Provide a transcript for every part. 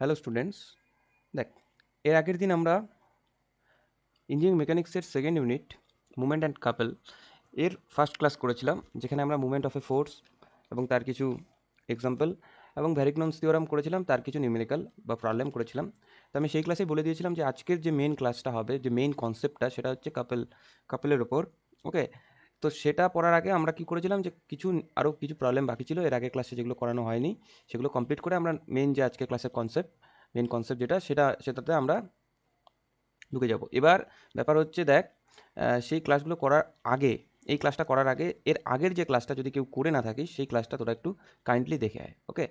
Hello students, দেখ এর আগের দিন আমরা ইঞ্জিনিয়ারিং মেকানিক্সের সেকেন্ড ইউনিট মুভমেন্ট অ্যান্ড কাপল এর ফার্স্ট ক্লাস করেছিলাম, যেখানে আমরা মুভমেন্ট অফ এ ফোর্স এবং তার কিছু এক্সাম্পল এবং ভ্যারিকনন্স থিওরাম করেছিলাম, তার কিছু নিউমেরিক্যাল বা প্রবলেম করেছিলাম। তো আমি সেই ক্লাসে বলে দিয়েছিলাম যে আজকের যে মেন ক্লাসটা হবে, যে মেইন কনসেপ্টটা, সেটা হচ্ছে কাপলের ওপর। ওকে, তো সেটা পড়ার আগে আমরা কি করেছিলাম যে আরও কিছু প্রবলেম বাকি ছিল এর আগে ক্লাসে, যেগুলো করানো হয়নি, সেগুলো কমপ্লিট করে আমরা মেন যে আজকের ক্লাসের মেন কনসেপ্ট যেটা, সেটাতে আমরা ঢুকে যাব। এবার ব্যাপার হচ্ছে, দেখ সেই ক্লাসগুলো করার আগে, এই ক্লাসটা করার আগে এর আগের যে ক্লাসটা যদি কেউ করে না থাকিস, সেই ক্লাসটা তোরা একটু কাইন্ডলি দেখে আয়। ওকে,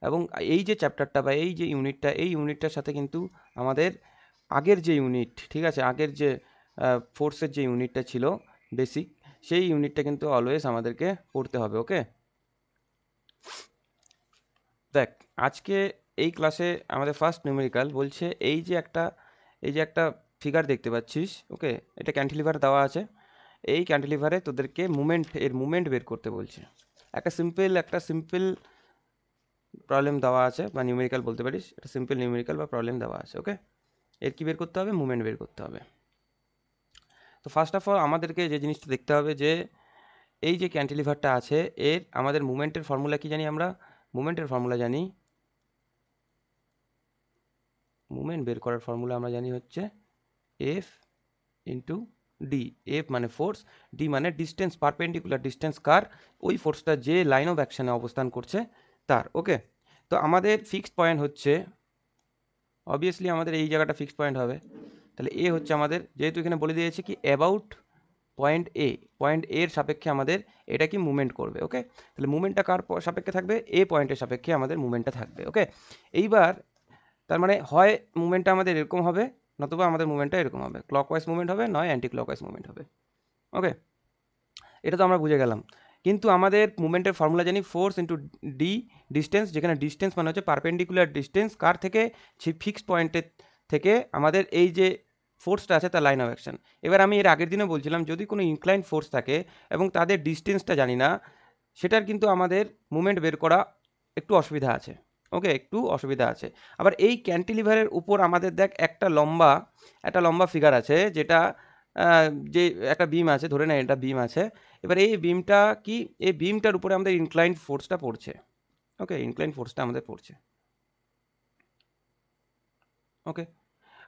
এবং এই যে চ্যাপ্টারটা বা এই যে ইউনিটটা, এই ইউনিটটার সাথে কিন্তু আমাদের আগের যে ইউনিট, ঠিক আছে, আগের যে ফোর্সের যে ইউনিটটা ছিল বেসিক, সেই ইউনিটটা কিন্তু অলওয়েজ আমাদেরকে পড়তে হবে। ওকে, দেখ আজকে এই ক্লাসে আমাদের ফার্স্ট নিউমেরিক্যাল বলছে, এই যে একটা ফিগার দেখতে পাচ্ছিস। ওকে, এটা ক্যান্টিলিভার দেওয়া আছে। এই ক্যান্টিলিভারে তোদেরকে মুভমেন্ট বের করতে বলছে। একটা সিম্পল প্রবলেম দেওয়া আছে, বা নিউমেরিক্যাল বলতে পারিস, একটা সিম্পল নিউমেরিক্যাল বা প্রবলেম দেওয়া আছে। ওকে, এর কি বের করতে হবে? মুভমেন্ট বের করতে হবে। তো ফার্স্ট অফ অল আমাদেরকে যে জিনিসটা দেখতে হবে, যে এই যে ক্যান্টিলিভারটা আছে, এর আমাদের মুভমেন্টের ফর্মুলা কি জানি? আমরা মুভমেন্টের ফর্মুলা জানি, মুভমেন্ট বের করার ফর্মুলা আমরা জানি হচ্ছে এফ ইন্টু ডি। এফ মানে ফোর্স, ডি মানে ডিস্টেন্স, পারপেন্ডিকুলার ডিস্টেন্স কার, ওই ফোর্সটা যে লাইন অফ অ্যাকশনে অবস্থান করছে তার। ওকে, তো আমাদের ফিক্সড পয়েন্ট হচ্ছে, অবভিয়াসলি আমাদের এই জায়গাটা ফিক্সড পয়েন্ট হবে। তাহলে এ হচ্ছে আমাদের, যেহেতু এখানে বলে দিয়েছে কি অ্যাবাউট পয়েন্ট এর সাপেক্ষে আমাদের এটা কি মুভমেন্ট করবে। ওকে, তাহলে মুভমেন্টটা কার সাপেক্ষে থাকবে? এ পয়েন্টের সাপেক্ষে আমাদের মুভমেন্টটা থাকবে। ওকে, এইবার তার মানে হয় মুভমেন্টটা আমাদের এরকম হবে, নতুবা আমাদের মুভমেন্টটা এরকম হবে, ক্লকওয়াইজ মুভমেন্ট হবে, নয় অ্যান্টি ক্লকওয়াইজ মুভমেন্ট হবে। ওকে, এটা তো আমরা বুঝে গেলাম। কিন্তু আমাদের মুভমেন্টের ফর্মুলা জানি ফোর্স ইন্টু ডি, ডিস্টেন্স, যেখানে ডিস্টেন্স মানে হচ্ছে পারপেন্ডিকুলার ডিস্টেন্স কার থেকে, সেই ফিক্সড পয়েন্টের থেকে আমাদের এই যে ফোর্সটা আছে তার লাইন অফ অ্যাকশন। এবার আমি এর আগের দিনে বলছিলাম, যদি কোনো ইনক্লাইন ফোর্স থাকে এবং তাদের ডিস্টেন্সটা জানি না, সেটার কিন্তু আমাদের মুভমেন্ট বের করা একটু অসুবিধা আছে। ওকে, একটু অসুবিধা আছে। আবার এই ক্যান্টিলিভারের উপর আমাদের দেখ একটা লম্বা ফিগার আছে, যেটা যে একটা বিম আছে, ধরে নেয় এটা বিম আছে। এবার এই বিমটা কি, এই বিমটার উপরে আমাদের ইনক্লাইন্ড ফোর্সটা পড়ছে। ওকে, ইনক্লাইন্ড ফোর্সটা আমাদের পড়ছে। ওকে,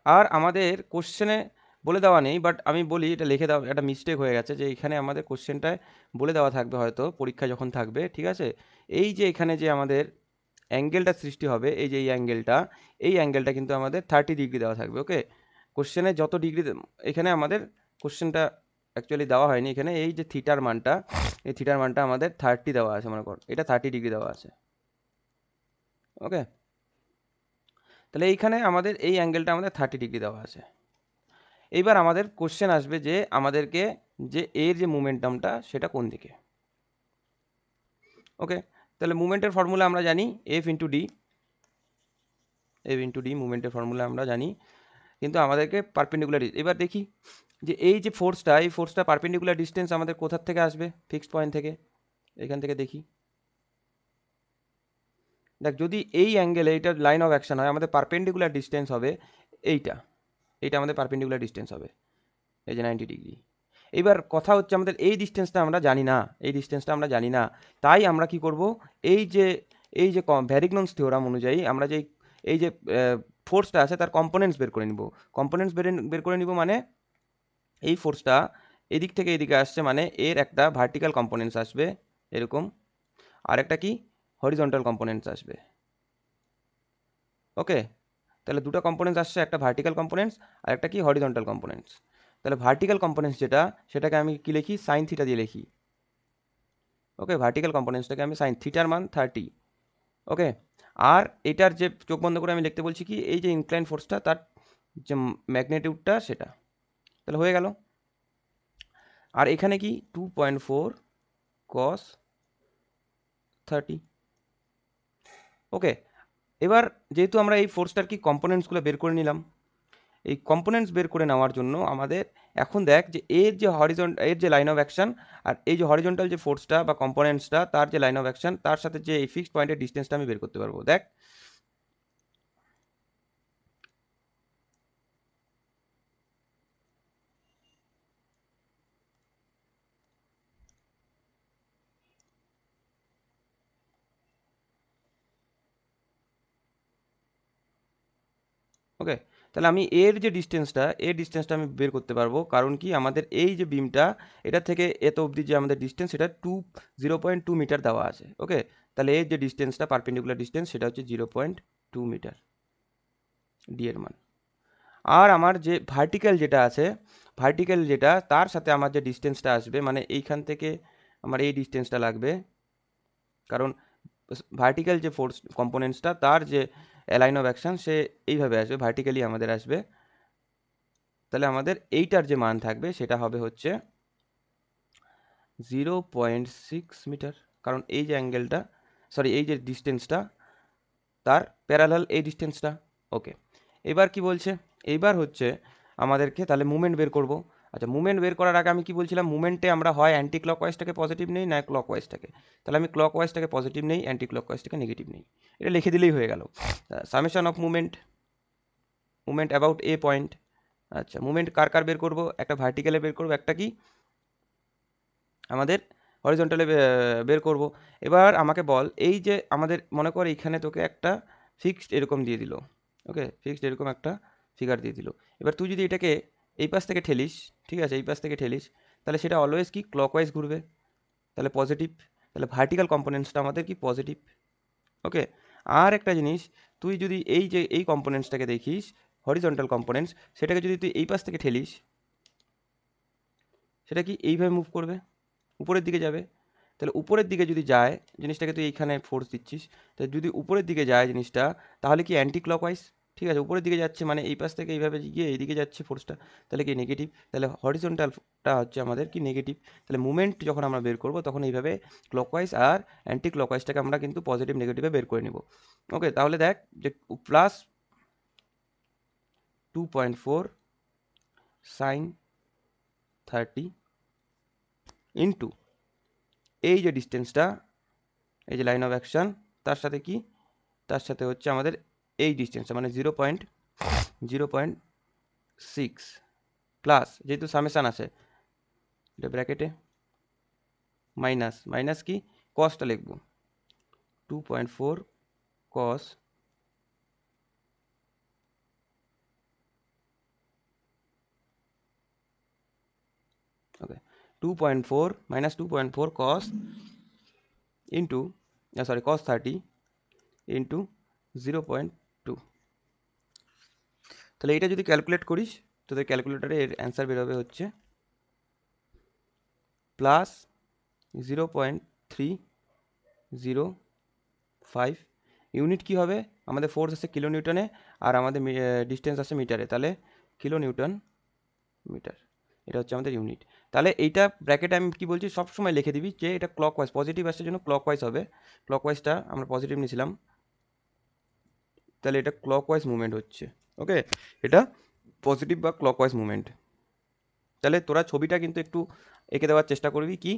আর আমাদের কোশ্চেনে বলে দেওয়া নেই, বাট আমি বলি, এটা লিখে দেওয়া একটা মিস্টেক হয়ে গেছে, যে এখানে আমাদের কোশ্চেনটায় বলে দেওয়া থাকবে হয়তো, পরীক্ষা যখন থাকবে, ঠিক আছে, এই যে এখানে যে আমাদের অ্যাঙ্গেলটা সৃষ্টি হবে, এই যে এই অ্যাঙ্গেলটা কিন্তু আমাদের 30 ডিগ্রি দেওয়া থাকবে। ওকে, কোশ্চেনে যত ডিগ্রি, এখানে আমাদের কোশ্চেনটা অ্যাকচুয়ালি দেওয়া হয়নি, এখানে এই যে এই থিটার মানটা আমাদের 30 দেওয়া আছে, মনে কর এটা 30 ডিগ্রি দেওয়া আছে। ওকে, তাহলে এইখানে আমাদের এই অ্যাঙ্গেলটা আমাদের 30 ডিগ্রি দেওয়া আছে। এইবার আমাদের কোশ্চেন আসবে যে আমাদেরকে, যে এর যে মোমেন্টামটা সেটা কোন দিকে। ওকে, তাহলে মুভমেন্টের ফর্মুলা আমরা জানি এফ ইন্টু ডি মুভমেন্টের ফর্মুলা আমরা জানি, কিন্তু আমাদেরকে পারপেন্ডিকুলার, এবার দেখি যে এই যে এই ফোর্সটা পারপেন্ডিকুলার ডিস্টেন্স আমাদের কোথার থেকে আসবে? ফিক্সড পয়েন্ট থেকে। এখান থেকে দেখি, দেখ যদি এই অ্যাঙ্গেলে এইটা লাইন অফ অ্যাকশন হয়, আমাদের পারপেন্ডিকুলার ডিস্টেন্স হবে এইটা, এইটা আমাদের পারপেন্ডিকুলার ডিস্টেন্স হবে, এই যে 90 ডিগ্রি। এইবার কথা হচ্ছে, আমাদের এই ডিস্টেন্সটা আমরা জানি না, তাই আমরা কি করব, এই যে ভ্যারিগনন্স থিওরাম অনুযায়ী আমরা এই যে ফোর্সটা আছে তার কম্পোনেন্টস বের করে নিব। কম্পোনেন্টস বের করে নিব মানে, এই ফোর্সটা এদিক থেকে এদিকে আসছে, মানে এর একটা ভার্টিক্যাল কম্পোনেন্টস আসবে এরকম, আর একটা কি হরিজন্টাল কম্পোনেন্টস আসবে। ওকে, তাহলে দুটো কম্পোনেন্টস আসছে, একটা ভার্টিক্যাল কম্পোনেন্টস আর একটা কি হরিজন্টাল কম্পোনেন্টস। তাহলে ভার্টিক্যাল কম্পোনেন্টস যেটা, সেটাকে আমি কি লিখি? সাইন থিটা দিয়ে লিখি। ওকে, ভার্টিক্যাল কম্পোনেন্টসটাকে আমি সাইন, থিটার মান 30। ওকে, আর এটার যে চোখ বন্ধ করে আমি লিখতে বলছি কি, এই যে ইনক্লাইন ফোর্সটা তার যে ম্যাগনেটিউডটা সেটা, তাহলে হয়ে গেল। আর এখানে কি 2.4 cos 30। ওকে, এবার যেহেতু আমরা এই ফোর্সটার কি কম্পোনেন্টসগুলো বের করে নিলাম, এই কম্পোনেন্টস বের করে নেওয়ার জন্য আমাদের এখন দেখ, যে এর যে লাইন অফ অ্যাকশন, আর এই যে হরিজন্টাল যে ফোর্সটা বা কম্পোনেন্টসটা তার যে লাইন অফ অ্যাকশন, তার সাথে যে এই ফিক্সড পয়েন্টের ডিস্টেন্সটা আমি বের করতে পারবো। দেখ ওকে, তাহলে আমি এর যে ডিস্টেন্সটা আমি বের করতে পারবো, কারণ কি আমাদের এই যে বিমটা এটা থেকে এত অবধি যে আমাদের ডিস্টেন্স সেটা 0.2 মিটার দেওয়া আছে। ওকে, তাহলে এর যে ডিস্টেন্সটা পারপেন্ডিকুলার ডিস্টেন্স সেটা হচ্ছে 0.2 মিটার, ডি এর মান। আর আমার যে ভার্টিক্যাল যেটা তার সাথে আমার যে ডিস্টেন্সটা আসবে, মানে এইখান থেকে আমার এই ডিস্টেন্সটা লাগবে, কারণ ভার্টিক্যাল যে ফোর্স কম্পোনেন্টসটা তার যে লাইন অফ অ্যাকশন সে এইভাবে আসবে, ভার্টিক্যালি আমাদের আসবে। তাহলে আমাদের এইটার যে মান থাকবে সেটা হবে হচ্ছে 0.6 মিটার, কারণ এই যে অ্যাঙ্গেলটা, সরি এই যে ডিস্টেন্সটা তার প্যারালাল এই ডিস্টেন্সটা। ওকে, এবার কি বলছে, এইবার হচ্ছে আমাদেরকে তাহলে মুভমেন্ট বের করব। আচ্ছা, মুভমেন্ট বের করার আগে আমি কি বলছিলাম, মুভমেন্টে আমরা হয় অ্যান্টি ক্লকওয়াইজটাকে পজিটিভ নেই না ক্লকওয়াইজটাকে। তাহলে আমি ক্লকওয়াইজটাকে পজিটিভ নেই, অ্যান্টি ক্লকওয়াইজটাকে নেগেটিভ নেই, এটা লিখে দিলেই হয়ে গেল। Summation of movement about a point. আচ্ছা, মুভমেন্ট কার কার বের করব, একটা ভার্টিক্যালে বের করব, একটা কি আমাদের হরিজন্টালে বের করব। এবার আমাকে বল, এই যে আমাদের মনে কর এইখানে তোকে একটা ফিক্সড এরকম দিয়ে দিল, ওকে, ফিক্সড এরকম একটা ফিগার দিয়ে দিল। এবার তুই যদি এটাকে এই পাশ থেকে ঠেলিস, ঠিক আছে, এই পাশ থেকে ঠেলিস, তাহলে সেটা অলওয়েজ কি ক্লকওয়াইজ ঘুরবে, তাহলে পজিটিভ, তাহলে ভার্টিক্যাল কম্পোনেন্টসটা আমাদের কি পজিটিভ। ওকে, আর একটা জিনিস, তুই যদি এই যে এই কম্পোনেন্টসটাকে দেখিস হরিজন্টাল কম্পোনেন্টস, সেটাকে যদি তুই এই পাশ থেকে ঠেলিস, সেটা কি এইভাবে মুভ করবে, উপরের দিকে যাবে। তাহলে উপরের দিকে যদি যায় জিনিসটাকে, তুই এইখানে ফোর্স দিচ্ছিস, তাহলে যদি উপরের দিকে যায় জিনিসটা, তাহলে কি অ্যান্টি ক্লকওয়াইজ, ঠিক আছে, উপরের দিকে যাচ্ছে মানে এই পাশ থেকে এইভাবে গিয়ে এইদিকে যাচ্ছে ফোর্সটা, তাহলে কি নেগেটিভ, তাহলে হরিজন্টালটা হচ্ছে আমাদের কি নেগেটিভ। তাহলে মুভমেন্ট যখন আমরা বের করব তখন এইভাবে ক্লকওয়াইজ আর অ্যান্টি ক্লকওয়াইজটাকে আমরা কিন্তু পজিটিভ নেগেটিভে বের করে নেব। ওকে, তাহলে দেখ যে প্লাস 2.4 সাইন 30 ইন্টু এই যে ডিস্টেন্সটা, এই যে লাইন অফ অ্যাকশন, তার সাথে কি, তার সাথে হচ্ছে আমাদের এই ডিস্টেন্সটা মানে 0.6 প্লাস, যেহেতু সামেশান আছে এটা ব্র্যাকেটে মাইনাস কি কসটা লিখবো 2.4 কস, ওকে, 2.4 মাইনাস 2.4 কস ইন্টু সরি কস 30 ইন্টু 0.2। তাহলে এটা যদি ক্যালকুলেট করিস তোদের ক্যালকুলেটারে এর অ্যান্সার বেরোবে হচ্ছে প্লাস 0.305। ইউনিট কি হবে, আমাদের ফোর্স আছে কিলো নিউটনে আর আমাদের ডিস্টেন্স আছে মিটারে, তাহলে কিলো নিউটন মিটার, এটা হচ্ছে আমাদের ইউনিট। তাহলে এইটা ব্র্যাকেটে আমি কি বলছি, সবসময় লিখে দিবি যে এটা ক্লকওয়াইজ, পজিটিভ আসার জন্য ক্লকওয়াইজ হবে, ক্লকওয়াইজটা আমরা পজিটিভ নিয়েছিলাম, তাহলে এটা ক্লকওয়াইজ মুভমেন্ট হচ্ছে। ওকে, এটা পজিটিভ বা ক্লকওয়াইজ মুভমেন্ট। তাহলে তোরা ছবিটা কিন্তু একটু এঁকে দেওয়ার চেষ্টা করবি কি।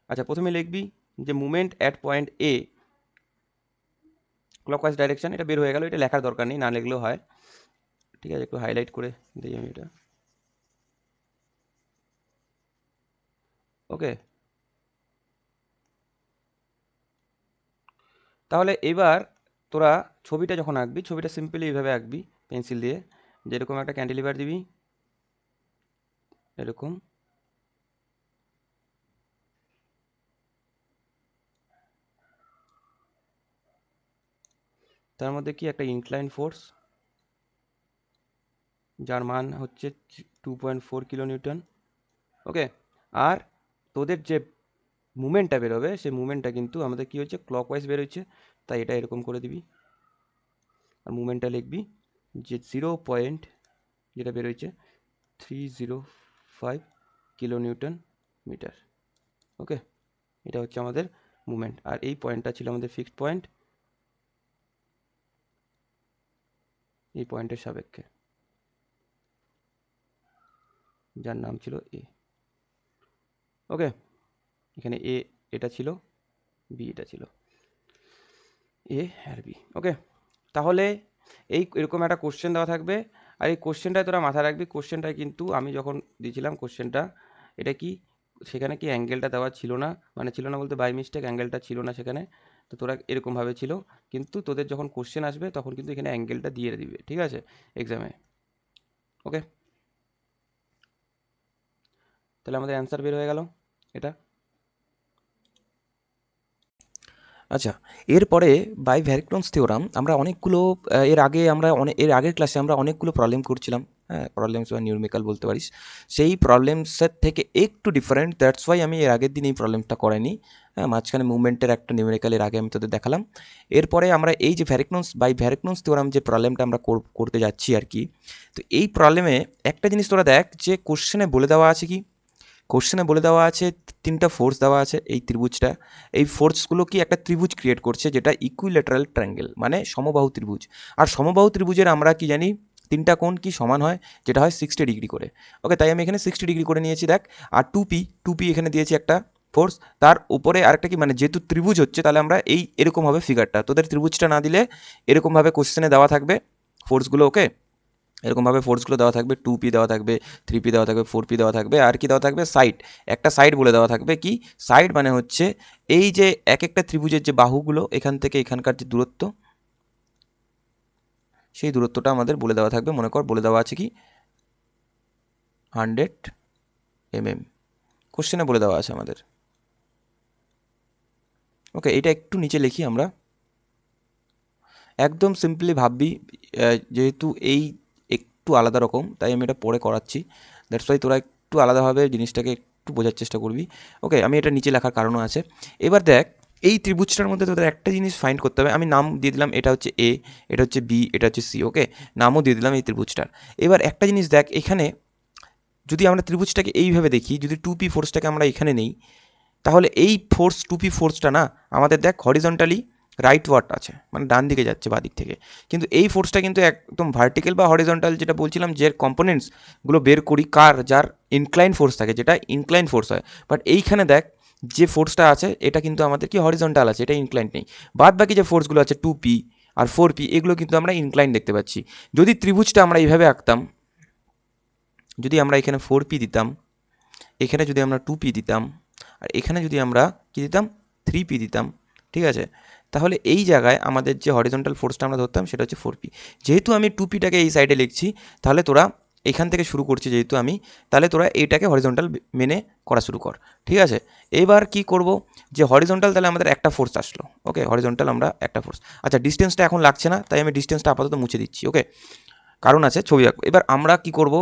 আচ্ছা, প্রথমে লিখবি যে movement at point A clockwise direction, এটা বের হয়ে গেল, এটা লেখার দরকার নেই, না লিখলেও হয়, ঠিক আছে, একটু হাইলাইট করে দিই আমি এটা। ওকে, তাহলে এবার তোরা ছবিটা যখন আঁকবি, ছবিটা সিম্পলি এইভাবে আঁকবি পেন্সিল দিয়ে, যেরকম একটা ক্যান্টিলিভার দিবি এরকম, তার মধ্যে কি একটা ইনক্লাইন ফোর্স যার মান হচ্ছে 2.4 কিলো নিউটন। ওকে, আর তোদের যে মুভমেন্টটা বেরোবে সেই মুভমেন্টটা কিন্তু আমাদের কি হচ্ছে ক্লকওয়াইজ বেরোচ্ছে, তাই এটা এরকম করে দিবি। আর মুভমেন্টটা লিখবি যে 0. যেটা বেরোচ্ছে 305 কিলো নিউটন মিটার। ওকে, এটা হচ্ছে আমাদের মুভমেন্ট, আর এই পয়েন্টটা ছিল আমাদের ফিক্সড পয়েন্ট, এই পয়েন্টের সাপেক্ষে যার নাম ছিল এ। ওকে, এখানে এ এটা ছিল, বি এটা ছিল, এ আর বি। ওকে, তাহলে এই এরকম একটা কোশ্চেন দেওয়া থাকবে, আর এই কোশ্চেনটায় তোরা মাথায় রাখবি, কোশ্চেনটায় কিন্তু আমি যখন দিয়েছিলাম কোশ্চেনটা, এটা কি সেখানে কি অ্যাঙ্গেলটা দেওয়া ছিল না, মানে ছিল না বলতে বাই মিস্টেক অ্যাঙ্গেলটা ছিল না সেখানে, তো তোরা এরকমভাবে ছিল, কিন্তু তোদের যখন কোশ্চেন আসবে তখন কিন্তু এখানে অ্যাঙ্গেলটা দিয়ে দিবে, ঠিক আছে, এক্সামে। ওকে, তাহলে আমাদের অ্যান্সার বের হয়ে গেল এটা। আচ্ছা, এরপরে বাই ভ্যারক্টনস থিওরাম আমরা অনেকগুলো এর আগের ক্লাসে আমরা অনেকগুলো প্রবলেম করছিলাম। হ্যাঁ, প্রবলেমস বা নিউমেরিক্যাল বলতে পারিস। সেই প্রবলেমসের থেকে একটু ডিফারেন্ট, দ্যাটস ওয়াই আমি এর আগের দিন এই প্রবলেমটা করাইনি। হ্যাঁ, মাঝখানে মুভমেন্টের একটা নিউমেরিক্যাল এর আগে আমি তোদের দেখালাম। এরপরে আমরা এই যে বাই ভ্যারক্টনস থিওরাম যে প্রবলেমটা আমরা করতে যাচ্ছি আর কি। তো এই প্রবলেমে একটা জিনিস তোরা দেখ, যে কোশ্চেনে বলে দেওয়া আছে কি, কোশ্চেনে বলে দেওয়া আছে তিনটা ফোর্স দেওয়া আছে এই ত্রিভুজটা। এই ফোর্সগুলো কি একটা ত্রিভুজ ক্রিয়েট করছে, যেটা ইকুইল্যাটারাল ট্রায়াঙ্গেল, মানে সমবাহু ত্রিভুজ। আর সমবাহু ত্রিভুজের আমরা কি জানি, তিনটা কোণ কি সমান হয়, যেটা হয় 60 ডিগ্রি করে। ওকে, তাই আমি এখানে 60 ডিগ্রি করে নিয়েছি দেখ। আর টু পি এখানে দিয়েছি একটা ফোর্স, তার উপরে আরেকটা কি, মানে যেহেতু ত্রিভুজ হচ্ছে তাহলে আমরা এরকম হবে ফিগারটা, তোদের ত্রিভুজটা না দিলে এরকমভাবে কোশ্চেনে দেওয়া থাকবে ফোর্সগুলো। ওকে, এরকমভাবে ফোর্সগুলো দেওয়া থাকবে, 2p দেওয়া থাকবে, 3p দেওয়া থাকবে, 4p দেওয়া থাকবে, আর কি দেওয়া থাকবে, সাইড। একটা সাইড বলে দেওয়া থাকবে, কি সাইড মানে হচ্ছে এই যে এক একটা ত্রিভুজের যে বাহুগুলো এখান থেকে এখানকার যে দূরত্ব, সেই দূরত্বটা আমাদের বলে দেওয়া থাকবে। মনে কর বলে দেওয়া আছে কি 100 mm, কোশ্চেনে বলে দেওয়া আছে আমাদের। ওকে, এটা একটু নিচে লিখি আমরা, একদম সিম্পলি ভাববি। যেহেতু এই একটু আলাদা রকম, তাই আমি এটা পরে করাচ্ছি। দ্যাটস ওয়াই তোরা একটু আলাদাভাবে জিনিসটাকে একটু বোঝার চেষ্টা করবি। ওকে, আমি এটা নিচে লেখার কারণও আছে। এবার দেখ, এই ত্রিভুজটার মধ্যে তোদের একটা জিনিস ফাইন্ড করতে হবে। আমি নাম দিয়ে দিলাম, এটা হচ্ছে এ, এটা হচ্ছে বি, এটা হচ্ছে সি। ওকে, নামও দিয়ে দিলাম এই ত্রিভুজটার। এবার একটা জিনিস দেখ, এখানে যদি আমরা ত্রিভুজটাকে এইভাবে দেখি, যদি 2p ফোর্সটাকে আমরা এখানে নেই, তাহলে এই ফোর্স 2p ফোর্সটা না আমাদের দেখ হরিজন্টালি রাইটওয়ার্ড আছে, মানে ডান দিকে যাচ্ছে বাঁ দিক থেকে। কিন্তু এই ফোর্সটা কিন্তু একদম ভার্টিক্যাল বা হরিজন্টাল, যেটা বলছিলাম যে কম্পোনেন্টসগুলো বের করি কার, যার ইনক্লাইন ফোর্স থাকে, যেটা ইনক্লাইন ফোর্স হয়। বাট এইখানে দেখ, যে ফোর্সটা আছে এটা কিন্তু আমাদের কি হরিজন্টাল আছে, এটা ইনক্লাইন নেই। বাদ বাকি যে ফোর্সগুলো আছে 2p আর 4p, এগুলো কিন্তু আমরা ইনক্লাইন দেখতে পাচ্ছি। যদি ত্রিভুজটা আমরা এইভাবে আঁকতাম, যদি আমরা এখানে 4p দিতাম, এখানে যদি আমরা 2p দিতাম, আর এখানে যদি আমরা কি দিতাম 3p দিতাম, ঠিক আছে, তাহলে এই জায়গায় আমাদের যে হরিজন্টাল ফোর্সটা আমরা ধরতাম সেটা হচ্ছে 4p। যেহেতু আমি 2pটাকে এই সাইডে লিখছি, তাহলে তোরা এখান থেকে শুরু করছি যেহেতু আমি, তাহলে তোরা এইটাকে হরিজন্টাল মেনে করা শুরু কর, ঠিক আছে। এবার কি করব, যে হরিজন্টাল তাহলে আমাদের একটা ফোর্স আসলো। ওকে, হরিজন্টাল আমরা একটা ফোর্স। আচ্ছা, ডিস্টেন্সটা এখন লাগছে না, তাই আমি ডিস্টেন্সটা আপাতত মুছে দিচ্ছি। ওকে, কারণ আছে, ছবি আঁকবো। এবার আমরা কি করব,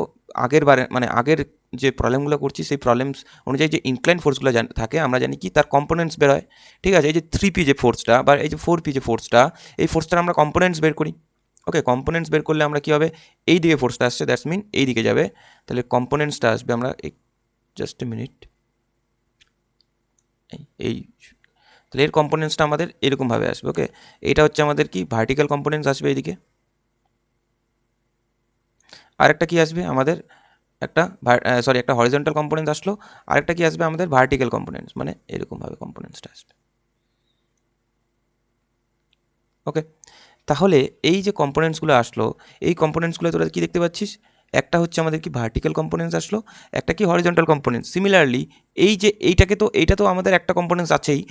আগের যে প্রবলেমগুলো করছি সেই প্রবলেমস অনুযায়ী যে ইনক্লাইন ফোর্সগুলো থাকে, আমরা জানি কি তার কম্পোনেন্টস বের হয়, ঠিক আছে। এই যে 3p যে ফোর্সটা বা এই যে 4p যে ফোর্সটা, এই ফোর্সটার আমরা কম্পোনেন্টস বের করি। ওকে, কম্পোনেন্টস বের করলে আমরা কি হবে, এই দিকে ফোর্সটা আসছে, দ্যাটস মিন এই দিকে যাবে। তাহলে কম্পোনেন্টসটা আসবে, আমরা জাস্ট এ মিনিট, এই তাহলে এর কম্পোনেন্টসটা আমাদের এরকমভাবে আসবে। ওকে, এটা হচ্ছে আমাদের কি ভার্টিক্যাল কম্পোনেন্টস আসবে এইদিকে। আরেকটা কি আসবে আমাদের, একটা হরিজন্টাল কম্পোনেন্ট আসলো, আরেকটা কি আসবে আমাদের ভার্টিক্যাল কম্পোনেন্টস, মানে এরকমভাবে কম্পোনেন্টসটা আসবে। ওকে, তাহলে এই যে কম্পোনেন্টসগুলো আসলো, এই কম্পোনেন্টসগুলো তোরা কি দেখতে পাচ্ছিস, একটা হচ্ছে আমাদের কি ভার্টিক্যাল কম্পোনেন্টস আসলো, একটা কি হরিজন্টাল কম্পোনেন্টস। সিমিলারলি এই যে এইটা তো আমাদের একটা কম্পোনেন্টস আছেই,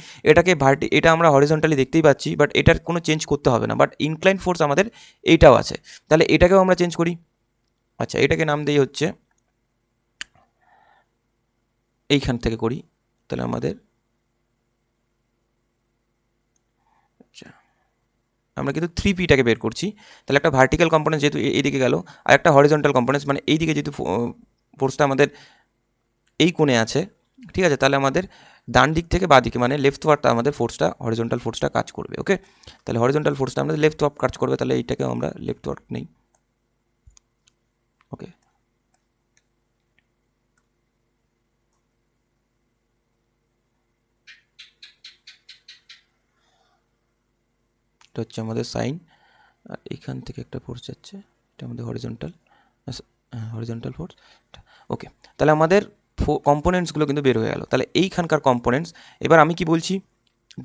এটা আমরা হরিজন্টালি দেখতেই পাচ্ছি, বাট এটার কোনো চেঞ্জ করতে হবে না। বাট ইনক্লাইন ফোর্স আমাদের এইটাও আছে, তাহলে এটাকেও আমরা চেঞ্জ করি। আচ্ছা, এটাকে নাম দিই হচ্ছে, এইখান থেকে করি, তাহলে আমাদের, আচ্ছা, আমরা কিন্তু 3pটাকে বের করছি। তাহলে একটা ভার্টিক্যাল কম্পোনেন্স যেহেতু এইদিকে গেল, আর একটা হরিজন্টাল কম্পোনেন্স মানে এইদিকে যেহেতু ফোর্সটা আমাদের এই কোণে আছে, ঠিক আছে, তাহলে আমাদের ডান দিক থেকে বাঁ দিকে মানে লেফট ওয়ার্ড আমাদের ফোর্সটা, হরিজন্টাল ফোর্সটা কাজ করবে। ওকে, তাহলে হরিজন্টাল ফোর্সটা আমাদের লেফট ওয়ার্ড কাজ করবে, তাহলে এইটাকেও আমরা লেফট ওয়ার্ড নেই। ওকে, এটা হচ্ছে আমাদের সাইন, আর এখান থেকে একটা ফোর্স যাচ্ছে, এটা আমাদের হরিজন্টাল ফোর্স। ওকে, তাহলে আমাদের কম্পোনেন্টসগুলো কিন্তু বের হয়ে গেল। তাহলে এইখানকার কম্পোনেন্টস, এবার আমি কি বলছি,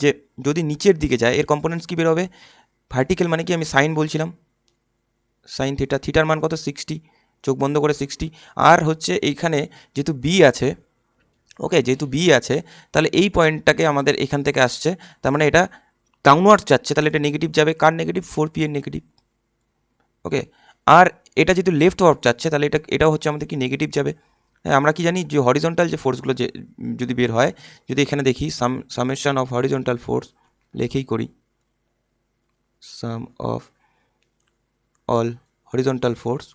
যে যদি নিচের দিকে যায় এর কম্পোনেন্টস কি বের হবে, ভার্টিক্যাল মানে কি, আমি সাইন বলছিলাম, সাইন থিটা, থিটার মান কত 60, চোখ বন্ধ করে 60। আর হচ্ছে এইখানে যেহেতু বি আছে, ওকে, যেহেতু বি আছে, তাহলে এই পয়েন্টটাকে আমাদের এখান থেকে আসছে, তার মানে এটা ডাউনওয়ার্ড যাচ্ছে তাহলে এটা নেগেটিভ যাবে, কার নেগেটিভ, 4p এর নেগেটিভ। ওকে, আর এটা যেহেতু লেফট ওয়ার্ড যাচ্ছে তাহলে এটাও হচ্ছে আমাদের কি নেগেটিভ যাবে। হ্যাঁ, আমরা কি জানি যে হরিজন্টাল যে ফোর্সগুলো যে যদি বের হয়, যদি এখানে দেখি সামেশন অফ হরিজন্টাল ফোর্স লেখেই করি, sum of all horizontal force,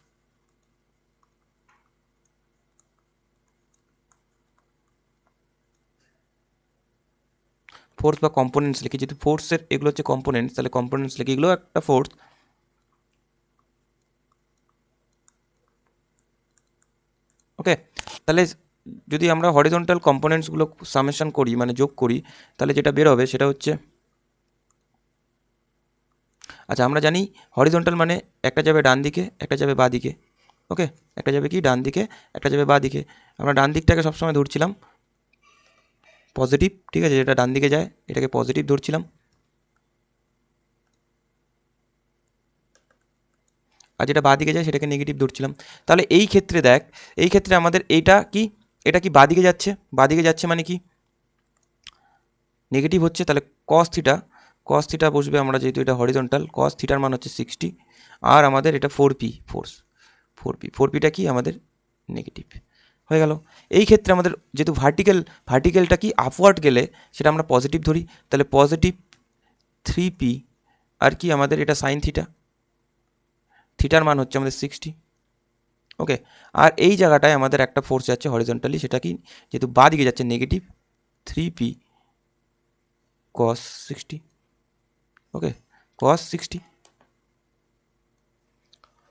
force বা কম্পোনেন্টস লিখি, যেহেতু ফোর্সের এগুলো হচ্ছে কম্পোনেন্টস তাহলে কম্পোনেন্টস লিখি, এগুলো একটা ফোর্স। ওকে, তাহলে যদি আমরা হরিজন্টাল কম্পোনেন্টসগুলো সামেশন করি মানে যোগ করি, তাহলে যেটা বের হবে সেটা হচ্ছে, আচ্ছা আমরা জানি হরিজন্টাল মানে একটা যাবে ডান দিকে একটা যাবে বাঁ দিকে। ওকে, একটা যাবে কি ডান দিকে একটা যাবে বাঁ দিকে। আমরা ডান দিকটাকে সবসময় ধরছিলাম পজিটিভ, ঠিক আছে, যেটা ডান দিকে যায় এটাকে পজিটিভ ধরছিলাম, আর যেটা বাঁ দিকে যায় সেটাকে নেগেটিভ ধরছিলাম। তাহলে এই ক্ষেত্রে দেখ, এই ক্ষেত্রে আমাদের এটা কি বাঁ দিকে যাচ্ছে, বাঁ দিকে যাচ্ছে মানে কি নেগেটিভ হচ্ছে, তাহলে কস থিটা বসবে, আমরা যেহেতু এটা হরিজন্টাল কস থিটার মান হচ্ছে 60, আর আমাদের এটা 4p ফোর্স, 4pটা কি আমাদের নেগেটিভ হয়ে গেল। এই ক্ষেত্রে আমাদের যেহেতু ভার্টিক্যালটা কি আপওয়ার্ড গেলে সেটা আমরা পজিটিভ ধরি, তাহলে পজিটিভ 3p, আর কি আমাদের এটা সাইন থিটার মান হচ্ছে আমাদের 60। ওকে, আর এই জায়গাটায় আমাদের একটা ফোর্স যাচ্ছে হরিজন্টালি, সেটা কি যেহেতু বাঁ দিকে যাচ্ছে নেগেটিভ 3p cos 60। ওকে, cos 60।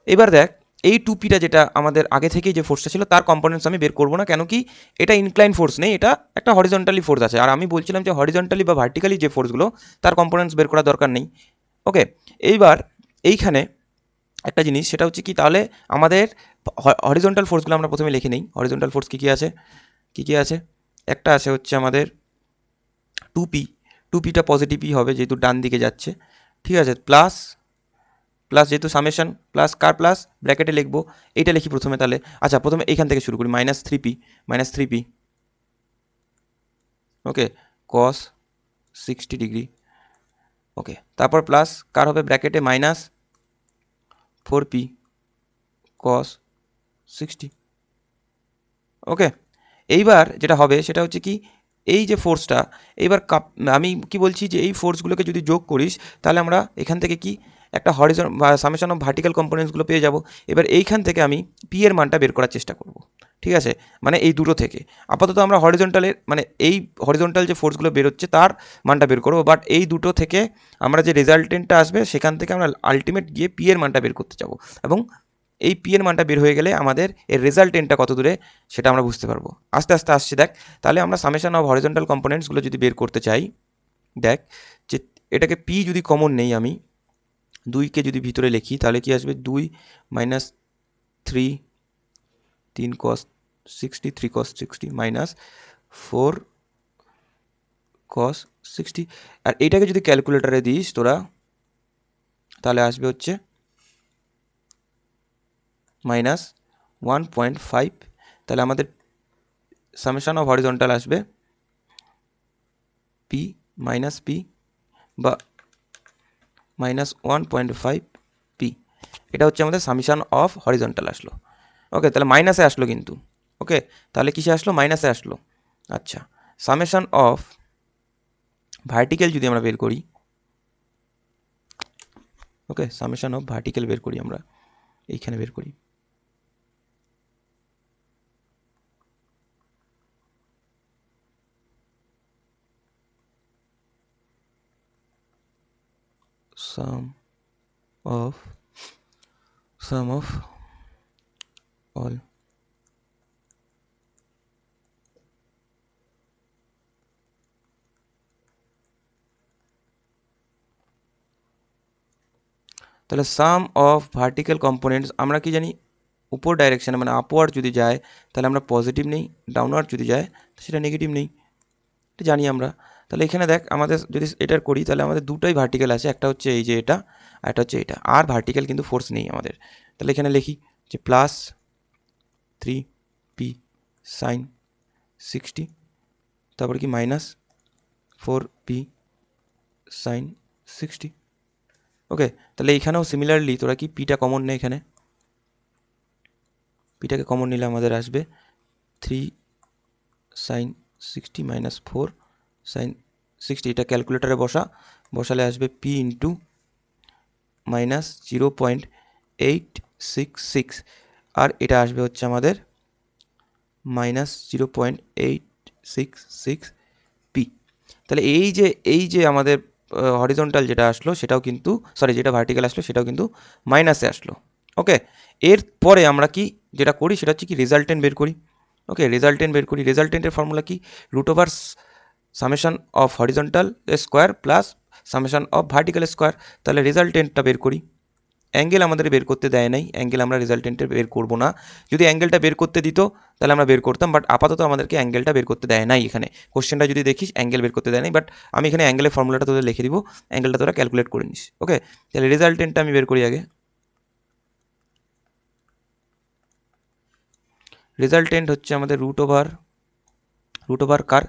এবার দেখ এই 2pটা যেটা আমাদের আগে থেকেই যে ফোর্সটা ছিল তার কম্পোনেন্টস আমি বের করবো না, কেন কি এটা ইনক্লাইন ফোর্স নেই, এটা একটা হরিজন্টালি ফোর্স আছে, আর আমি বলছিলাম যে হরিজন্টালি বা ভার্টিক্যালি যে ফোর্সগুলো তার কম্পোনেন্টস বের করার দরকার নেই। ওকে, এইবার এইখানে একটা জিনিস সেটা হচ্ছে কি, তাহলে আমাদের হরিজন্টাল ফোর্সগুলো আমরা প্রথমে লিখে নেই, হরিজন্টাল ফোর্স কী কী আছে, একটা আছে হচ্ছে আমাদের 2pটা পজিটিভই হবে যেহেতু ডান দিকে যাচ্ছে, ঠিক আছে, প্লাস যেহেতু সামেশন প্লাস কার প্লাস ব্র্যাকেটে লিখবো, এইটা লিখি প্রথমে তাহলে। আচ্ছা প্রথমে এইখান থেকে শুরু করি, -3p, ওকে, cos 60 ডিগ্রি। ওকে, তারপর প্লাস কার হবে ব্র্যাকেটে -4p cos 60। ওকে, এইবার যেটা হবে সেটা হচ্ছে কি, এই যে ফোর্সটা, এইবার আমি কি বলছি যে এই ফোর্সগুলোকে যদি যোগ করিস তাহলে আমরা এখান থেকে কি একটা হরিজন বা সামেশন অফ ভার্টিক্যাল কম্পোনেন্টসগুলো পেয়ে যাব। এবার এইখান থেকে আমি পি এর মানটা বের করার চেষ্টা করব, ঠিক আছে, মানে এই দুটো থেকে। আপাতত আমরা হরিজন্টালের মানে এই হরিজন্টাল যে ফোর্সগুলো বেরোচ্ছে তার মানটা বের করবো, বাট এই দুটো থেকে আমরা যে রেজাল্টেন্টটা আসবে সেখান থেকে আমরা আলটিমেট গিয়ে পি এর মানটা বের করতে যাবো, এবং এই পি এর মানটা বের হয়ে গেলে আমাদের এর রেজাল্টেন্টটা কত দূরে সেটা আমরা বুঝতে পারবো। আস্তে আস্তে আসছি দেখ, তাহলে আমরা সামেশন অফ হরিজন্টাল কম্পোনেন্টসগুলো যদি বের করতে চাই, দেখ যে এটাকে পি যদি কমন নেই, আমি 2কে যদি ভিতরে লিখি তাহলে কি আসবে, 2 minus 3 cos 60 3 cos 60 minus 4 cos 60, আর এইটাকে যদি ক্যালকুলেটারে দিস তোরা তাহলে আসবে হচ্ছে -1.5, তাহলে আমাদের সামেশন অফ হরিজন্টাল আসবে পি বা -1.5p, এটা হচ্ছে আমাদের সামেশন অফ হরিজন্টাল আসলো। ওকে, তাহলে মাইনাসে আসলো কিন্তু, ওকে, তাহলে কিসে আসলো, মাইনাসে আসলো। আচ্ছা, সামেশন অফ ভার্টিক্যাল যদি আমরা বের করি, ওকে, সামেশন অফ ভার্টিক্যাল বের করি আমরা, এইখানে বের করি, সাম অফ অল, তাহলে সাম অফ ভার্টিক্যাল কম্পোনেন্টস আমরা কি জানি, উপর ডাইরেকশানে মানে আপওয়ার্ড যদি যায় তাহলে আমরা পজিটিভ নেই, ডাউনওয়ার্ড যদি যায় সেটা নেগেটিভ নেই, এটা জানি আমরা। তাহলে এখানে দেখ আমাদের যদি এটার করি তাহলে আমাদের দুটোই ভার্টিক্যাল আছে, একটা হচ্ছে এই যে এটা, আর একটা হচ্ছে এটা, আর ভার্টিক্যাল কিন্তু ফোর্স নেই আমাদের। তাহলে এখানে লিখি যে +3p সাইন 60, তারপরে কি -4p সাইন 60। ওকে, তাহলে এইখানেও সিমিলারলি তোরা কি পিটা কমন নে, এখানে পিটাকে কমন নিলে আমাদের আসবে 3 sin 60 মাইনাস 4 sin 60। এটা ক্যালকুলেটারে বসালে আসবে পি ইন্টু মাইনাস 0.866, আর এটা আসবে হচ্ছে আমাদের মাইনাস 0.866 পি। তাহলে এই যে আমাদের হরিজন্টাল যেটা আসলো সেটাও কিন্তু, সরি, যেটা ভার্টিক্যাল আসলো সেটাও কিন্তু মাইনাসে আসলো। ওকে, এরপরে আমরা কি যেটা করি সেটা হচ্ছে কি রেজাল্টেন্ট বের করি। ওকে, রেজাল্টেন্টের ফর্মুলা কি, root over summation of horizontal square plus summation of vertical square. তাহলে রেজাল্টেন্টটা বের করি। অ্যাঙ্গেল আমাদের বের করতে দেয় নাই, অ্যাঙ্গেল আমরা রেজাল্টেন্টে বের করবো না। যদি অ্যাঙ্গেলটা বের করতে দিত তাহলে আমরা বের করতাম, বাট আপাতত আমাদেরকে অ্যাঙ্গেলটা বের করতে দেয় নাই। এখানে কোশ্চেনটা যদি দেখিস অ্যাঙ্গেল বের করতে দেয় নাই, বাট আমি এখানে অ্যাঙ্গেলের ফর্মুলাটা তোদের লিখে দিব, অ্যাঙ্গেলটা তোরা ক্যালকুলেট করে নিস। ওকে, তাহলে রেজাল্টেন্টটা আমি বের করি আগে। রেজাল্টেন্ট হচ্ছে আমাদের root over car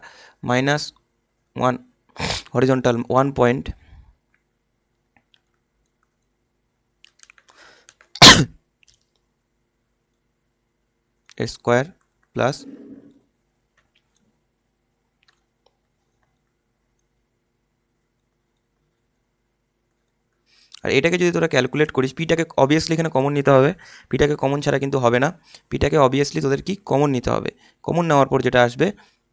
minus 1 horizontal 1 point square plus আর এটাকে যদি তোরা ক্যালকুলেট করিস, পিটাকে অবভিয়াসলি এখানে কমন নিতে হবে, পিটাকে কমন ছাড়া কিন্তু হবে না, পিটাকে অবভিয়াসলি তোদের কি কমন নিতে হবে। কমন নেওয়ার পর যেটা আসবে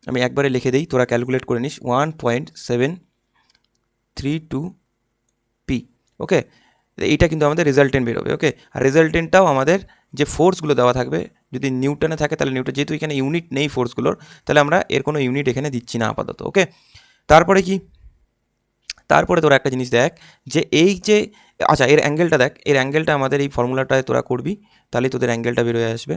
আমি একবারে লিখে দিই, তোরা ক্যালকুলেট করে নিস 1.732 পি। ওকে, এইটা কিন্তু আমাদের রেজাল্টেন্ট বেরোবে। ওকে, আর রেজাল্টেন্টটাও আমাদের যে ফোর্সগুলো দেওয়া থাকবে, যদি নিউটনে থাকে তাহলে নিউটন, যেহেতু এখানে ইউনিট নেই ফোর্সগুলোর, তাহলে আমরা এর কোনো ইউনিট এখানে দিচ্ছি না আপাতত। ওকে, তারপরে তোরা একটা জিনিস দেখ যে এই যে, আচ্ছা, এর অ্যাঙ্গেলটা দেখ, এর অ্যাঙ্গেলটা আমাদের এই ফর্মুলাটায় তোরা করবি, তাহলে তোদের অ্যাঙ্গেলটা বেরোয় আসবে।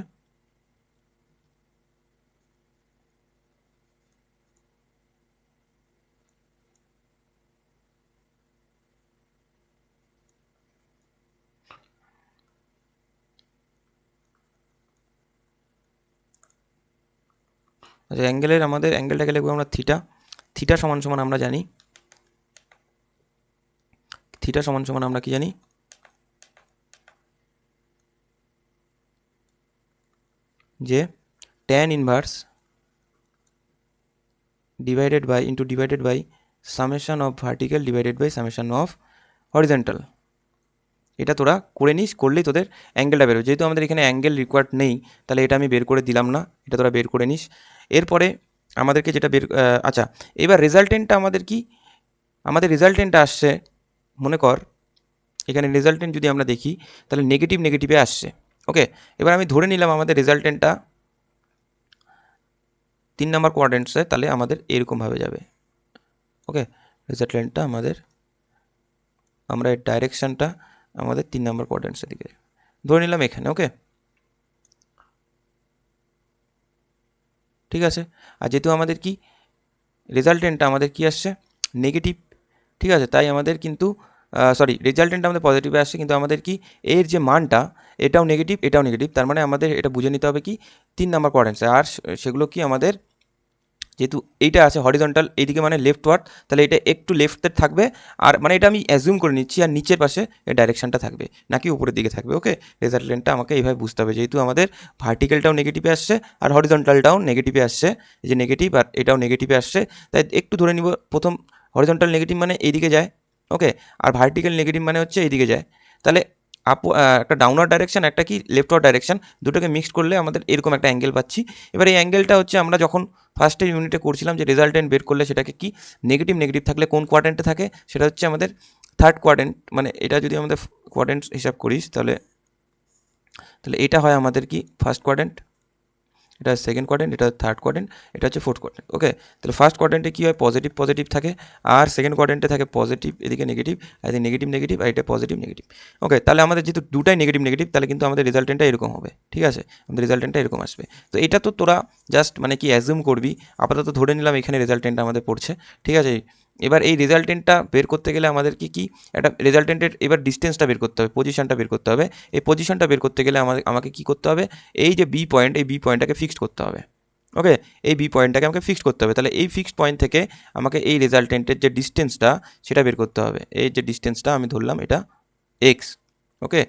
আচ্ছা, আমাদের অ্যাঙ্গেলটাকে লিখবো আমরা থিটা। থিটা সমান সমান আমরা জানি, থিটা সমান সমান আমরা কি জানি, যে tan inverse divided by summation of vertical divided by summation of horizontal. এটা তোরা করে নিস, করলেই তোদের অ্যাঙ্গেলটা বেরোবে। যেহেতু আমাদের এখানে অ্যাঙ্গেল রিকোয়ার্ড নেই, তাহলে এটা আমি বের করে দিলাম না, এটা তোরা বের করে নিস। এরপরে আমাদেরকে যেটা আচ্ছা, এবার রেজাল্টেন্টটা আমাদের কি, আমাদের রেজাল্টেন্টটা আসছে, মনে কর এখানে রেজাল্টেন্ট যদি আমরা দেখি তাহলে নেগেটিভে আসছে। ওকে, এবার আমি ধরে নিলাম আমাদের রেজাল্টেন্টটা 3 নম্বর কোয়াড্রেন্টসে, তাহলে আমাদের এরকমভাবে যাবে। ওকে, রেজাল্টেন্টটা আমাদের, আমরা এর ডাইরেকশানটা আমাদের 3 নম্বর কোয়াড্রেন্টসের দিকে ধরে নিলাম এখানে। ওকে, ঠিক আছে। আর যেহেতু আমাদের কি রেজাল্টেন্টটা আমাদের কি আসছে নেগেটিভ, ঠিক আছে, তাই আমাদের কিন্তু সরি, রেজাল্টেন্টটা আমাদের পজিটিভে আসছে, কিন্তু আমাদের কি এর যে মানটা এটাও নেগেটিভ, তার মানে আমাদের এটা বুঝে নিতে হবে কি 3 নম্বর কোয়াড্রেন্টসে। আর সেগুলো কি আমাদের, যেহেতু এইটা আছে হরিজন্টাল এইদিকে মানে লেফটওয়ার্ড, তাহলে এটা একটু লেফটে থাকবে, আর মানে এটা আমি অ্যাজিউম করে নিচ্ছি, আর নিচের পাশে এর ডাইরেকশনটা থাকবে নাকি উপরের দিকে থাকবে। ওকে, রেজাল্টেন্টটা আমাকে এইভাবে বুঝতে হবে, যেহেতু আমাদের ভার্টিক্যালটাও নেগেটিভে আসছে আর হরিজন্টালটাও নেগেটিভে আসছে, এই যে নেগেটিভ আর এটাও নেগেটিভে আসছে, তাই একটু ধরে নিব প্রথম হরিজন্টাল নেগেটিভ মানে এইদিকে যায়। ওকে, আর ভার্টিক্যাল নেগেটিভ মানে হচ্ছে এইদিকে যায়। তাহলে একটা ডাউনওয়ার্ড ডাইরেকশন, একটা কি লেফটওয়ার্ড ডাইরেকশন, দুটোকে মিক্সড করলে আমাদের এরকম একটা অ্যাঙ্গেল পাচ্ছি। এবার এই অ্যাঙ্গেলটা হচ্ছে আমরা যখন ফার্স্টের ইউনিটে করছিলাম যে রেজাল্টেন্ট বের করলে সেটাকে কি নেগেটিভ থাকলে কোন কোয়াড্রেন্টে থাকে, সেটা হচ্ছে আমাদের থার্ড কোয়াড্রেন্ট। মানে এটা যদি আমাদের কোয়াড্রেন্ট হিসাব করিস তাহলে এটা হয় আমাদের কি ফার্স্ট কোয়াড্রেন্ট, এটা সেকেন্ড কোয়াড্রেন্ট, এটা থার্ড কোয়াড্রেন্ট, এটা হচ্ছে ফোর্থ কোয়াড্রেন্ট। ওকে, তাহলে ফার্স্ট কোয়াড্রেন্টে কী হয়, পজিটিভ থাকে, আর সেকেন্ড কোয়াড্রেন্টে থাকে পজিটিভ, এদিকে নেগেটিভ, আর এদিকে নেগেটিভ, আর এটা পজিটিভ। ওকে, তাহলে আমাদের যেহেতু দুটাই নেগেটিভ, তাহলে কিন্তু আমাদের রেজাল্টেন্টটা এরকম হবে। ঠিক আছে, আমাদের রেজাল্টেন্টটা এরকম আসবে। তো এটা তো তোরা জাস্ট মানে কি অ্যাজিউম করবি, আপাতত ধরে নিলাম এখানে রেজাল্টেন্টটা আমাদের পড়ছে। ঠিক আছে, এবার এই রেজাল্টেন্টটা বের করতে গেলে আমাদের কি একটা রেজাল্টেন্টের এবার ডিস্টেন্সটা বের করতে হবে, পজিশনটা বের করতে হবে। এই পজিশনটা বের করতে গেলে আমাকে কি করতে হবে, এই যে বি পয়েন্ট, এই বি পয়েন্টটাকে ফিক্সড করতে হবে। ওকে, এই বি পয়েন্টটাকে আমাকে ফিক্সড করতে হবে। তাহলে এই ফিক্সড পয়েন্ট থেকে আমাকে এই রেজাল্টেন্টের যে ডিস্টেন্সটা সেটা বের করতে হবে। এই যে ডিস্টেন্সটা আমি ধরলাম এটা এক্স। ওকে,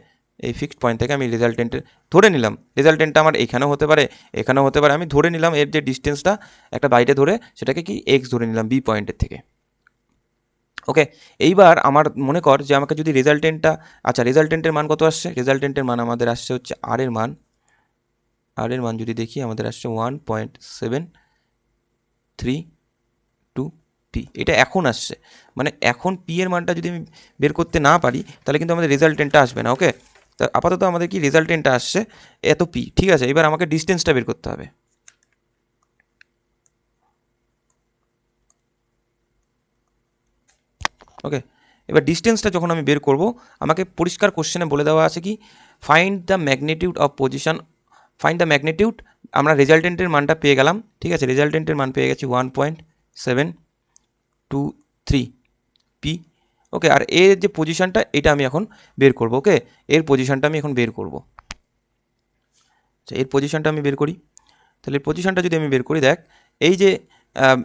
এই ফিক্সড পয়েন্ট থেকে আমি রেজাল্টেন্টের ধরে নিলাম, রেজাল্টেন্টটা আমার এখানেও হতে পারে এখানেও হতে পারে, আমি ধরে নিলাম এর যে ডিস্টেন্সটা একটা বাইরে ধরে সেটাকে কি এক্স ধরে নিলাম বি পয়েন্টের থেকে। ওকে, এইবার আমার মনে কর যে আমাকে যদি রেজাল্টেন্টটা, আচ্ছা রেজাল্টেন্টের মান কত আসছে, রেজাল্টেন্টের মান আমাদের আসছে হচ্ছে আর এর মান, আর এর মান যদি দেখি আমাদের আসছে 1.732 পি, এটা এখন আসছে, মানে এখন পি এর মানটা যদি আমি বের করতে না পারি তাহলে কিন্তু আমাদের রেজাল্টেন্টটা আসবে না। ওকে, তা আপাতত আমাদের কি রেজাল্টেন্টটা আসছে এত পি, ঠিক আছে। এবার আমাকে ডিস্টেন্সটা বের করতে হবে। ওকে, এবার ডিস্টেন্সটা যখন আমি বের করব আমাকে পরিষ্কার কোশ্চেনে বলে দেওয়া আছে কি find the magnitude of position, find the magnitude, আমরা রেজাল্টেন্টের মানটা পেয়ে গেলাম, ঠিক আছে, রেজাল্টেন্টের মান পেয়ে গেছি 1.723 পি। ওকে, আর এর যে পজিশনটা এটা আমি এখন বের করব। ওকে, এর পজিশনটা আমি এখন বের করব। আচ্ছা, এর পজিশনটা আমি বের করি। তাহলে এর পজিশনটা যদি আমি বের করি, দেখ এই যে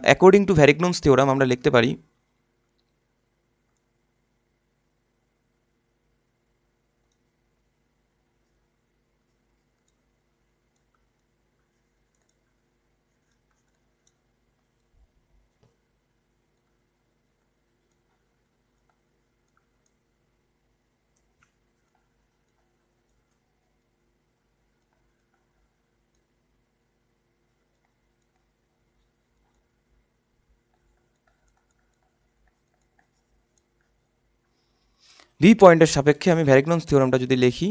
অ্যাকর্ডিং টু ভ্যারিগনস থিওরাম আমরা লিখতে পারি বি পয়েন্টের সাপেক্ষে আমি ভ্যারিগনস থিওরামটা যদি লিখি,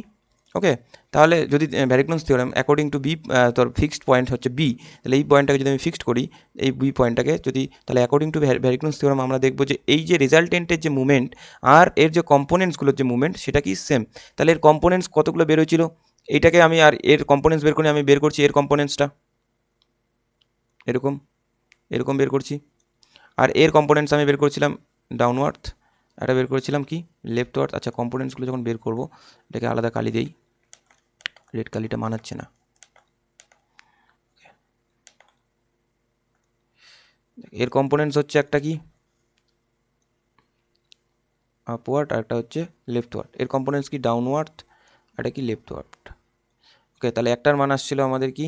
ওকে, তাহলে যদি ভ্যারিগনস থিওরাম অ্যাকর্ডিং টু বি, তোর ফিক্সড পয়েন্ট হচ্ছে বি, তাহলে এই পয়েন্টটাকে যদি আমি ফিক্সড করি, এই বি পয়েন্টটাকে যদি, তাহলে অ্যাকর্ডিং টু ভ্যারিগনস থিওরাম আমরা দেখবো যে এই যে রেজাল্টেন্টের যে মুভমেন্ট আর এর যে কম্পোনেন্টসগুলোর যে মুভমেন্ট সেটা কি সেম। তাহলে এর কম্পোনেন্টস কতগুলো বের হয়েছিল, এইটাকে আমি আর এর কম্পোনেন্টস বের করে আমি বের করছি এর কম্পোনেন্টসটা এরকম এরকম বের করছি, আর এর কম্পোনেন্টস আমি বের করছিলাম ডাউনওয়ার্থ, এটা বের করেছিলাম কি লেফটওয়ার্থ। আচ্ছা, কম্পোনেন্টসগুলো যখন বের করবো এটাকে আলাদা কালি দেই, রেড কালিটা মানাচ্ছে না। এর কম্পোনেন্টস হচ্ছে একটা কি আপওয়ার্ড আর একটা হচ্ছে লেফটওয়ার্ড, এর কম্পোনেন্টস কি ডাউনওয়ার্থ আর এটা কি লেফটওয়ার্ড। ওকে, তাহলে একটার মান আসছিল আমাদের কি,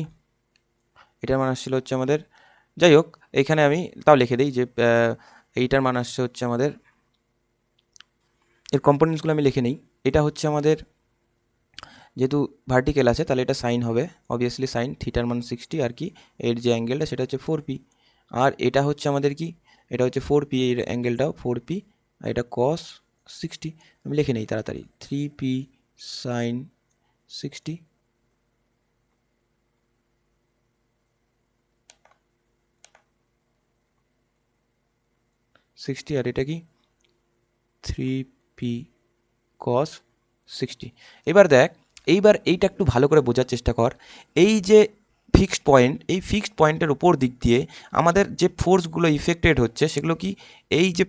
এটার মান আসছিল হচ্ছে আমাদের, যাই হোক এখানে আমি তাও লিখে দিই যে এইটার মান আসছে হচ্ছে আমাদের, এর কম্পোনেন্টসগুলো আমি লিখে নিই। এটা হচ্ছে আমাদের যেহেতু ভার্টিক্যাল আছে তাহলে এটা সাইন হবে, অবভিয়াসলি সাইন, থিটার মান 60 আর কি এর যে অ্যাঙ্গেলটা সেটা হচ্ছে 4p, আর এটা হচ্ছে আমাদের কি, এটা হচ্ছে 4p, এর অ্যাঙ্গেলটাও 4p, আর এটা cos 60, আমি লিখে নিই তাড়াতাড়ি 3p সাইন 60, আর এটা কি 3p cos 60। এবার দেখ, এইবার এইটা একটু ভালো করে বোঝার চেষ্টা কর, এই যে ফিক্সড পয়েন্ট, এই ফিক্সড পয়েন্টের ওপর দিক দিয়ে আমাদের যে ফোর্সগুলো ইফেক্টেড হচ্ছে সেগুলো কি, এই যে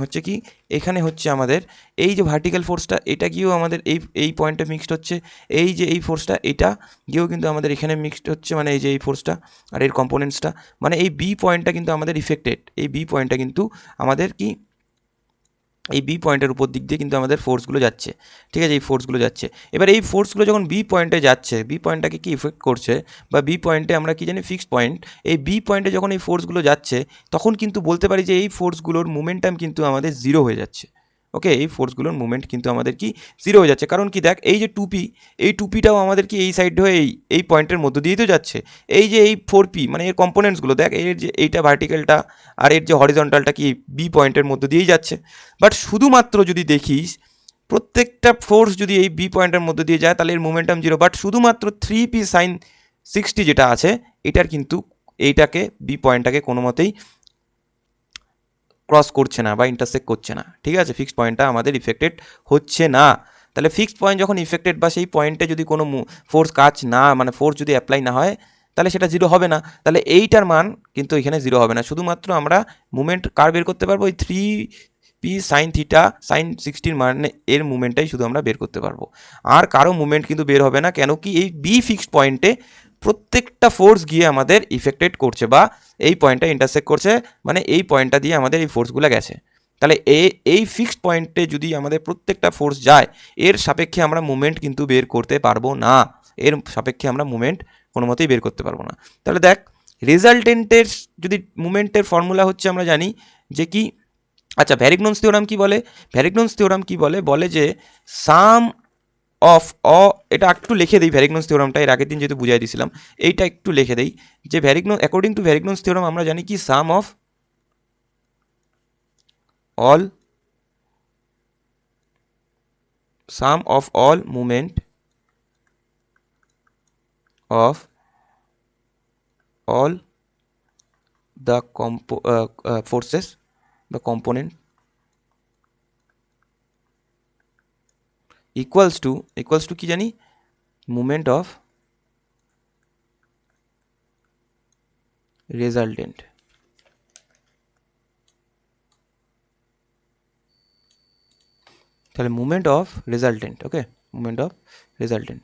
হচ্ছে কি এখানে হচ্ছে আমাদের এই যে ভার্টিক্যাল ফোর্সটা এটা গিয়েও আমাদের এই পয়েন্টে মিক্সড হচ্ছে, এই যে এই ফোর্সটা এটা গিয়েও কিন্তু আমাদের এখানে মিক্সড হচ্ছে, মানে এই যে এই ফোর্সটা আর এর কম্পোনেন্টসটা, মানে এই বি পয়েন্টটা কিন্তু আমাদের ইফেক্টেড, এই বি পয়েন্টটা কিন্তু আমাদের কি এই বি পয়েন্টের উপর দিক দিয়ে কিন্তু আমাদের ফোর্সগুলো যাচ্ছে, ঠিক আছে, এই ফোর্সগুলো যাচ্ছে। এবার এই ফোর্সগুলো যখন বি পয়েন্টে যাচ্ছে, বি পয়েন্টটাকে কি ইফেক্ট করছে, বা বি পয়েন্টে আমরা কি জানি ফিক্সড পয়েন্ট, এই বি পয়েন্টে যখন এই ফোর্সগুলো যাচ্ছে তখন কিন্তু বলতে পারি যে এই ফোর্সগুলোর মোমেন্টাম কিন্তু আমাদের জিরো হয়ে যাচ্ছে। ওকে, এই ফোর্সগুলোর মুভমেন্ট কিন্তু আমাদের কি জিরো হয়ে যাচ্ছে, কারণ কি দেখ এই যে টুপি, এই টুপিটাও আমাদের কি এই সাইড হয়ে এই পয়েন্টের মধ্য দিয়েই তো যাচ্ছে, এই যে এই 4p মানে এর কম্পোনেন্টসগুলো দেখ, এর যে এইটা ভার্টিক্যালটা আর এর যে হরিজন্টালটা কি বি পয়েন্টের মধ্য দিয়েই যাচ্ছে। বাট শুধুমাত্র যদি দেখিস প্রত্যেকটা ফোর্স যদি এই বি পয়েন্টের মধ্যে দিয়ে যায় তাহলে এর মোমেন্টাম জিরো, বাট শুধুমাত্র 3p সাইন 60 যেটা আছে এটার কিন্তু এইটাকে বি পয়েন্টটাকে কোনো মতেই ক্রস করছে না বা ইন্টারসেক্ট করছে না, ঠিক আছে, ফিক্সড পয়েন্টটা আমাদের ইফেক্টেড হচ্ছে না। তাহলে ফিক্সড পয়েন্ট যখন ইফেক্টেড বা সেই পয়েন্টে যদি কোনো ফোর্স কাজ না, মানে ফোর্স যদি অ্যাপ্লাই না হয় তাহলে সেটা জিরো হবে না, তাহলে এইটার মান কিন্তু এখানে জিরো হবে না, শুধুমাত্র আমরা মুভমেন্ট কার বের করতে পারবো, ওই 3p সাইন থিটা সাইন 60 মানে এর মুভমেন্টটাই শুধু আমরা বের করতে পারবো, আর কারো মুভমেন্ট কিন্তু বের হবে না, কেন কি এই বি ফিক্সড পয়েন্টে প্রত্যেকটা ফোর্স গিয়ে আমাদের ইফেক্টেড করছে বা এই পয়েন্টটা ইন্টারসেক্ট করছে, মানে এই পয়েন্টটা দিয়ে আমাদের এই ফোর্সগুলো গেছে। তাহলে এই ফিক্সড পয়েন্টে যদি আমাদের প্রত্যেকটা ফোর্স যায়, এর সাপেক্ষে আমরা মুভমেন্ট কিন্তু বের করতে পারবো না, এর সাপেক্ষে আমরা মুভমেন্ট কোনো মতেই বের করতে পারবো না। তাহলে দেখ, রেজাল্টেন্টের যদি মুভমেন্টের ফর্মুলা হচ্ছে আমরা জানি যে কি, আচ্ছা ভ্যারিগনন্স থিওরাম কি বলে, ভ্যারিগনন্স থিওরাম কি বলে, বলে যে সাম অফ এটা একটু লিখে দিই ভ্যারিগনন্স থিওরামটা, এর আগের দিন যেহেতু বুঝাই দিয়েছিলাম, এইটা একটু লিখে দিই যে অ্যাকর্ডিং টু ভ্যারিগনন্স থিওরাম আমরা জানি কি sum of all movement of all the forces, the component equals to কি জানি, moment of resultant। তাহলে moment of resultant, okay, moment of resultant।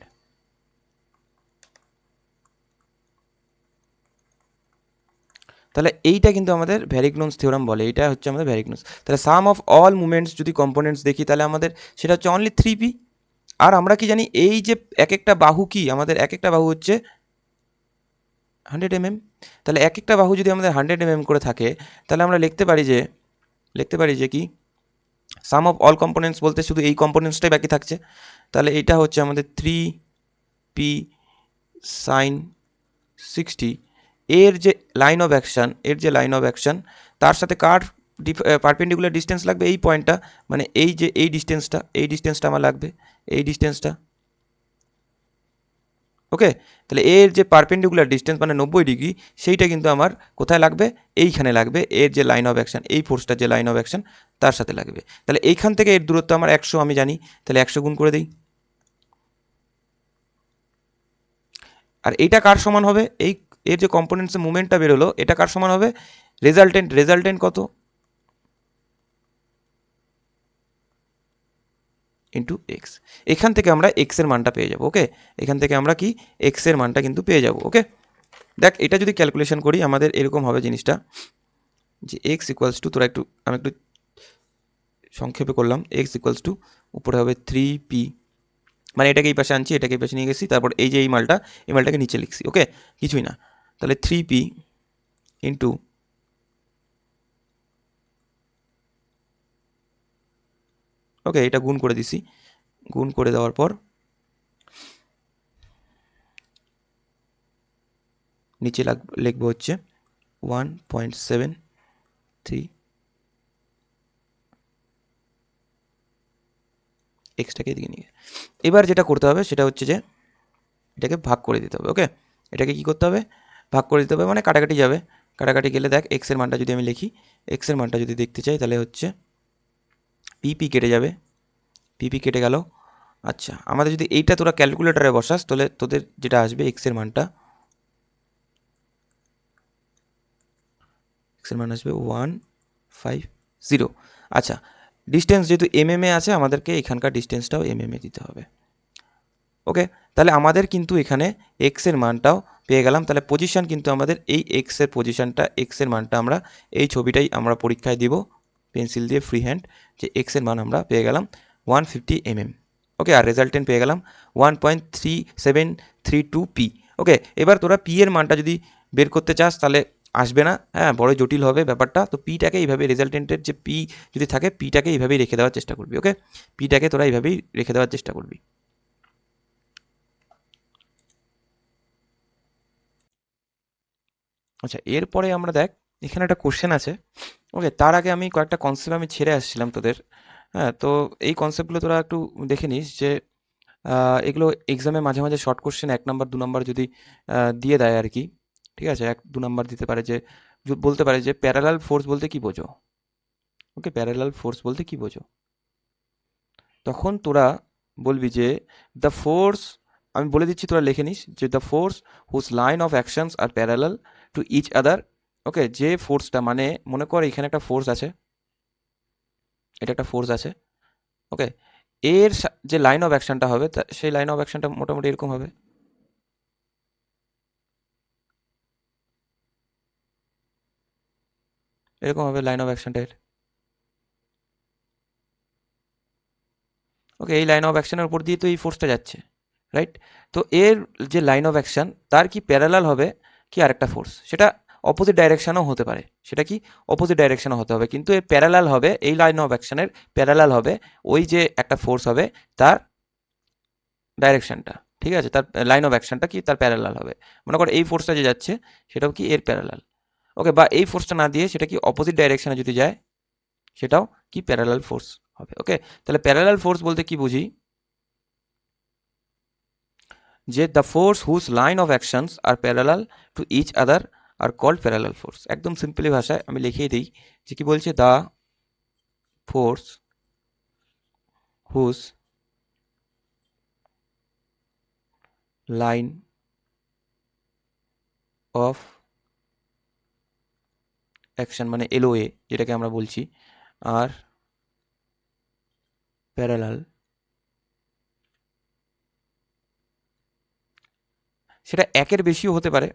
তাহলে এইটা কিন্তু আমাদের ভ্যারিগনন্স থিওরাম বলে, এইটা হচ্ছে আমাদের ভ্যারিগনন্স। তাহলে সাম অফ অল মুভমেন্টস যদি কম্পোনেন্টস দেখি, তাহলে আমাদের সেটা হচ্ছে অনলি 3p। আর আমরা কি জানি, এই যে এক একটা বাহু কি, আমাদের এক একটা বাহু হচ্ছে 100 mm। তাহলে এক একটা বাহু যদি আমাদের 100 mm করে থাকে, তাহলে আমরা লিখতে পারি যে কি সাম অফ অল কম্পোনেন্টস বলতে শুধু এই কম্পোনেন্টসটাই বাকি থাকছে। তাহলে এটা হচ্ছে আমাদের 3p sin 60। এর যে লাইন অফ অ্যাকশন, তার সাথে কার পারপেন্ডিকুলার ডিস্টেন্স লাগবে, এই পয়েন্টটা, মানে এই ডিস্টেন্সটা আমার লাগবে, এই ডিস্টেন্সটা, ওকে। তাহলে এর যে পারপেন্ডিকুলার ডিস্টেন্স মানে 90 ডিগ্রি, সেইটা কিন্তু আমার কোথায় লাগবে, এইখানে লাগবে, এর যে লাইন অফ অ্যাকশন, এই ফোর্সটার যে লাইন অফ অ্যাকশন তার সাথে লাগবে। তাহলে এইখান থেকে এর দূরত্ব আমার 100 আমি জানি, তাহলে 100 গুণ করে দিই। আর এইটা কার সমান হবে, এর যে কম্পোনেন্টসে মুভমেন্টটা বেরোলো, এটা কার সমান হবে, রেজাল্টেন্ট কত, ইন্টু এক্স। এখান থেকে আমরা এক্স এর মানটা পেয়ে যাবো, ওকে। এখান থেকে আমরা কি এক্স এর মানটা কিন্তু পেয়ে যাবো, ওকে। দেখ, এটা যদি ক্যালকুলেশন করি আমাদের এরকম হবে জিনিসটা, যে এক্স ইকুয়ালস টু, আমি একটু সংক্ষেপে করলাম, এক্স ইকুয়ালস টু উপরে হবে 3p, মানে এটাকে এই পাশে আনছি, এটাকে এই পাশে নিয়ে গেছি, তারপর এই যে এই মালটাকে নিচে লিখছি, ওকে, কিছুই না। তাহলে 3p ইন্টু ওকে, এটা গুণ করে দিছি, গুণ করে দেওয়ার পর নিচে লিখবো হচ্ছে 1.73, এক্সটাকে এদিকে নিয়ে। এবার যেটা করতে হবে সেটা হচ্ছে যে এটাকে ভাগ করে দিতে হবে, ওকে। এটাকে কি করতে হবে, ভাগ করে দিতে হবে, মানে কাটাকাটি যাবে, কাটাকাটি গেলে দেখ এক্সের মানটা যদি আমি লিখি, এক্সের মানটা যদি দেখতে চাই, তাহলে হচ্ছে পিপি কেটে যাবে, পিপি কেটে গেল। আচ্ছা, আমাদের যদি এইটা তোরা ক্যালকুলেটারে বসাস, তাহলে তোদের যেটা আসবে এক্সের মান আসবে 150। আচ্ছা, ডিস্টেন্স যেহেতু এমএমএ আছে, আমাদেরকে এখানকার ডিস্টেন্সটাও এমএমএ দিতে হবে, ওকে। তাহলে আমাদের কিন্তু এখানে এক্সের মানটাও পেয়ে গেলাম। তাহলে পজিশন কিন্তু আমাদের এই এক্সের পজিশনটা, এক্সের মানটা আমরা এই ছবিটাই আমরা পরীক্ষায় দিব পেন্সিল দিয়ে ফ্রি হ্যান্ড, যে এক্সের মান আমরা পেয়ে গেলাম 150 mm, ওকে। আর রেজাল্টেন্ট পেয়ে গেলাম 1.3732p, ওকে। এবার তোরা পি এর মানটা যদি বের করতে চাস, তাহলে আসবে না, হ্যাঁ, বড় জটিল হবে ব্যাপারটা। তো পিটাকে এইভাবে, রেজাল্টেন্টের যে পি যদি থাকে, পিটাকে এইভাবেই রেখে দেওয়ার চেষ্টা করবি, ওকে। পিটাকে তোরা এইভাবেই রেখে দেওয়ার চেষ্টা করবি। আচ্ছা, এরপরে আমরা দেখ, এখানে একটা কোশ্চেন আছে, ওকে। তার আগে আমি কয়েকটা কনসেপ্ট আমি ছেড়ে আসছিলাম তোদের, হ্যাঁ। তো এই কনসেপ্টগুলো তোরা একটু দেখে নিস, যে এগুলো এক্সামে মাঝে মাঝে শর্ট কোশ্চেন 1 নাম্বার 2 নাম্বার যদি দিয়ে দেয় আর কি, ঠিক আছে, 1-2 নাম্বার দিতে পারে, যে বলতে পারে যে প্যারালাল ফোর্স বলতে কি বোঝো, ওকে, প্যারালাল ফোর্স বলতে কি বোঝো। তখন তোরা বলবি যে দ্য ফোর্স, আমি বলে দিচ্ছি তোরা লিখে নিস, যে the force whose line of actions are parallel to each other, okay. যে ফোর্সটা, মানে মনে কর এখানে একটা ফোর্স আছে, এটা একটা ফোর্স আছে, ওকে। এর যে লাইন অফ অ্যাকশনটা হবে, সেই লাইন অফ অ্যাকশনটা মোটামুটি এরকম হবে, এরকম হবে লাইন অফ অ্যাকশনটা এর। ওকে, এই লাইন অফ অ্যাকশনের উপর দিয়ে তো এই ফোর্সটা যাচ্ছে, রাইট? তো এর যে লাইন অফ অ্যাকশন তার কি প্যারালাল হবে কি আরেকটা ফোর্স, সেটা অপোজিট ডাইরেকশনও হতে পারে, সেটা কি অপোজিট ডাইরেকশনও হতে হবে, কিন্তু এর প্যারালাল হবে, এই লাইন অফ অ্যাকশনের প্যারালাল হবে ওই যে একটা ফোর্স হবে তার ডাইরেকশনটা, ঠিক আছে? তার লাইন অফ অ্যাকশনটা কি তার প্যারালাল হবে। মনে করো এই ফোর্সটা যে যাচ্ছে সেটাও কি এর প্যারালাল। ওকে, বা এই ফোর্সটা না দিয়ে সেটা কি অপোজিট ডাইরেকশনে যদি যায় সেটাও কি প্যারালাল ফোর্স হবে। ওকে, তাহলে প্যারালাল ফোর্স বলতে কি বুঝি, যে the force whose line of actions are parallel to each other are called parallel force. একদম সিম্পলি ভাষায় আমি লিখিয়ে দিই যে কি বলছে, the force whose line of action মানে এলওএ যেটাকে আমরা বলছি, আর প্যারালাল, সেটা একের বেশিও হতে পারে,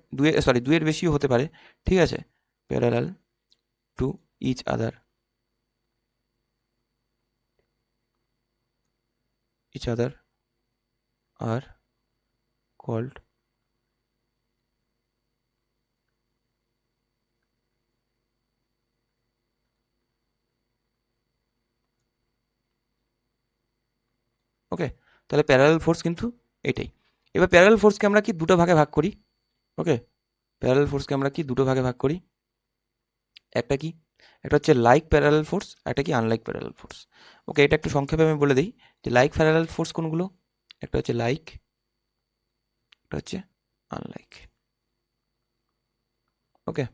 দুইয়ের বেশিও হতে পারে, ঠিক আছে? Parallel to each other are called okay, তাহলে প্যারালাল ফোর্স কিন্তু এটাই। এবার প্যারালাল ফোর্সকে আমরা কি দুটো ভাগে ভাগ করি। ওকে, প্যারালাল ফোর্সকে আমরা কি দুটো ভাগে ভাগ করি, একটা কি, একটা হচ্ছে লাইক প্যারালাল ফোর্স, একটা কি আনলাইক প্যারালাল ফোর্স। ওকে, এটা একটু সংক্ষেপে আমি বলে দিই যে লাইক প্যারালাল ফোর্স কোনগুলো, একটা হচ্ছে লাইক, একটা হচ্ছে আনলাইক। ওকে,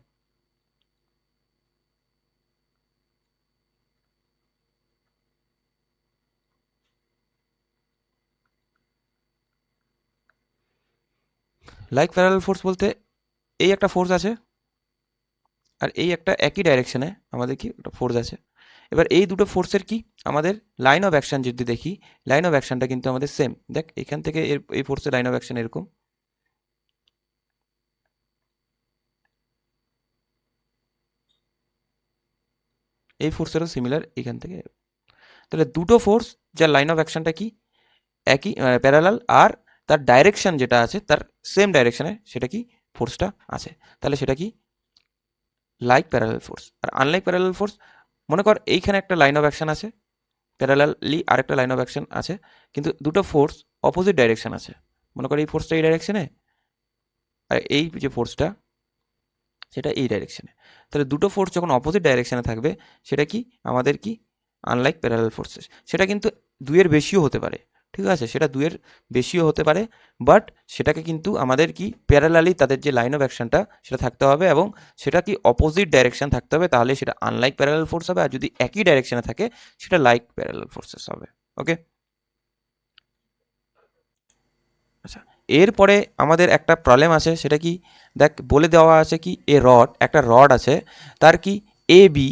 লাইক প্যারালাল ফোর্স বলতে এই একটা ফোর্স আছে আর এই একটা একই ডাইরেকশনে আমাদের কি একটা ফোর্স আছে। এবার এই দুটো ফোর্সের কি আমাদের লাইন অফ অ্যাকশন যদি দেখি, লাইন অফ অ্যাকশনটা কিন্তু আমাদের সেম। দেখ এখান থেকে এই ফোর্সের লাইন অফ অ্যাকশন এরকম, এই ফোর্সেরও সিমিলার এখান থেকে। তাহলে দুটো ফোর্স যার লাইন অফ অ্যাকশনটা কি একই প্যারালাল, আর তার ডাইরেকশন যেটা আছে তার সেম ডাইরেকশনে সেটা কি ফোর্সটা আছে, তাহলে সেটা কি লাইক প্যারালাল ফোর্স। আর আনলাইক প্যারালাল ফোর্স, মনে কর এইখানে একটা লাইন অফ অ্যাকশন আছে, প্যারালালি আরেকটা লাইন অফ অ্যাকশন আছে, কিন্তু দুটো ফোর্স অপোজিট ডাইরেকশন আছে। মনে কর এই ফোর্সটা এই ডাইরেকশনে আর এই যে ফোর্সটা সেটা এই ডাইরেকশনে, তাহলে দুটো ফোর্স যখন অপোজিট ডাইরেকশনে থাকবে সেটা কি আমাদের কি আনলাইক প্যারালাল ফোর্সেস। সেটা কিন্তু দুইয়ের বেশিও হতে পারে, ঠিক আছে? সেটা দুইয়ের বেশিও হতে পারে, বাট সেটাকে কিন্তু আমাদের কি প্যারালালি তাদের যে লাইন অফ অ্যাকশনটা সেটা থাকতে হবে, এবং সেটা কি অপোজিট ডাইরেকশন থাকতে হবে, তাহলে সেটা আনলাইক প্যারালাল ফোর্স হবে। আর যদি একই ডাইরেকশনে থাকে সেটা লাইক প্যারালাল ফোর্সেস হবে। ওকে, আচ্ছা, এরপরে আমাদের একটা প্রবলেম আছে, সেটা কি, দেখ বলে দেওয়া আছে কি একটা রড আছে, তার কি এ বি,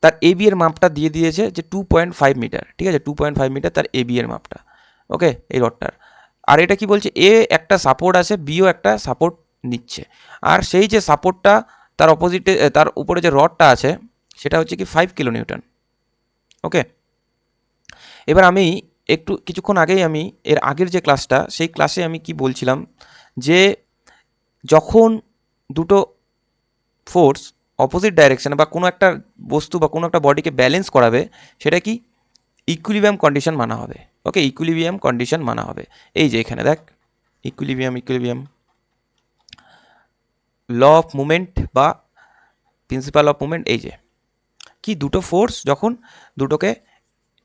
তার এ বি এর মাপটা দিয়ে দিয়েছে যে 2.5 মিটার, ঠিক আছে? 2.5 মিটার তার এ বি এর মাপটা। ওকে, এই রডটার, আর এটা কি বলছে, এ একটা সাপোর্ট আছে, বিও একটা সাপোর্ট নিচ্ছে, আর সেই যে সাপোর্টটা তার অপোজিটে তার উপরে যে রডটা আছে সেটা হচ্ছে কি 5 কিলো নিউটন। ওকে, এবার আমি একটু কিছুক্ষণ আগেই আমি এর আগের যে ক্লাসটা সেই ক্লাসে আমি কি বলছিলাম, যে যখন দুটো ফোর্স অপোজিট ডাইরেকশনে বা কোনো একটা বস্তু বা কোনো একটা বডিকে ব্যালেন্স করাবে সেটা কি ইকুইলিব্রিয়াম কন্ডিশন মানা হবে। ওকে, ইকুইলিব্রিয়াম কন্ডিশন মানা হবে। এই যে এখানে দেখ ইকুইলিব্রিয়াম ল অফ মুভমেন্ট বা প্রিন্সিপাল অফ মুভমেন্ট, এই যে কি দুটো ফোর্স যখন দুটোকে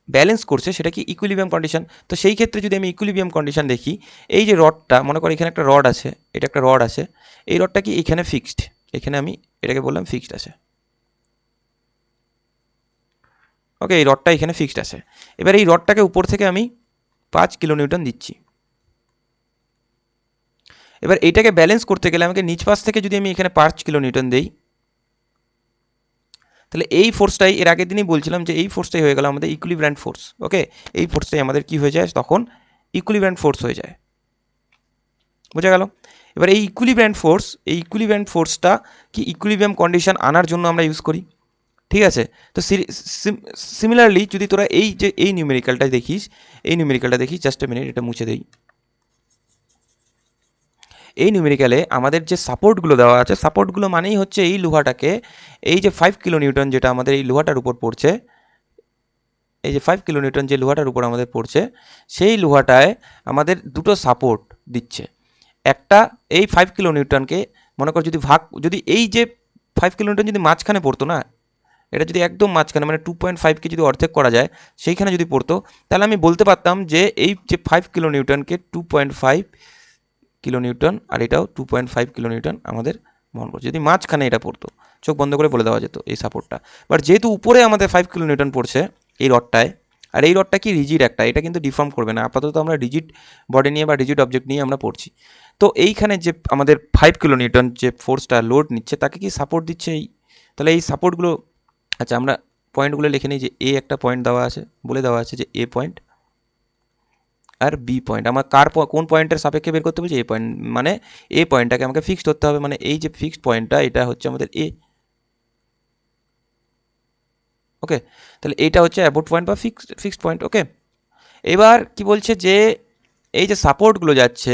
ব্যালেন্স করছে সেটা কি ইকুইলিব্রিয়াম কন্ডিশন। তো সেই ক্ষেত্রে যদি আমি ইকুইলিব্রিয়াম কন্ডিশন দেখি, এই যে রডটা, মনে করো এখানে একটা রড আছে, এটা একটা রড আছে, এই রডটা কি এখানে ফিক্সড, এখানে আমি এটাকে বললাম ফিক্সড আছে। ওকে, এই রডটা এখানে ফিক্সড আছে। এবার এই রডটাকে উপর থেকে আমি 5 কিলোনিউটন দিচ্ছি। এবার এইটাকে ব্যালেন্স করতে গেলে আমাকে নিচ পাশ থেকে যদি আমি এখানে 5 কিলোনিউটন দিই, তাহলে এই ফোর্সটাই এর আগের দিনই বলছিলাম যে এই ফোর্সটাই হয়ে গেল আমাদের ইকুইলিব্রিয়ান্ট ফোর্স। ওকে, এই ফোর্সটাই আমাদের কি হয়ে যায় তখন ইকুইলিব্রিয়ান্ট ফোর্স হয়ে যায়। বোঝা গেল? এবার এই ইকুইলিব্রিয়ান্ট ফোর্সটা কি ইকুইলিব্রিয়াম কন্ডিশন আনার জন্য আমরা ইউজ করি, ঠিক আছে। তো সিমিলারলি যদি তোরা এই যে এই নিউমেরিক্যালটা দেখিস জাস্ট এ মিনিট, এটা মুছে দেই। এই নিউমেরিক্যালে আমাদের যে সাপোর্টগুলো দেওয়া আছে, সাপোর্টগুলো মানেই হচ্ছে এই লোহাটাকে, এই যে 5 কিলো নিউটন যেটা আমাদের এই লোহাটার উপর পড়ছে, এই যে 5 কিলো নিউটন যে লোহাটার উপর আমাদের পড়ছে, সেই লোহাটায় আমাদের দুটো সাপোর্ট দিচ্ছে। একটা এই 5 কিলো নিউটনকে মনে কর যদি এই যে 5 কিলো নিউটন যদি মাঝখানে পড়তো না, এটা যদি একদম মাঝখানে মানে 2.5কে যদি অর্ধেক করা যায় সেইখানে যদি পড়তো, তাহলে আমি বলতে পারতাম যে এই যে 5 কিলো নিউটনকে 2.5 কিলো নিউটন আর এটাও 2.5 কিলো নিউটন আমাদের বহন করছে। যদি মাঝখানে এটা পড়তো, চোখ বন্ধ করে বলে দেওয়া যেত এই সাপোর্টটা। বাট যেহেতু উপরে আমাদের 5 কিলো নিউটন পড়ছে এই রডটায়, আর এই রডটা কি রিজিড একটা, এটা কিন্তু ডিফর্ম করবে না। আপাতত আমরা রিজিড বডি নিয়ে বা রিজিড অবজেক্ট নিয়ে আমরা পড়ছি। তো এইখানে যে আমাদের 5 কিলো নিউটন যে ফোর্সটা লোড নিচ্ছে তাকে কি সাপোর্ট দিচ্ছে এই, তাহলে এই সাপোর্টগুলো, আচ্ছা আমরা পয়েন্টগুলো লিখে নিই যে এ একটা পয়েন্ট দেওয়া আছে, বলে দেওয়া আছে যে এ পয়েন্ট আর বি পয়েন্ট। আমার কোন পয়েন্টের সাপেক্ষে বের করতে বলছি? এ পয়েন্ট, মানে এ পয়েন্টটাকে আমাকে ফিক্সড করতে হবে, মানে এই যে ফিক্সড পয়েন্টটা এটা হচ্ছে আমাদের এ। ওকে, তাহলে এইটা হচ্ছে অ্যাবোট পয়েন্ট বা ফিক্সড পয়েন্ট। ওকে, এবার কি বলছে যে এই যে সাপোর্টগুলো যাচ্ছে,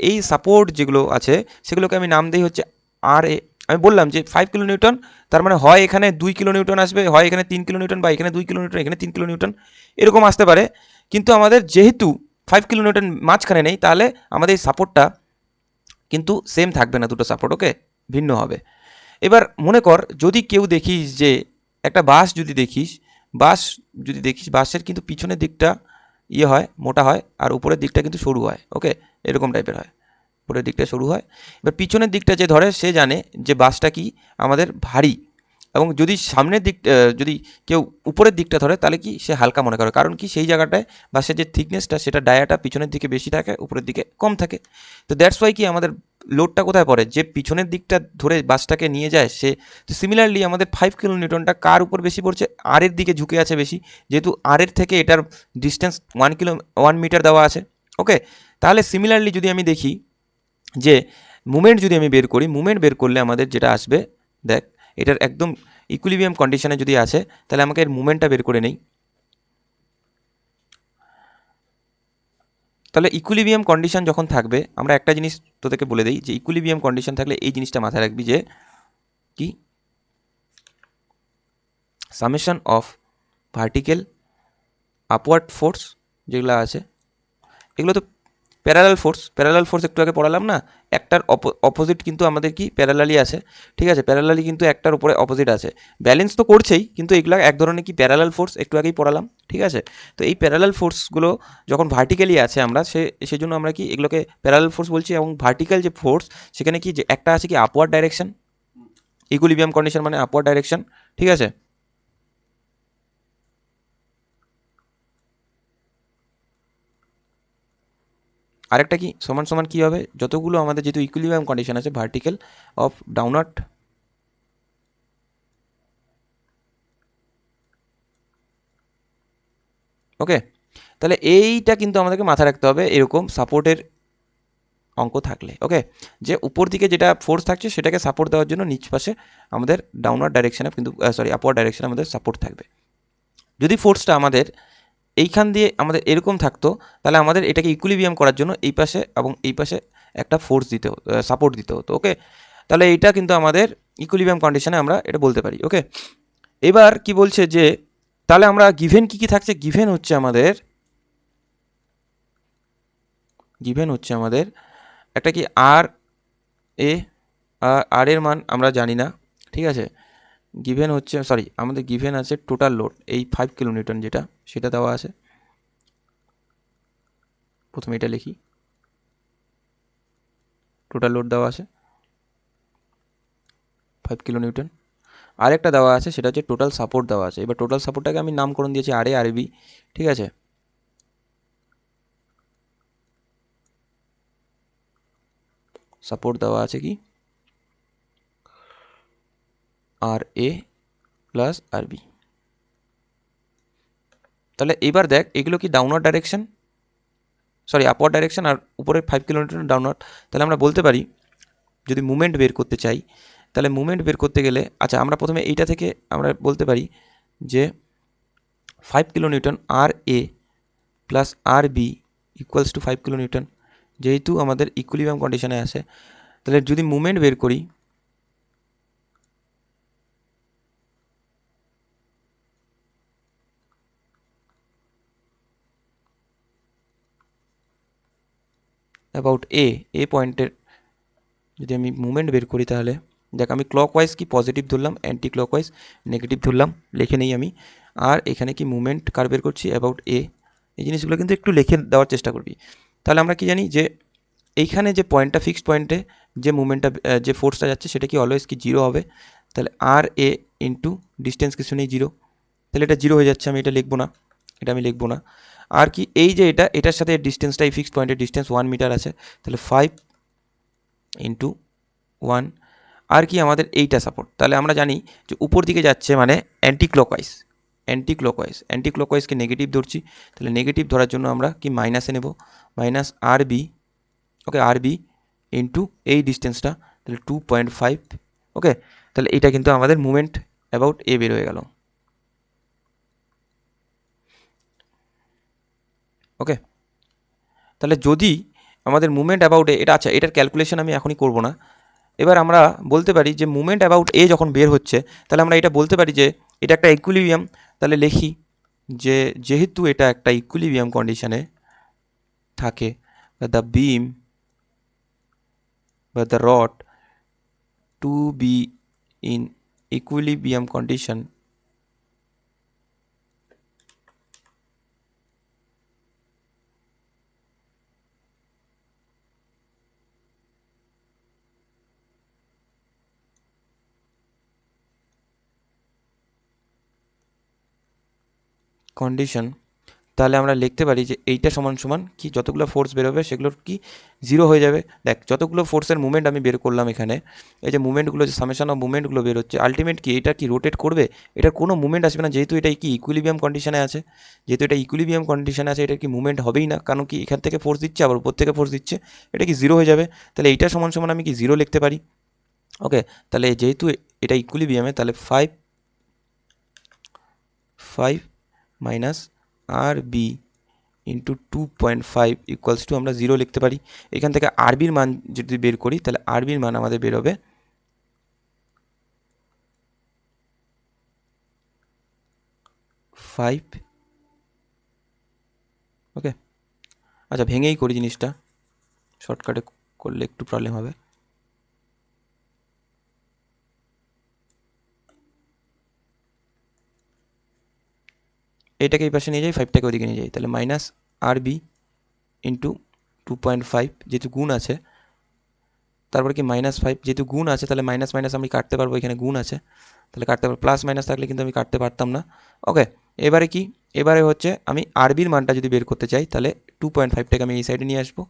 এই সাপোর্ট যেগুলো আছে সেগুলোকে আমি নাম দিই হচ্ছে আর এ। আমি বললাম যে 5 কিলো নিউটন, তার মানে হয় এখানে 2 কিলো নিউটন আসবে, হয় এখানে 3 কিলো নিউটন, বা এখানে 2 কিলো নিউটন, এখানে 3 কিলো নিউটন, এরকম আসতে পারে। কিন্তু আমাদের যেহেতু 5 কিলো নিউটন মাঝখানে নেই, তাহলে আমাদের এই সাপোর্টটা কিন্তু সেম থাকবে না, দুটো সাপোর্ট ওকে ভিন্ন হবে। এবার মনে কর যদি কেউ দেখিস যে একটা বাস যদি দেখিস বাসের কিন্তু পিছনের দিকটা ইয়ে হয়, মোটা হয়, আর উপরের দিকটা কিন্তু সরু হয়। ওকে, এরকম টাইপের হয়, উপরের দিকটা সরু হয়। এবার পিছনের দিকটা যে ধরে সে জানে যে বাসটা কি আমাদের ভারী, এবং যদি সামনের দিক যদি কেউ উপরের দিকটা ধরে তাহলে কি সে হালকা মনে করে, কারণ কি সেই জায়গাটায় বাসের যে থিকনেসটা সেটা ডায়াটা পিছনের দিকে বেশি থাকে, উপরের দিকে কম থাকে। তো দ্যাটস ওয়াই কি আমাদের লোডটা কোথায় পড়ে, যে পিছনের দিকটা ধরে বাসটাকে নিয়ে যায় সে। তো সিমিলারলি আমাদের 5 কিলো নিউটনটা কার উপর বেশি পড়ছে? আর এর দিকে ঝুঁকে আছে বেশি, যেহেতু আর এর থেকে এটার ডিস্টেন্স 1 মিটার দেওয়া আছে। ওকে, তাহলে সিমিলারলি যদি আমি দেখি যে মুভমেন্ট যদি আমি বের করি, মুভমেন্ট বের করলে আমাদের যেটা আসবে, দেখ এটার একদম ইকুইলিব্রিয়াম কন্ডিশনে যদি আছে তাহলে আমাকে এর মুভমেন্টটা বের করে নেই। তাহলে ইকুইলিব্রিয়াম কন্ডিশন যখন থাকবে, আমরা একটা জিনিস তোদেরকে বলে দিই যে ইকুইলিব্রিয়াম কন্ডিশন থাকলে এই জিনিসটা মাথায় রাখবি যে কি summation of vertical upward force যেগুলো আছে, এগুলো তো প্যারালাল ফোর্স একটু আগে পড়ালাম না, একটার অপোজিট কিন্তু আমাদের কি প্যারালালি আছে। ঠিক আছে, প্যারালালি কিন্তু একটার উপরে অপোজিট আছে, ব্যালেন্স তো করছেই, কিন্তু এগুলো এক ধরনের কি প্যারালাল ফোর্স, একটু আগেই পড়ালাম। ঠিক আছে, তো এই প্যারালাল ফোর্সগুলো যখন ভার্টিক্যালি আছে আমরা সেজন্য আমরা কি এগুলোকে প্যারালাল ফোর্স বলছি। এবং ভার্টিক্যাল যে ফোর্স সেখানে কি যে একটা আছে কি আপওয়ার্ড ডাইরেকশন, ইকুইলিব্রিয়াম কন্ডিশন মানে আপওয়ার্ড ডাইরেকশন। ঠিক আছে, আরেকটা কি সমান সমান কী হবে, যতগুলো আমাদের যেহেতু ইকুইলিব্রিয়াম কন্ডিশন আছে ভার্টিক্যাল অফ ডাউনওয়ার্ড ওকে। তাহলে এইটা কিন্তু আমাদেরকে মাথায় রাখতে হবে এরকম সাপোর্টের অঙ্ক থাকলে। ওকে, যে উপর দিকে যেটা ফোর্স থাকছে সেটাকে সাপোর্ট দেওয়ার জন্য নিচ পাশে আমাদের ডাউনওয়ার্ড ডাইরেকশানে কিন্তু আপওয়ার্ড ডাইরেকশানে আমাদের সাপোর্ট থাকবে। যদি ফোর্সটা আমাদের এইখান দিয়ে আমাদের এরকম থাকতো, তাহলে আমাদের এটাকে ইকুইলিব্রিয়াম করার জন্য এই পাশে এবং এই পাশে একটা ফোর্স দিতে হতো, সাপোর্ট দিতে হতো। ওকে, তাহলে এইটা কিন্তু আমাদের ইকুইলিব্রিয়াম কন্ডিশনে আমরা এটা বলতে পারি। ওকে, এবার কি বলছে যে তাহলে আমরা গিভেন কি থাকছে, গিভেন হচ্ছে আমাদের একটা কি আর এ, আর এর মান আমরা জানি না। ঠিক আছে, গিভেন হচ্ছে আমাদের গিভেন আছে টোটাল লোড এই 5 কিলো নিউটন যেটা সেটা দেওয়া আছে। প্রথমে এটা লিখি, টোটাল লোড দেওয়া আছে 5 কিলো নিউটন। আরেকটা দেওয়া আছে সেটা হচ্ছে টোটাল সাপোর্ট দেওয়া আছে। এবার টোটাল সাপোর্টটাকে আমি নামকরণ দিয়েছি আর এ আর বি। ঠিক আছে, সাপোর্ট দেওয়া আছে কি আর এ প্লাস আর বি। তাহলে এবার দেখ এগুলো কি ডাউনওয়ার্ড ডাইরেকশন, আপওয়ার্ড ডাইরেকশন, আর উপরে 5 কিলোমিটার ডাউনওয়ার্ড। তাহলে আমরা বলতে পারি যদি মুভমেন্ট বের করতে চাই তাহলে মুভমেন্ট বের করতে গেলে আচ্ছা আমরা প্রথমে এইটা থেকে আমরা বলতে পারি যে 5 kilonewton R A plus R B equals to 5 kilonewton, যেহেতু আমাদের ইকুইলিব্রিয়াম কন্ডিশনে আছে। তাহলে যদি মুভমেন্ট বের করি অ্যাবাউট এ পয়েন্টের যদি আমি মুভমেন্ট বের করি, তাহলে দেখ আমি ক্লকওয়াইজ কি পজিটিভ ধরলাম, অ্যান্টি ক্লকওয়াইজ নেগেটিভ ধরলাম, লিখে নেই আমি। আর এখানে কি মুভমেন্ট কার বের করছি, অ্যাবাউট এ। এই জিনিসগুলো কিন্তু একটু লিখে দেওয়ার চেষ্টা করবি। তাহলে আমরা কি জানি যে এইখানে যে পয়েন্টটা, ফিক্সড পয়েন্টে যে মুভমেন্টটা, যে ফোর্সটা যাচ্ছে সেটা কি অলওয়েজ কি জিরো হবে। তাহলে আর এ ইন্টু ডিস্টেন্স কিছু নেই, জিরো। তাহলে এটা জিরো হয়ে যাচ্ছে, আমি এটা লিখবো না, এটা আমি লিখবো না। আর কি এই যে এটার সাথে ডিস্টেন্সটা, এই ফিক্সড পয়েন্টের ডিস্টেন্স 1 মিটার আছে, তাহলে 5 ইন্টু 1। আর কি আমাদের এইটা সাপোর্ট, তাহলে আমরা জানি যে উপর দিকে যাচ্ছে মানে অ্যান্টি ক্লকওয়াইজকে নেগেটিভ ধরছি। তাহলে নেগেটিভ ধরার জন্য আমরা কি মাইনাসে নেব, মাইনাস আর বি, ওকে, আর বি ইন্টু এই ডিস্টেন্সটা, তাহলে 2.5। ওকে, তাহলে এটা কিন্তু আমাদের মুভমেন্ট অ্যাবাউট এ বের হয়ে গেল। ওকে, তাহলে যদি আমাদের মুভমেন্ট অ্যাবাউট এ এটা, আচ্ছা এটার ক্যালকুলেশন আমি এখনই করব না। এবার আমরা বলতে পারি যে মুভমেন্ট অ্যাবাউট এ যখন বের হচ্ছে, তাহলে আমরা এটা বলতে পারি যে এটা একটা ইকুইলিব্রিয়াম। তাহলে লিখি যে যেহেতু এটা একটা ইকুইলিব্রিয়াম কন্ডিশনে থাকে, দ্য বিম বা the rod to be in equilibrium condition, তাহলে আমরা লিখতে পারি যে এইটা সমান সমান কি, যতগুলো ফোর্স বেরোবে সেগুলোর কি জিরো হয়ে যাবে। দেখ যতগুলো ফোর্সের মুভমেন্ট আমি বের করলাম এখানে, এই যে মুভমেন্টগুলো, যে সামেশন অফ মুভমেন্টগুলো বের হচ্ছে, আলটিমেট কি এটা কি রোটেট করবে, এটার কোনো মুভমেন্ট আসবে না, যেহেতু এটা কি ইকুইলিব্রিয়াম কন্ডিশনে আছে। যেহেতু এটা ইকুইলিব্রিয়াম কন্ডিশনে আছে, এটা কি মুভমেন্ট হবেই না, কারণ কি এখান থেকে ফোর্স দিচ্ছে আবার উপর থেকে ফোর্স দিচ্ছে, এটা কি জিরো হয়ে যাবে। তাহলে এইটা সমান সমান আমি কি জিরো লিখতে পারি। ওকে, তাহলে যেহেতু এটা ইকুইলিব্রিয়ামে, তাহলে 5 minus R B into 2.5 equals to আমরা জিরো লিখতে পারি। এখান থেকে আরবির মান যদি বের করি, তাহলে আরবির মান আমাদের বেরোবে 5। ওকে, আচ্ছা ভেঙেই করি জিনিসটা, শর্টকাটে করলে একটু প্রবলেম হবে। এটাকে এই পাশে নিয়ে যাই, 5টাকে ওদিকে নিয়ে যাই, তাহলে মাইনাস আর বি ইন্টু 2.5, যেহেতু গুণ আছে, তারপরে কি -5, যেহেতু গুণ আছে তাহলে মাইনাস মাইনাস আমি কাটতে পারবো, এখানে গুণ আছে তাহলে কাটতে পারবো, প্লাস মাইনাস থাকলে কিন্তু আমি কাটতে পারতাম না। ওকে, এবারে কি, এবারে হচ্ছে আমি আরবির মানটা যদি বের করতে চাই, তাহলে 2.5টাকে আমি এই সাইডে নিয়ে আসবো,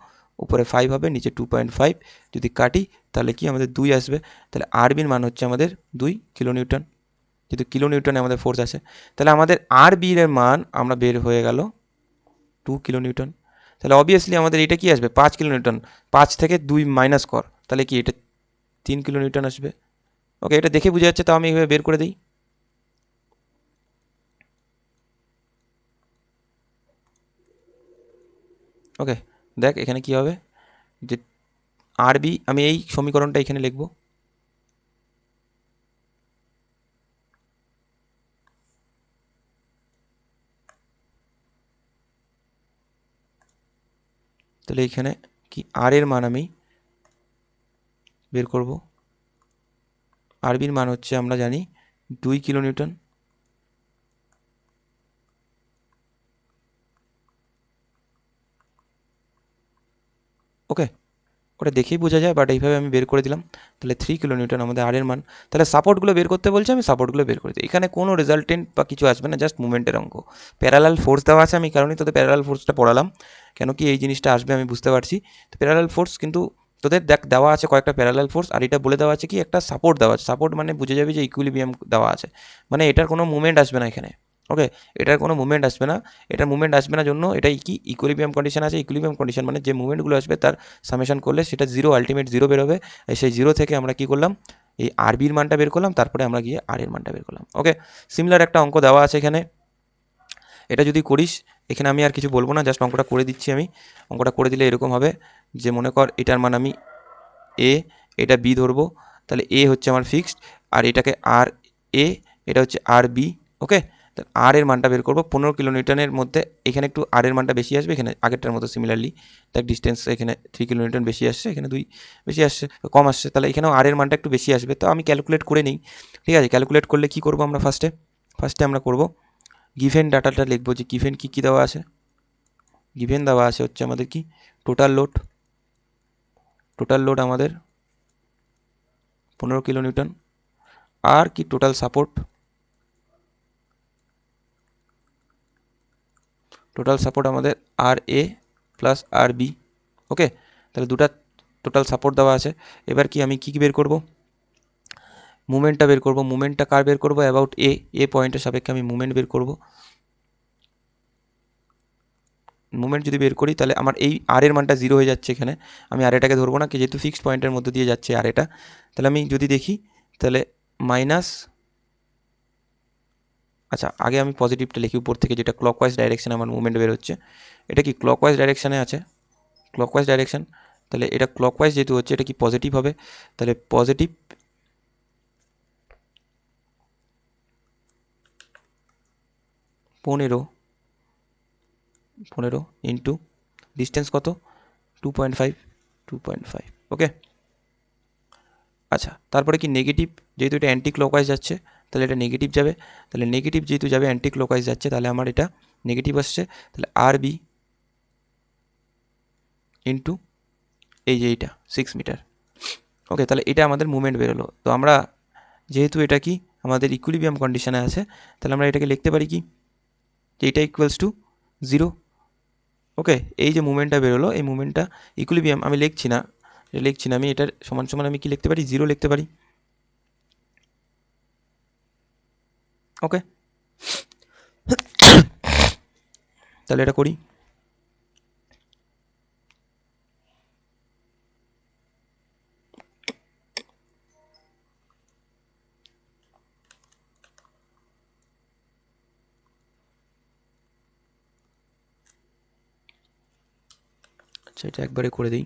উপরে 5 হবে, নিচে 2.5, যদি কাটি তাহলে কি আমাদের 2 আসবে। তাহলে আরবির মান হচ্ছে আমাদের 2 কিলোনিউটন, যেহেতু কিলোনিউটনে আমাদের ফোর্স আছে। তাহলে আমাদের আরবির মান আমরা বের হয়ে গেল 2 কিলোনিউটন। তাহলে অবভিয়াসলি আমাদের এটা কি আসবে, 5 কিলোনিউটন, 5 থেকে 2 মাইনাস কর, তাহলে কি এটা 3 কিলোনিউটন আসবে। ওকে, এটা দেখে বোঝা যাচ্ছে, তাও আমি এভাবে বের করে দিই। ওকে, দেখ এখানে কি হবে, যে আরবি, আমি এই সমীকরণটা এখানে লিখব, তাহলে এখানে কি আর এর মান আমি বের করব। আরবির মান হচ্ছে আমরা জানি 2 কিলোনিউটন। ওকে, ওটা দেখেই বোঝা যায়, বাট এইভাবে আমি বের করে দিলাম। তাহলে 3 কিলোনিউটন আমাদের আর এর মান। তাহলে সাপোর্টগুলো বের করতে বলছে, আমি সাপোর্টগুলো বের করে দিই। এখানে কোনো রেজাল্টেন্ট বা কিছু আসবে না, জাস্ট মুভমেন্টের অঙ্ক। প্যারালাল ফোর্স দেওয়া আছে, আমি কারণেই তোদের প্যারালাল ফোর্সটা পড়ালাম, কেন কি এই জিনিসটা আসবে আমি বুঝতে পারছি। তো প্যারালাল ফোর্স কিন্তু তোদের দেখ দেওয়া আছে কয়েকটা প্যারালাল ফোর্স, আর এটা বলে দেওয়া আছে কি একটা সাপোর্ট দেওয়া আছে। সাপোর্ট মানে বুঝে যাবে যে ইকুইলিব্রিয়াম দেওয়া আছে, মানে এটার কোনো মুভমেন্ট আসবে না এখানে। ওকে, এটার কোনো মুভমেন্ট আসবে না, এটার মুভমেন্ট আসবে না জন্য এটাই কি ইকুইলিব্রিয়াম কন্ডিশন আছে। ইকুইলিব্রিয়াম কন্ডিশন মানে যে মুভমেন্টগুলো আসবে তার সামেশন করলে সেটা জিরো, আলটিমেট জিরো বেরোবে। সেই জিরো থেকে আমরা কি করলাম, এই আরবির মানটা বের করলাম, তারপরে আমরা গিয়ে আর এর মানটা বের করলাম। ওকে, সিমিলার একটা অঙ্ক দেওয়া আছে এখানে, এটা যদি করিস, এখানে আমি আর কিছু বলবো না, জাস্ট অঙ্কটা করে দিচ্ছি আমি। অঙ্কটা করে দিলে এরকম হবে যে মনে কর এটার মান আমি এ, এটা বি ধরবো, তাহলে এ হচ্ছে আমার ফিক্সড, আর এটাকে আর এ, এটা হচ্ছে আর বি। ওকে, তাহলে আর এর মানটা বের করবো 15 কিলোমিটারের মধ্যে। এখানে একটু আর এর মানটা বেশি আসবে, এখানে আগেরটার মতো সিমিলারলি দেখ ডিস্টেন্স এখানে 3 কিলোমিটার বেশি আসছে, এখানে 2 বেশি আসছে, কম আসছে, তাহলে এখানেও আর এর মানটা একটু বেশি আসবে। তো আমি ক্যালকুলেট করে নিই, ঠিক আছে? ক্যালকুলেট করলে কি করবো আমরা ফার্স্টে আমরা করবো গিভেন ডাটাটা লিখবো, যে গিভেন কী কী দেওয়া আছে। গিভেন দেওয়া আছে হচ্ছে আমাদের কি টোটাল লোড আমাদের 15 কিলোনিউটন, আর কি টোটাল সাপোর্ট আমাদের আর এ প্লাস আর বি। ওকে, তাহলে দুটা টোটাল সাপোর্ট দেওয়া আছে। এবার কি আমি কি বের করব, মুভমেন্টটা বের করব। মুভমেন্টটা কার বের করব, অ্যাবাউট এ পয়েন্টের সাপেক্ষে আমি মুভমেন্ট বের করব। মুভমেন্ট যদি বের করি তাহলে আমার এই আর এর মানটা 0 হয়ে যাচ্ছে, এখানে আমি আর এটাকে ধরবো না, যেহেতু ফিক্সড পয়েন্টের মধ্যে দিয়ে যাচ্ছে আর এটা। তাহলে আমি যদি দেখি তাহলে মাইনাস, আচ্ছা আগে আমি পজিটিভটা লিখি উপর থেকে, যেটা ক্লকওয়াইজ ডাইরেকশানে আমার মুভমেন্ট বের হচ্ছে। এটা কি ক্লকওয়াইজ ডাইরেকশানে আছে, ক্লকওয়াইজ ডাইরেকশান, তাহলে এটা ক্লকওয়াইজ যেহেতু হচ্ছে, এটা কি পজিটিভ হবে, তাহলে পজিটিভ 15 ইন্টু ডিস্টেন্স কত 2.5। ওকে, আচ্ছা তারপরে কি নেগেটিভ, যেহেতু এটা অ্যান্টি ক্লকওয়াইজ যাচ্ছে তাহলে এটা নেগেটিভ যাবে, তাহলে নেগেটিভ যেহেতু যাবে অ্যান্টি ক্লকওয়াইজ যাচ্ছে, তাহলে আমার এটা নেগেটিভ আসছে, তাহলে আর বি ইন্টু এই যে এইটা 6 মিটার। ওকে, তাহলে এটা আমাদের মুভমেন্ট বেরোলো। তো আমরা যেহেতু এটা কি আমাদের ইকুইলিব্রিয়াম কন্ডিশনে আছে, তাহলে আমরা এটাকে লিখতে পারি কি, যে এটা ইকুয়ালস টু 0। ওকে, এই যে মুভমেন্টটা বেরোলো, এই মুভমেন্টটা ইকুইলিব্রিয়াম আমি লিখছি না, আমি এটার সমান সমান আমি কি লিখতে পারি, 0 লিখতে পারি। ওকে, তাহলে এটা করি। আচ্ছা এটা একবারে করে দিই,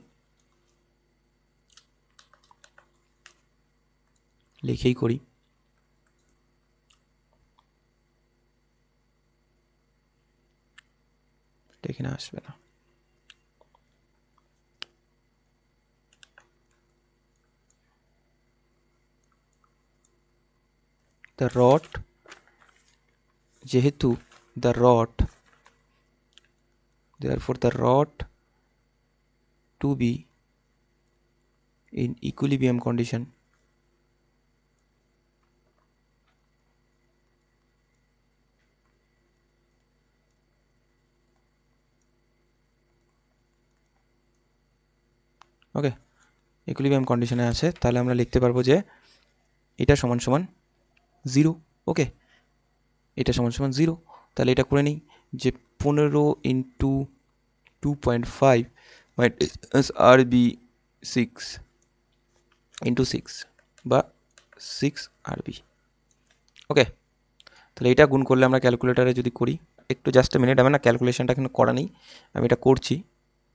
লিখেই করি। এখানে আসবে না। দ্য রড, যেহেতু the rod, therefore the rod to be in equilibrium condition, okay equilibrium কন্ডিশনে আছে, তাহলে আমরা লিখতে পারবো যে এটা সমান সমান 0। ওকে, এটা সমান সমান 0, তাহলে এটা করে নিই যে 15 into 2.5 minus R B 6 into 6 বা 6 আর বি। ওকে, তাহলে এটা গুণ করলে আমরা ক্যালকুলেটারে যদি করি, একটু জাস্ট মিনিট, আমি না ক্যালকুলেশনটা কিন্তু করা নেই, আমি এটা করছি,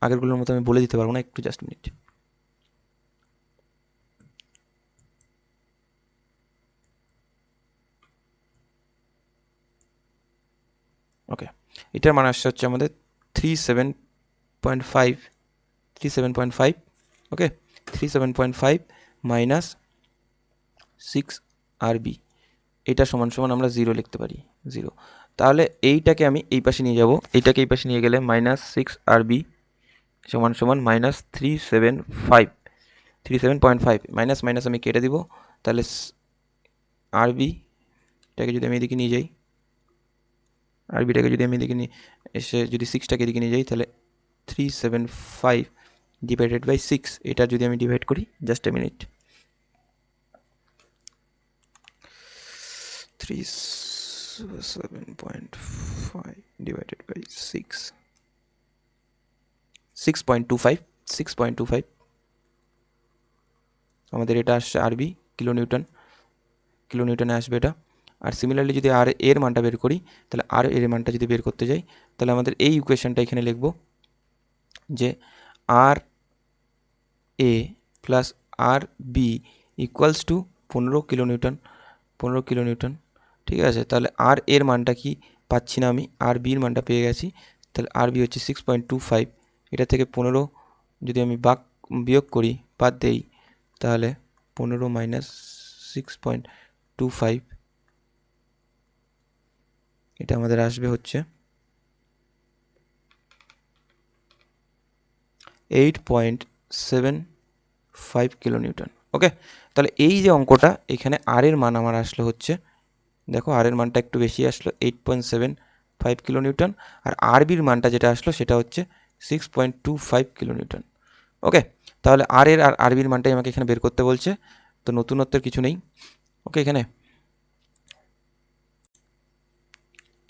আগেরগুলোর মতো আমি বলে দিতে পারবো না, একটু জাস্ট মিনিট। ওকে, এটার মান আসছে হচ্ছে আমাদের 37.5। ওকে, 37.5 মাইনাস 6 আর বি, এটা সমান সমান আমরা 0 লিখতে পারি, 0। তাহলে এইটাকে আমি এই পাশে নিয়ে যাব, এইটাকে এই পাশে নিয়ে গেলে মাইনাস 6 আর বি সমান সমান মাইনাস 37.5, মাইনাস মাইনাস আমি কেটে দিব, তাহলে আর বিটাকে যদি আমি এদিকে নিয়ে যাই, আর বিটাকে যদি আমি এদিকে নিয়ে এসে যদি 6টাকে এদিকে নিয়ে যাই, তাহলে 375 ডিভাইডেড বাই 6, এটা যদি আমি ডিভাইড করি, just a minute, 37.5 divided by 6.25 আমাদের এটা আসছে আরবি কিলোনিউটনে আসবে এটা। আর সিমিলারলি যদি আর এর মানটা বের করি, তাহলে আর এর মানটা যদি বের করতে যাই, তাহলে আমাদের এই ইকুয়েশনটা এখানে লিখব যে R A plus R B equals to 15 kilonewton. ঠিক আছে, তাহলে আর এর মানটা কি পাচ্ছি না, আমি আর বির মানটা পেয়ে গেছি। তাহলে আর বি হচ্ছে 6.25। এটা থেকে 15 যদি আমি বিয়োগ করি, বাদ দেই, তাহলে 15 মাইনাস 6.25, এটা আমাদের আসবে হচ্ছে 8.75 কিলোনিউটন। ওকে, তাহলে এই যে অঙ্কটা, এখানে আর এর মান আমার আসলো হচ্ছে, দেখো আর এর মানটা একটু বেশি আসলো 8.75 কিলোনিউটন, আর আর বির মানটা যেটা আসলো সেটা হচ্ছে 6.25 কিলোনিউটন। ওকে, তাহলে আর এর আর আর বির মানটাই আমাকে এখানে বের করতে বলছে, তো নতুনত্বের কিছু নেই। ওকে, এখানে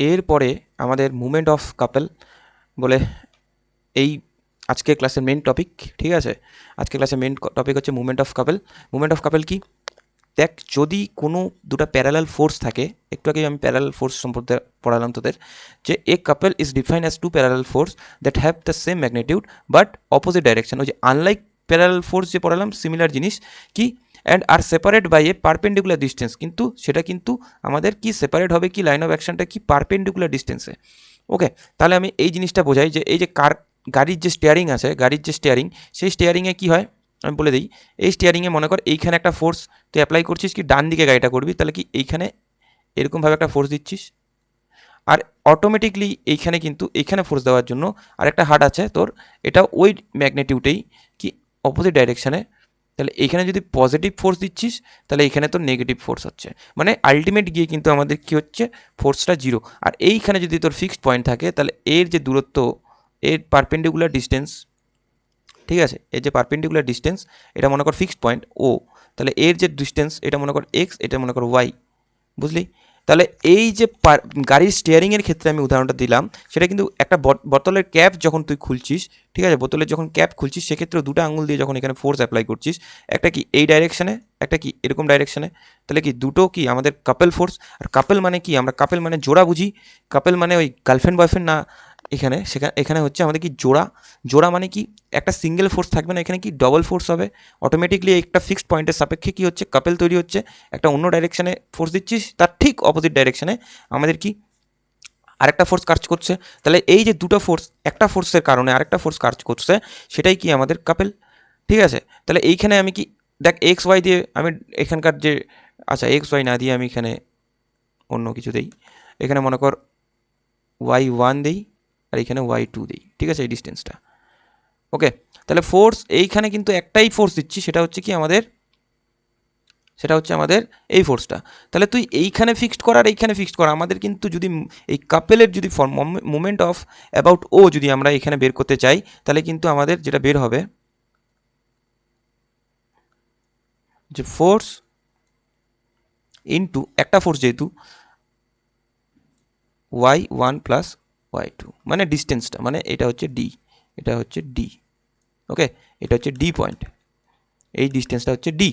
এরপরে আমাদের মুভমেন্ট অফ কাপল বলে এই আজকের ক্লাসের মেন টপিক। ঠিক আছে, আজকের ক্লাসের মেন টপিক হচ্ছে movement of couple. Movement of couple কি? দেখ, যদি কোনো দুটা প্যারালাল ফোর্স থাকে, একটু আগে আমি প্যারালাল ফোর্স সম্পর্কে পড়ালাম তোদের, যে a couple is define as two parallel force that have the same magnitude but opposite direction. ওই যে আনলাইক প্যারালাল ফোর্স যে পড়ালাম, সিমিলার জিনিস কি, and are separate by a perpendicular distance, কিন্তু সেটা কিন্তু আমাদের কি সেপারেট হবে কি, লাইন অফ অ্যাকশনটা কি পারপেন্ডিকুলার ডিস্টেন্সে। ওকে, তাহলে আমি এই জিনিসটা বোঝাই যে এই যে গাড়ির যে স্টিয়ারিং আছে, গাড়ির যে স্টিয়ারিং, সেই স্টিয়ারিংয়ে কী হয় আমি বলে দিই। এই স্টিয়ারিংয়ে মনে কর এইখানে একটা ফোর্স তুই অ্যাপ্লাই করছিস, কি ডান দিকে গাড়িটা করবি, তাহলে কি এইখানে এরকমভাবে একটা ফোর্স দিচ্ছিস, আর অটোমেটিকলি এইখানে কিন্তু এইখানে ফোর্স দেওয়ার জন্য আরেকটা হার্ড আছে তোর, এটা ওই ম্যাগনেটিউডেই কি অপোজিট ডাইরেকশানে, তাহলে এইখানে যদি পজিটিভ ফোর্স দিচ্ছিস, তাহলে এইখানে তোর নেগেটিভ ফোর্স হচ্ছে, মানে আলটিমেট গিয়ে কিন্তু আমাদের কি হচ্ছে, ফোর্সটা জিরো। আর এইখানে যদি তোর ফিক্সড পয়েন্ট থাকে, তাহলে এর যে দূরত্ব, এর পারপেন্ডিকুলার ডিস্টেন্স, ঠিক আছে, এর যে পারপেন্ডিকুলার ডিস্টেন্স, এটা মনে কর ফিক্সড পয়েন্ট ও, তাহলে এর যে ডিস্টেন্স, এটা মনে কর এক্স, এটা মনে কর ওয়াই, বুঝলি? তাহলে এই যে গাড়ির স্টিয়ারিংয়ের ক্ষেত্রে আমি উদাহরণটা দিলাম, সেটা কিন্তু একটা বোতলের ক্যাপ যখন তুই খুলছিস, ঠিক আছে, বোতলের যখন ক্যাপ খুলছিস, সেক্ষেত্রে দুটো আঙুল দিয়ে যখন এখানে ফোর্স অ্যাপ্লাই করছিস, একটা কি এই ডাইরেকশানে, একটা কি এরকম ডাইরেকশানে, তাহলে কি দুটো কি আমাদের কাপল ফোর্স। আর কাপল মানে কি, আমরা কাপল মানে জোড়া বুঝি, কাপল মানে ওই গার্লফ্রেন্ড বয়ফ্রেন্ড না, এখানে হচ্ছে আমাদের কি জোড়া। জোড়া মানে কি, একটা সিঙ্গেল ফোর্স থাকবে না, এখানে কি ডবল ফোর্স হবে। অটোমেটিকলি একটা ফিক্সড পয়েন্টের সাপেক্ষে কি হচ্ছে, কাপল তৈরি হচ্ছে। একটা অন্য ডাইরেকশানে ফোর্স দিচ্ছিস, তার ঠিক অপোজিট ডাইরেকশানে আমাদের কি আরেকটা ফোর্স কাজ করছে। তাহলে এই যে দুটো ফোর্স, একটা ফোর্সের কারণে আরেকটা ফোর্স কাজ করছে, সেটাই কি আমাদের কাপল। ঠিক আছে, তাহলে এইখানে আমি কি, দেখ এক্স ওয়াই দিয়ে আমি এখানকার যে, আচ্ছা এক্স ওয়াই না দিয়ে আমি এখানে অন্য কিছু দিই, এখানে মনে কর y1 দেই, আর এখানে y2 দেই, ঠিক আছে, এই ডিস্টেন্সটা। ওকে, তাহলে ফোর্স এইখানে কিন্তু একটাই ফোর্স দিচ্ছি, সেটা হচ্ছে কি আমাদের, সেটা হচ্ছে আমাদের এই ফোর্সটা। তাহলে তুই এইখানে ফিক্সড কর আর এইখানে ফিক্সড কর, আমাদের কিন্তু যদি এই কাপেলের যদি মোমেন্ট অফ অ্যাবাউট ও যদি আমরা এখানে বের করতে চাই, তাহলে কিন্তু আমাদের যেটা বের হবে যে ফোর্স ইন্টু একটা ফোর্স, যেহেতু y1 প্লাস y2, মানে ডিস্টেন্সটা, মানে এটা হচ্ছে ডি, এটা হচ্ছে ডি। ওকে, এটা হচ্ছে ডি পয়েন্ট, এই ডিস্টেন্সটা হচ্ছে ডি।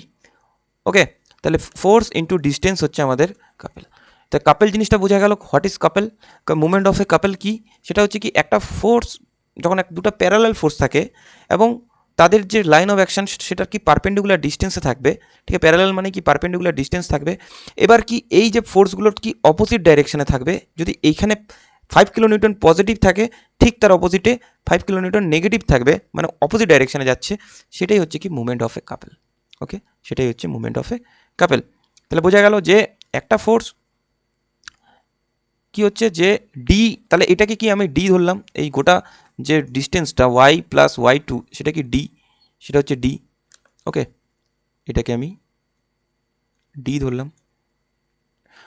ওকে, তাহলে ফোর্স ইন্টু ডিস্টেন্স হচ্ছে আমাদের কাপেল। তা কাপেল জিনিসটা বোঝা গেল। What is couple? Movement of A couple কি, সেটা হচ্ছে কি একটা ফোর্স যখন দুটো প্যারালাল ফোর্স থাকে এবং তাদের যে লাইন অফ অ্যাকশন সেটা কি পারপেন্ডিকুলার ডিস্টেন্সে থাকবে। ঠিক আছে, প্যারালাল মানে কি পারপেন্ডিকুলার ডিস্টেন্স থাকবে। এবার কি এই যে ফোর্সগুলোর কি অপোজিট ডাইরেকশনে থাকবে, যদি এইখানে 5 কিলোনিউটন পজিটিভ থাকে, ঠিক তার অপোজিটে 5 কিলোনিউটন নেগেটিভ থাকবে, মানে অপোজিট ডাইরেকশনে যাচ্ছে, সেটাই হচ্ছে কি মুভমেন্ট অফ এ কাপেল। ওকে, সেটাই হচ্ছে মুভমেন্ট অফ এ কাপেল। তাহলে বোঝা গেল যে একটা ফোর্স কি হচ্ছে যে ডি, তাহলে এটাকে কি আমি ডি ধরলাম, এই গোটা যে ডিস্টেন্সটা ওয়াই প্লাস y2, সেটা কি ডি, সেটা হচ্ছে ডি। ওকে, এটাকে আমি ডি ধরলাম।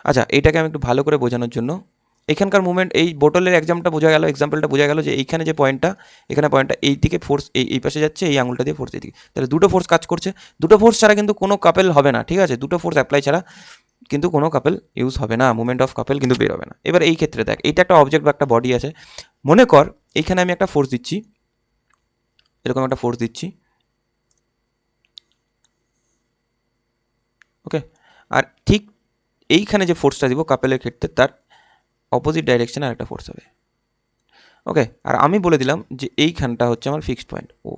আচ্ছা, এটাকে আমি একটু ভালো করে বোঝানোর জন্য, এখানকার মুভমেন্ট, এই বোতলের এক্সাম্পলটা বোঝা গেল যে এইখানে যে পয়েন্টটা, এখানে পয়েন্টটা এই দিকে ফোর্স এই পাশে যাচ্ছে, এই আঙুলটা দিয়ে ফোর্স এদিকে, তাহলে দুটো ফোর্স কাজ করছে। দুটো ফোর্স ছাড়া কিন্তু কোনো কাপেল হবে না, ঠিক আছে, দুটো ফোর্স অ্যাপ্লাই ছাড়া কিন্তু কোনো কাপেল ইউজ হবে না, মুভমেন্ট অফ কাপেল কিন্তু বের হবে না। এবার এই ক্ষেত্রে দেখ, এইটা একটা অবজেক্ট বা একটা বডি আছে, মনে কর এইখানে আমি একটা ফোর্স দিচ্ছি, এরকম একটা ফোর্স দিচ্ছি। আর ঠিক এইখানে যে ফোর্সটা দিব কাপেলের ক্ষেত্রে তার অপোজিট ডাইরেকশনে আরেকটা ফোর্স হবে। ওকে, আর আমি বলে দিলাম যে এইখানটা হচ্ছে আমার ফিক্সড পয়েন্ট ও।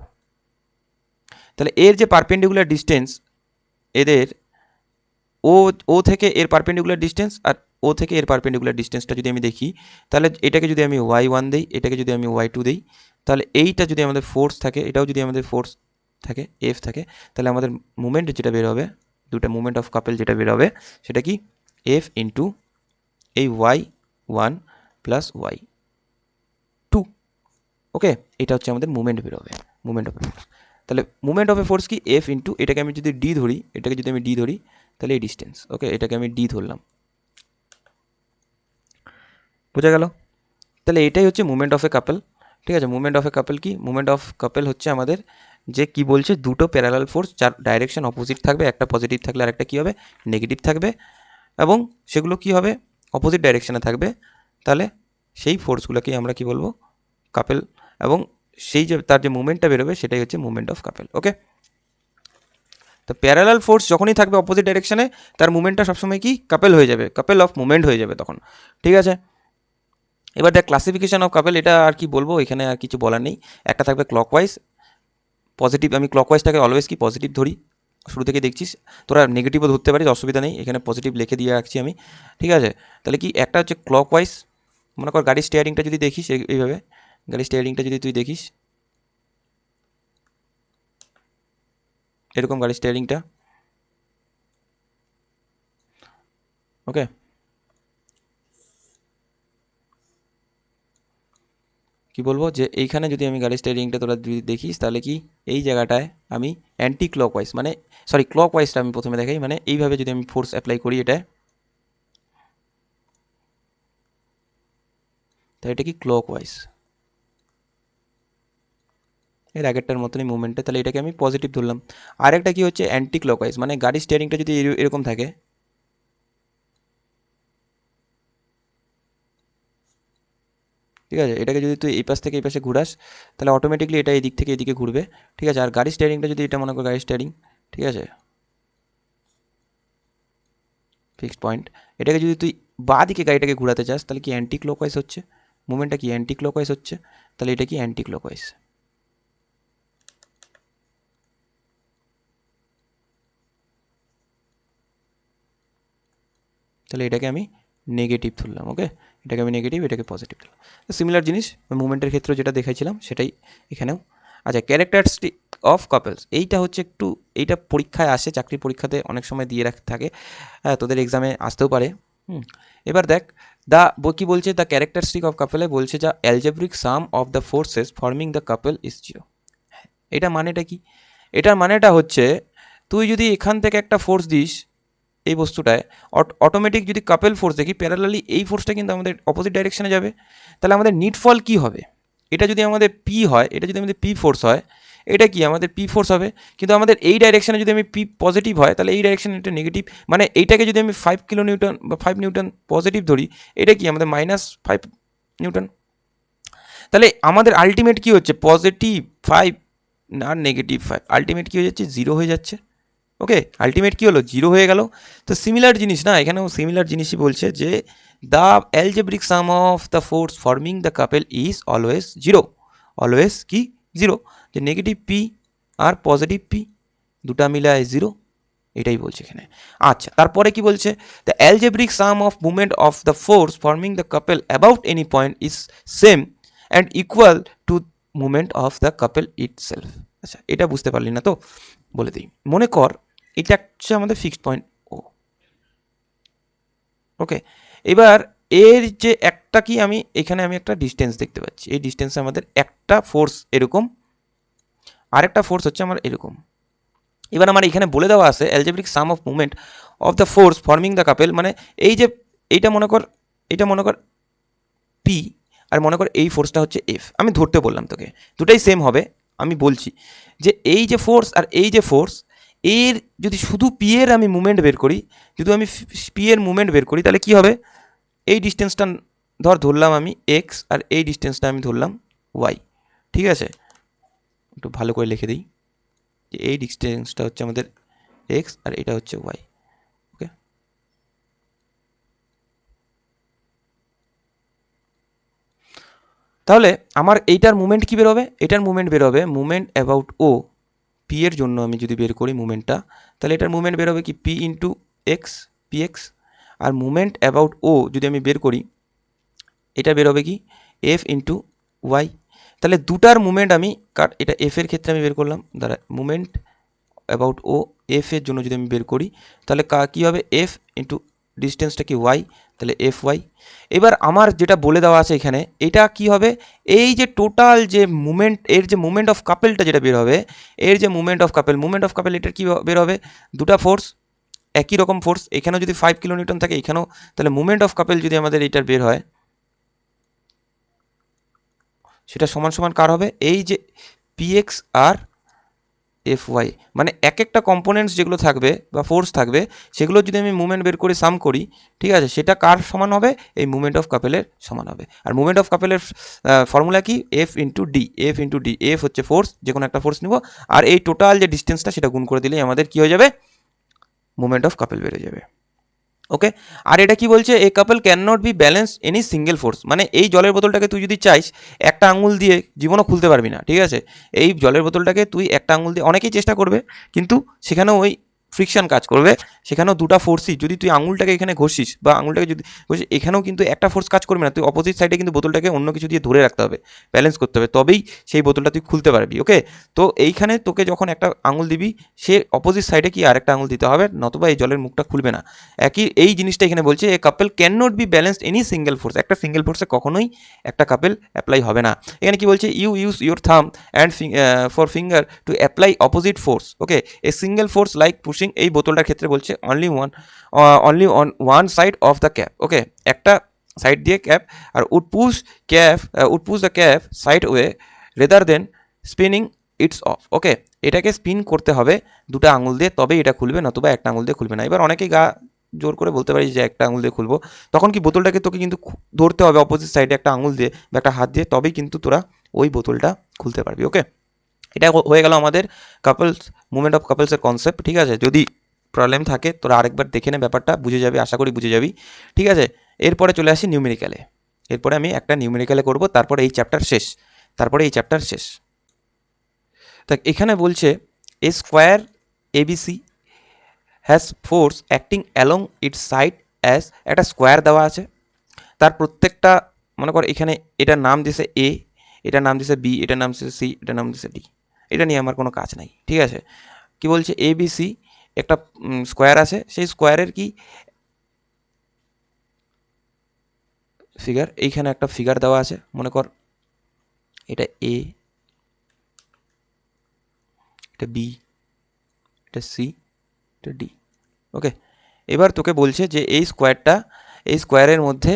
তাহলে এর যে পারপেন্ডিকুলার ডিস্টেন্স এদের ও ও থেকে এর পারপেন্ডিকুলার ডিস্টেন্স আর ও থেকে এর পারপেন্ডিকুলার ডিস্টেন্সটা যদি আমি দেখি, তাহলে এটাকে যদি আমি y1 দিই, এটাকে যদি আমি y2 দিই, তাহলে এইটা যদি আমাদের ফোর্স থাকে, এটাও যদি আমাদের ফোর্স থাকে F থাকে, তাহলে আমাদের মুভমেন্ট যেটা বের হবে, দুটা মুভমেন্ট অফ কাপেল যেটা বের হবে সেটা কি F ইন্টু এই y1 প্লাস y2। ওকে, এটা হচ্ছে আমাদের মুভমেন্ট বের হবে, মুভমেন্ট অফ এ ফোর্স। তাহলে মুভমেন্ট অফ এ ফোর্স কি F ইন্টু, এটাকে আমি যদি ডি ধরি, এটাকে যদি আমি ডি ধরি, তাহলে এই ডিস্টেন্স। ওকে, এটাকে আমি ডি ধরলাম, বোঝা গেল? তাহলে এটাই হচ্ছে মুভমেন্ট অফ এ কাপল। ঠিক আছে, মুভমেন্ট অফ এ কাপল কি? মুভমেন্ট অফ কাপল হচ্ছে আমাদের যে কি বলছে, দুটো প্যারালাল ফোর্স যার ডাইরেকশন অপোজিট থাকবে, একটা পজিটিভ থাকলে আরেকটা কি হবে, নেগেটিভ থাকবে, এবং সেগুলো কি হবে, অপোজিট ডাইরেকশনে থাকবে। তাহলে সেই ফোর্সগুলোকেই আমরা কি বলবো, কাপেল, এবং সেই যে তার যে মুভমেন্টটা বেরোবে সেটাই হচ্ছে মুভমেন্ট অফ কাপেল। ওকে, তো প্যারালাল ফোর্স যখনই থাকবে অপোজিট ডাইরেকশনে, তার মুভমেন্টটা সবসময় কি কাপেল হয়ে যাবে, কাপেল অফ মুভমেন্ট হয়ে যাবে তখন। ঠিক আছে, এবার দেখ ক্লাসিফিকেশন অফ কাপেল, এটা আর কি বলবো, এখানে আর কিছু বলার নেই। একটা থাকবে ক্লকওয়াইজ পজিটিভ, আমি ক্লকওয়াইজটাকে অলওয়েজ কি পজিটিভ ধরি, শুরু থেকে দেখছিস, তোরা নেগেটিভও ধরতে পারিস, অসুবিধা নেই, এখানে পজিটিভ লিখে দিয়ে রাখছি আমি। ঠিক আছে, তাহলে কি একটা হচ্ছে ক্লকওয়াইজ, মনে কর গাড়ির স্টিয়ারিংটা যদি দেখিস এইভাবে, গাড়ির স্টিয়ারিংটা যদি তুই দেখিস এরকম গাড়ির স্টিয়ারিংটা, ওকে, কি বলবো, যে এইখানে যদি আমি গাড়ির স্টিয়ারিংটা তোরা যদি দেখিস, তাহলে কি এই জায়গাটায় আমি অ্যান্টি ক্লকওয়াইজ, মানে সরি ক্লকওয়াইজটা আমি প্রথমে দেখাই, মানে এইভাবে যদি আমি ফোর্স অ্যাপ্লাই করি এটায়, তাহলে এটা কি ক্লকওয়াইজ, এর আগেরটার মতনই মুভমেন্টটা, তাহলে এটাকে আমি পজিটিভ ধরলাম। আরেকটা কি হচ্ছে অ্যান্টি ক্লকওয়াইজ, মানে গাড়ির স্টিয়ারিংটা যদি এরকম থাকে, ঠিক আছে, এটাকে যদি তুই এই পাশ থেকে এই পাশে ঘুরাস, তাহলে অটোমেটিকলি এটা এই দিক থেকে এদিকে ঘুরবে। ঠিক আছে, আর গাড়ির স্টিয়ারিংটা যদি এটা মনে কর গাড়ির স্টিয়ারিং, ঠিক আছে, ফিক্সড পয়েন্ট, এটাকে যদি তুই বাঁ দিকে গাড়িটাকে ঘুরাতে চাস, তাহলে কি অ্যান্টি ক্লকওয়াইজ হচ্ছে, মুভমেন্টটা কি অ্যান্টি ক্লকওয়াইজ হচ্ছে, তাহলে এটা কি অ্যান্টি ক্লকওয়াইজ। তাহলে এটাকে আমি নেগেটিভ ধরলাম। ওকে, এটাকে আমি নেগেটিভ, এটাকে পজিটিভ ধরলাম। সিমিলার জিনিস মুভমেন্টের ক্ষেত্রে যেটা দেখাইছিলাম সেটাই এখানেও। আচ্ছা, ক্যারেক্টারিস্টিক অফ কাপলস, এইটা হচ্ছে একটু, এইটা পরীক্ষায় আসে, চাকরি পরীক্ষাতে অনেক সময় দিয়ে থাকে, হ্যাঁ তোদের এক্সামে আসতেও পারে। এবার দেখ, কি বলছে, দ্য ক্যারেক্টারিস্টিক অফ কাপলে বলছে যা algebraic some of the forces forming the couple is zero. এটা মানেটা কি? এটার মানেটা হচ্ছে, তুই যদি এখান থেকে একটা ফোর্স দিস এই বস্তুটায়, অটোমেটিক যদি কাপেল ফোর্স দেখি প্যারালালি, এই ফোর্সটা কিন্তু আমাদের অপোজিট ডাইরেকশনে যাবে। তাহলে আমাদের নিটফল কি হবে, এটা যদি আমাদের পি হয়, এটা যদি আমাদের পি ফোর্স হয়, এটা কি আমাদের পি ফোর্স হবে, কিন্তু আমাদের এই ডাইরেকশনে যদি আমি পি পজিটিভ হয়, তাহলে এই ডাইরেকশনে এটা নেগেটিভ, মানে এইটাকে যদি আমি 5 কিলো নিউটন বা 5 নিউটন পজিটিভ ধরি, এটা কি আমাদের -5 নিউটন। তাহলে আমাদের আলটিমেট কি হচ্ছে, +5 আর -5, আলটিমেট কি হয়ে যাচ্ছে, 0 হয়ে যাচ্ছে। ওকে, আলটিমেট কি হলো, 0 হয়ে গেল। তো সিমিলার জিনিস না, এখানেও সিমিলার জিনিসই বলছে যে the algebraic some of the force forming the couple is always 0, always কি 0, যে negative P R positive P দুটা মিলায় 0, এটাই বলছে এখানে। আচ্ছা, তারপরে কি বলছে, the algebraic some of movement of the force forming the couple about any point is same and equal to movement of the couple itself. আচ্ছা, এটা বুঝতে পারলি না তো, বলে দিই, মনে কর এটা হচ্ছে আমাদের ফিক্সড পয়েন্ট ও। ওকে, এবার এর যে একটা কি, আমি এখানে আমি একটা ডিস্টেন্স দেখতে পাচ্ছি, এই ডিস্টেন্সে আমাদের একটা ফোর্স এরকম, আরেকটা ফোর্স হচ্ছে আমার এরকম। এবার আমার এখানে বলে দেওয়া আছে algebraic some of movement of the force forming the couple, মানে এই যে এইটা মনে কর, এটা মনে কর পি, আর মনে কর এই ফোর্সটা হচ্ছে এফ, আমি ধরতে বললাম তোকে, দুটাই সেম হবে। আমি বলছি যে এই যে ফোর্স আর এই যে ফোর্স, এর যদি শুধু পি এর আমি মুভমেন্ট বের করি, যদি আমি পি এর মুভমেন্ট বের করি, তাহলে কি হবে, এই ডিস্টেন্সটা ধরলাম আমি এক্স, আর এই ডিস্টেন্সটা আমি ধরলাম ওয়াই। ঠিক আছে, একটু ভালো করে লিখে দিই যে এই ডিস্টেন্সটা হচ্ছে আমাদের এক্স আর এটা হচ্ছে ওয়াই। ওকে, তাহলে আমার এইটার মুভমেন্ট কী বেরোবে, এটার মুভমেন্ট বেরোবে মুভমেন্ট অ্যাবাউট ও, পি এর জন্য আমি যদি বের করি মুভমেন্টটা, তাহলে এটার মুভমেন্ট বেরোবে কি P into X, P X. আর মুভমেন্ট অ্যাবাউট ও যদি আমি বের করি, এটা বেরোবে কি এফ ইন্টু ওয়াই। তাহলে দুটার মুভমেন্ট আমি এটা এফ এর ক্ষেত্রে আমি বের করলাম, দাঁড়া মুভমেন্ট অ্যাবাউট ও এফ এর জন্য যদি আমি বের করি, তাহলে কী হবে এফ ইন্টু ডিস্টেন্সটা কি ওয়াই, তাহলে এফ ওয়াই। এবার আমার যেটা বলে দেওয়া আছে এখানে, এটা কি হবে, এই যে টোটাল যে মুভমেন্ট, এর যে মুভমেন্ট অফ কাপেলটা যেটা বের হবে, এর যে মুভমেন্ট অফ কাপেল এটার কী বের হবে, দুটা ফোর্স, একই রকম ফোর্স, এখানেও যদি 5 কিলোনিউটন থাকে এখানেও, তাহলে মুভমেন্ট অফ কাপেল যদি আমাদের এইটার বের হয়, সেটা সমান সমান কার হবে, এই যে পিএক্স আর এফ ওয়াই। মানে এক একটা কম্পোনেন্টস যেগুলো থাকবে বা ফোর্স থাকবে, সেগুলো যদি আমি মুভমেন্ট বের করে সাম করি, ঠিক আছে, সেটা কার সমান হবে, এই মুভমেন্ট অফ কাপেলের সমান হবে। আর মুভমেন্ট অফ কাপেলের ফর্মুলা কি, F into D, F into D, F হচ্ছে ফোর্স, যে কোনো একটা ফোর্স নিব, আর এই টোটাল যে ডিস্টেন্সটা সেটা গুণ করে দিলেই আমাদের কী হয়ে যাবে, মুভমেন্ট অফ কাপেল বেড়ে যাবে। ওকে, আর এটা কি বলছে, a couple can not be balance any single force, মানে এই জলের বোতলটাকে তুই যদি চাইস একটা আঙুল দিয়ে জীবনও খুলতে পারবি না, ঠিক আছে, এই জলের বোতলটাকে তুই একটা আঙুল দিয়ে, অনেকেই চেষ্টা করবে কিন্তু সেখানেও ওই ফ্রিকশন কাজ করবে, সেখানেও দুটা ফোর্সই, যদি তুই আঙুলটাকে এখানে ঘষিস বা আঙুলটাকে যদি ঘষিস, এখানেও কিন্তু একটা ফোর্স কাজ করবে না, তুই অপোজিট সাইডে কিন্তু বোতলটাকে অন্য কিছু দিয়ে ধরে রাখতে হবে, ব্যালেন্স করতে হবে, তবেই সেই বোতলটা তুই খুলতে পারবি। ওকে, তো এইখানে তোকে যখন একটা আঙুল দিবি, সে অপোজিট সাইডে কি আরেকটা আঙুল দিতে হবে, নতুবা এই জলের মুখটা খুলবে না। একই এই জিনিসটা এখানে বলছে, a couple can not be balanced any single force, একটা সিঙ্গেল ফোর্সে কখনোই একটা কাপেল অ্যাপ্লাই হবে না। এখানে কি বলছে, you use your thumb and for finger to apply opposite force. Okay, a single force like pushing, এই বোতলটার ক্ষেত্রে বলছে only on one side of the cap. Okay, একটা সাইড দিয়ে ক্যাপ, আর would push the cap side way rather than spinning its of. ওকে, এটাকে spin করতে হবে দুটো আঙুল দিয়ে, তবে এটা খুলবে, নতুবা একটা আঙুল দিয়ে খুলবে না। এবার অনেকেই জোর করে বলতে পারি যে একটা আঙুল দিয়ে খুলবো, তখন কি বোতলটাকে তোকে কিন্তু ধরতে হবে অপোজিট সাইডে একটা আঙুল দিয়ে বা একটা হাত দিয়ে, তবেই কিন্তু তোরা ওই বোতলটা খুলতে পারবি। ওকে, এটা হয়ে গেল আমাদের কাপলস, মুভমেন্ট অফ কাপলসের কনসেপ্ট। ঠিক আছে, যদি প্রবলেম থাকে তোরা আরেকবার দেখে নে, ব্যাপারটা বুঝে যাবি, আশা করি বুঝে যাবি। ঠিক আছে, এরপরে চলে আসি নিউমেরিক্যালে। এরপরে আমি একটা নিউমেরিক্যালে করব, তারপরে এই চ্যাপ্টার শেষ। তা এখানে বলছে a square A B C has force acting along its side as, একটা স্কোয়ার দেওয়া আছে, তার প্রত্যেকটা, মনে কর এখানে এটার নাম দিয়েছে এ, এটার নাম দিয়েছে বি, এটার নাম দিয়েছে সি, এটার নাম দিয়েছে ডি, এটা নিয়ে আমার কোনো কাজ নাই। ঠিক আছে, কি বলছে, এ বি সি একটা স্কোয়ার আছে, সেই স্কোয়ারের কি ফিগার, এইখানে একটা ফিগার দেওয়া আছে, মনে কর এটা এ, এটা বি, এটা সি, এটা ডি। ওকে, এবার তোকে বলছে যে এই স্কোয়ারের মধ্যে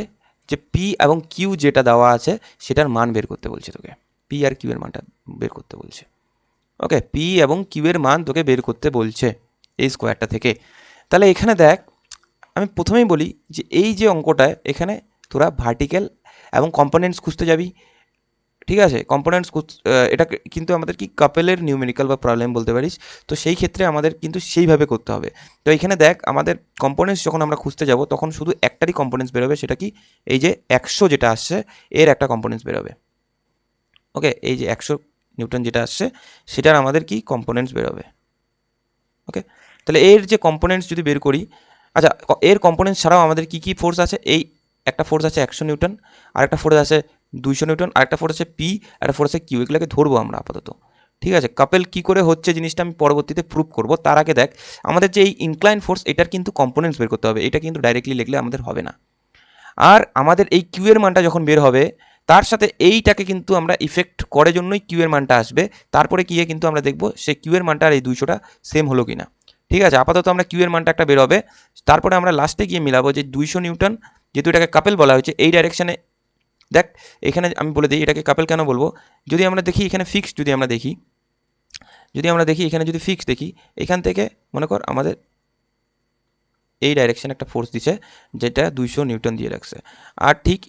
যে পি এবং কিউ যেটা দেওয়া আছে সেটার মান বের করতে বলছে তোকে, পি আর কিউ এর মানটা বের করতে বলছে। ওকে, পি এবং কিউ এর মান তোকে বের করতে বলছে এই স্কোয়ারটা থেকে। তাহলে এখানে দেখ, আমি প্রথমেই বলি যে এই যে অঙ্কটায় এখানে তোরা ভার্টিক্যাল এবং কম্পোনেন্টস খুঁজতে যাবি। ঠিক আছে, কম্পোনেন্টস এটা কিন্তু আমাদের কি কাপেলের নিউমেরিক্যাল বা প্রবলেম বলতে পারিস, তো সেই ক্ষেত্রে আমাদের কিন্তু সেইভাবে করতে হবে। তো এখানে দেখ, আমাদের কম্পোনেন্টস যখন আমরা খুঁজতে যাব তখন শুধু একটারই কম্পোনেন্টস বেরোবে, সেটা কি, এই যে 100 যেটা আসছে এর একটা কম্পোনেন্টস বেরোবে। ওকে, এই যে 100 নিউটন যেটা আসছে সেটার আমাদের কি কম্পোনেন্টস বেরোবে। ওকে, তাহলে এর যে কম্পোনেন্টস যদি বের করি, আচ্ছা এর কম্পোনেন্টস ছাড়াও আমাদের কি কি ফোর্স আছে, এই একটা ফোর্স আছে 100 নিউটন, আরেকটা ফোর্স আছে 200 নিউটন, আরেকটা ফোর্স আছে পি, একটা ফোর্স আছে কিউ, এগুলোকে ধরবো আমরা আপাতত। ঠিক আছে, কাপেল কি করে হচ্ছে জিনিসটা আমি পরবর্তীতে প্রুভ করব, তার আগে দেখ আমাদের যে এই ইনক্লাইন ফোর্স, এটার কিন্তু কম্পোনেন্টস বের করতে হবে, এটা কিন্তু ডাইরেক্টলি লিখলে আমাদের হবে না। আর আমাদের এই কিউ এর মানটা যখন বের হবে, তার সাথে এইটাকে কিন্তু আমরা ইফেক্ট করে জন্যই কিউ এর মানটা আসবে, তারপরে গিয়ে কিন্তু আমরা দেখবো সেই কিউ এর মানটা আর এই 200টা সেম হলো কিনা। ঠিক আছে, আপাতত আমরা কিউ এর মানটা একটা বের হবে, তারপরে আমরা লাস্টে গিয়ে মিলাবো যে 200 নিউটন, যেহেতু এটাকে কাপেল বলা হয়েছে, এই ডাইরেকশানে দেখ, এখানে আমি বলে দিই এটাকে কাপেল কেন বলবো, যদি আমরা দেখি এখানে ফিক্সড, যদি আমরা দেখি এখানে যদি ফিক্স দেখি, এখান থেকে মনে কর আমাদের এই ডাইরেকশানে একটা ফোর্স দিছে যেটা 200 নিউটন দিয়ে রাখছে, আর ঠিক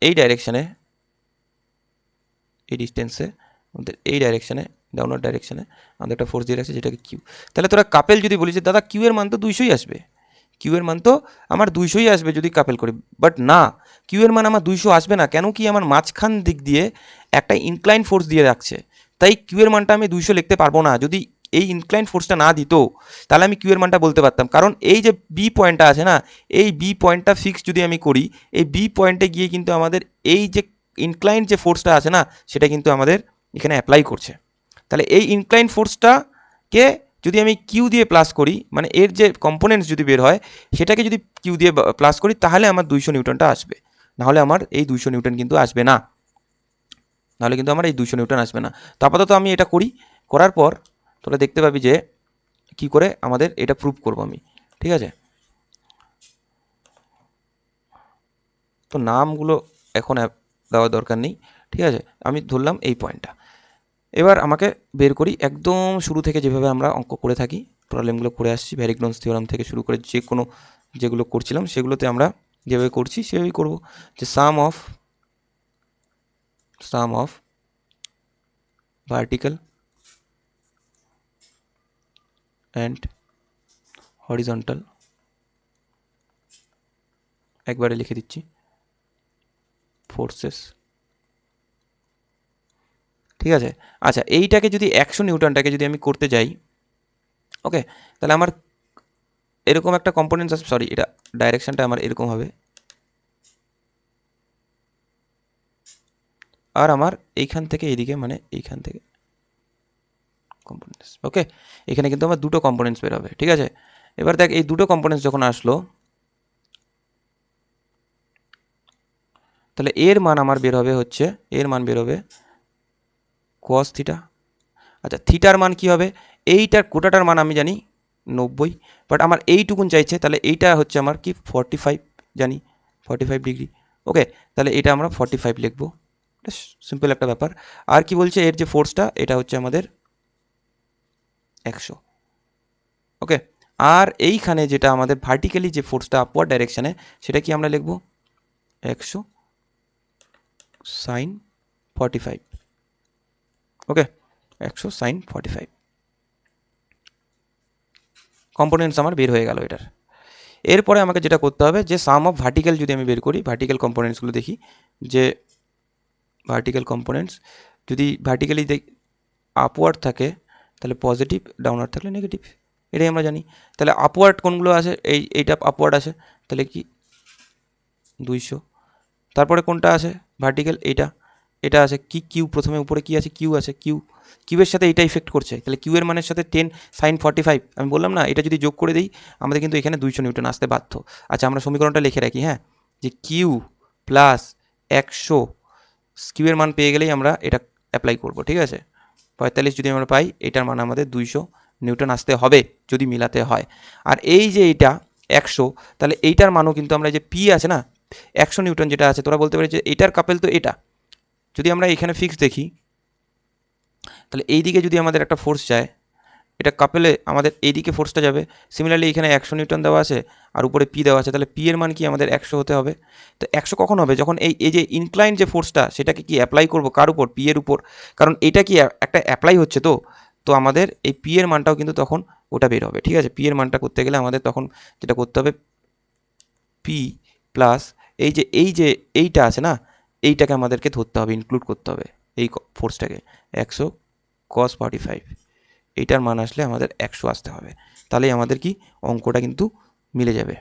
এই ডাইরেকশানে, এই ডিস্টেন্সে আমাদের এই ডাইরেকশানে, ডাউনওয়ার্ড ডাইরেকশানে আমাদের একটা ফোর্স দিয়ে রাখছে যেটাকে কিউ। তাহলে তোরা কাপেল যদি বলিস যে দাদা কিউ এর মান তো 200ই আসবে, কিউ এর মান তো আমার 200ই আসবে যদি কাপেল করি, বাট না, কিউ এর মান আমার 200 আসবে না। কেন কি, আমার মাঝখান দিক দিয়ে একটা ইনক্লাইন ফোর্স দিয়ে রাখছে, তাই কিউ এর মানটা আমি 200 লিখতে পারবো না। যদি এই ইনক্লাইন ফোর্সটা না দিত তাহলে আমি কিউ এর মানটা বলতে পারতাম, কারণ এই যে বি পয়েন্টটা আছে না, এই বি পয়েন্টটা ফিক্স যদি আমি করি, এই বি পয়েন্টে গিয়ে কিন্তু আমাদের এই যে ইনক্লাইন যে ফোর্সটা আছে না, সেটা কিন্তু আমাদের এখানে অ্যাপ্লাই করছে। তাহলে এই ইনক্লাইন ফোর্সটাকে যদি আমি কিউ দিয়ে প্লাস করি, মানে এর যে কম্পোনেন্টস যদি বের হয় সেটাকে যদি কিউ দিয়ে প্লাস করি, তাহলে আমার 200 নিউটনটা আসবে। নাহলে আমার এই 200 নিউটন কিন্তু আসবে না, নাহলে কিন্তু আমার এই 200 নিউটন আসবে না। তো আপাতত আমি এটা করি, করার পর তোরা দেখতে পাবি যে কি করে আমাদের এটা প্রুভ করব আমি, ঠিক আছে। তো নামগুলো এখন দেওয়ার দরকার নেই, ঠিক আছে। আমি ধরলাম এই পয়েন্টটা। এবার আমাকে বের করি একদম শুরু থেকে, যেভাবে আমরা অঙ্ক করে থাকি, প্রবলেমগুলো করে আসছি, ভ্যারিগ্নস থিওরাম থেকে শুরু করে যে কোনো যেগুলো করছিলাম সেগুলোতে আমরা যেভাবে করছি সেভাবেই করব। যে সাম অফ ভার্টিক্যাল অ্যান্ড হরিজন্টাল, একবারে লিখে দিচ্ছি, ফোর্সেস, ঠিক আছে। আচ্ছা, এইটাকে যদি 100 নিউটনটাকে যদি আমি করতে যাই, ওকে, তাহলে আমার এরকম একটা কম্পোনেন্টস আছে, সরি এটা ডাইরেকশনটা আমার এরকম হবে, আর আমার এইখান থেকে এইদিকে, মানে এইখান থেকে কম্পোনেন্টস, ওকে, এখানে কিন্তু আমার দুটো কম্পোনেন্টস বের হবে, ঠিক আছে। এবার দেখ, এই দুটো কম্পোনেন্টস যখন আসলো, তাহলে এর মান আমার বের হবে হচ্ছে, এর মান বের হবে cos থিটা। আচ্ছা, থিটার মান কি হবে, এইটার গোটাটার মান আমি জানি 90, বাট আমার এইটুকুন চাইছে, তাহলে এইটা হচ্ছে আমার কি 45 জানি, 45 ডিগ্রি, ওকে। তাহলে এটা আমরা 45 লিখবো, সিম্পল একটা ব্যাপার। আর কি বলছে, এর যে ফোর্সটা এটা হচ্ছে আমাদের 100, ওকে। আর এইখানে যেটা আমাদের ভার্টিক্যালি যে ফোর্সটা আপওয়ার্ড ডাইরেকশানে, সেটা কি আমরা লিখবো 100 সাইন 45, ওকে, 100 সাইন 45 কম্পোনেন্টস আমার বের হয়ে গেল এটার। এরপরে আমাকে যেটা করতে হবে, যে সাম অফ ভার্টিক্যাল যদি আমি বের করি, ভার্টিক্যাল কম্পোনেন্টসগুলো দেখি, যে ভার্টিক্যাল কম্পোনেন্টস যদি ভার্টিক্যালি আপওয়ার্ড থাকে তাহলে পজিটিভ, ডাউনওয়ার্ড থাকলে নেগেটিভ, এটাই আমরা জানি। তাহলে আপওয়ার্ড কোনগুলো আছে, এইটা আপওয়ার্ড আছে, তাহলে কি 200। তারপরে কোনটা আছে ভার্টিক্যাল, এটা আছে কি কিউ, প্রথমে উপরে কি আছে, কিউ আছে, কিউয়ের সাথে এটা ইফেক্ট করছে, তাহলে কিউ এর মানের সাথে 10 সাইন 45, আমি বললাম না, এটা যদি যোগ করে দিই আমাদের কিন্তু এখানে 200 নিউটন আসতে বাধ্য। আচ্ছা, আমরা সমীকরণটা লিখে রাখি, হ্যাঁ, যে কিউ প্লাস 100, কিউ এর মান পেয়ে গেলেই আমরা এটা অ্যাপ্লাই করব, ঠিক আছে। 45 যদি আমরা পাই, এটার মান আমাদের 200 নিউটন আসতে হবে যদি মিলাতে হয়। আর এই যে এইটা 100, তাহলে এইটার মানও কিন্তু আমরা, যে পি আছে না 100 নিউটন যেটা আছে, তোরা বলতে পারি যে এটার কাপেল তো এটা, যদি আমরা এখানে ফিক্স দেখি, তাহলে এই দিকে যদি আমাদের একটা ফোর্স যায়, এটা কাপেলে আমাদের এইদিকে ফোর্সটা যাবে। সিমিলারলি এখানে 100 নিউটন দেওয়া আছে আর উপরে পি দেওয়া আছে, তাহলে পি এর মান কি আমাদের 100 হতে হবে। তো 100 কখন হবে, যখন এই যে ইনক্লাইন যে ফোর্সটা সেটাকে কি অ্যাপ্লাই করবো কার উপর, পি এর উপর, কারণ এটা কি একটা অ্যাপ্লাই হচ্ছে, তো আমাদের এই পি এর মানটাও কিন্তু তখন ওটা বের হবে, ঠিক আছে। পি এর মানটা করতে গেলে আমাদের তখন যেটা করতে হবে, পি প্লাস এই যে এইটা আছে না, এইটাকে আমাদেরকে ধরতে হবে, ইনক্লুড করতে হবে এই ফোর্সটাকে, 100 cos 45, এইটার মান আসলে আমাদের 100 আসতে হবে, তাহলেই আমাদের কি অঙ্কটা কিন্তু মিলে যাবে,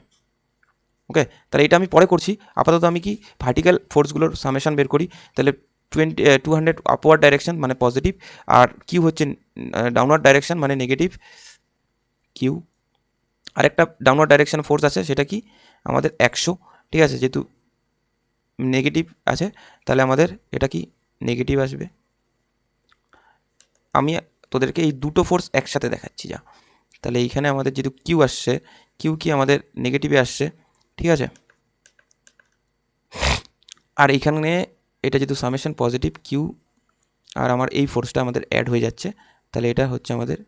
ওকে। তাহলে এটা আমি পরে করছি, আপাতত আমি কি ভার্টিক্যাল ফোর্সগুলোর সামেশন বের করি। তাহলে 200 আপওয়ার্ড ডাইরেকশন মানে পজিটিভ, আর কিউ হচ্ছে ডাউনওয়ার্ড ডাইরেকশন মানে নেগেটিভ কিউ। আরেকটা ডাউনওয়ার্ড ডাইরেকশন ফোর্স আছে, সেটা কি আমাদের 100, ঠিক আছে। যেহেতু নেগেটিভ আছে তাহলে আমাদের এটা কি নেগেটিভ আসবে। আমি তোদেরকে এই দুটো ফোর্স একসাথে দেখাচ্ছি, যা, তাহলে এইখানে আমাদের যেহেতু কিউ আসছে, কিউ কি আমাদের নেগেটিভে আসছে, ঠিক আছে। আর এইখানে এটা যেহেতু সামেশন পজিটিভ কিউ, আর আমার এই ফোর্সটা আমাদের অ্যাড হয়ে যাচ্ছে, তাহলে এটা হচ্ছে আমাদের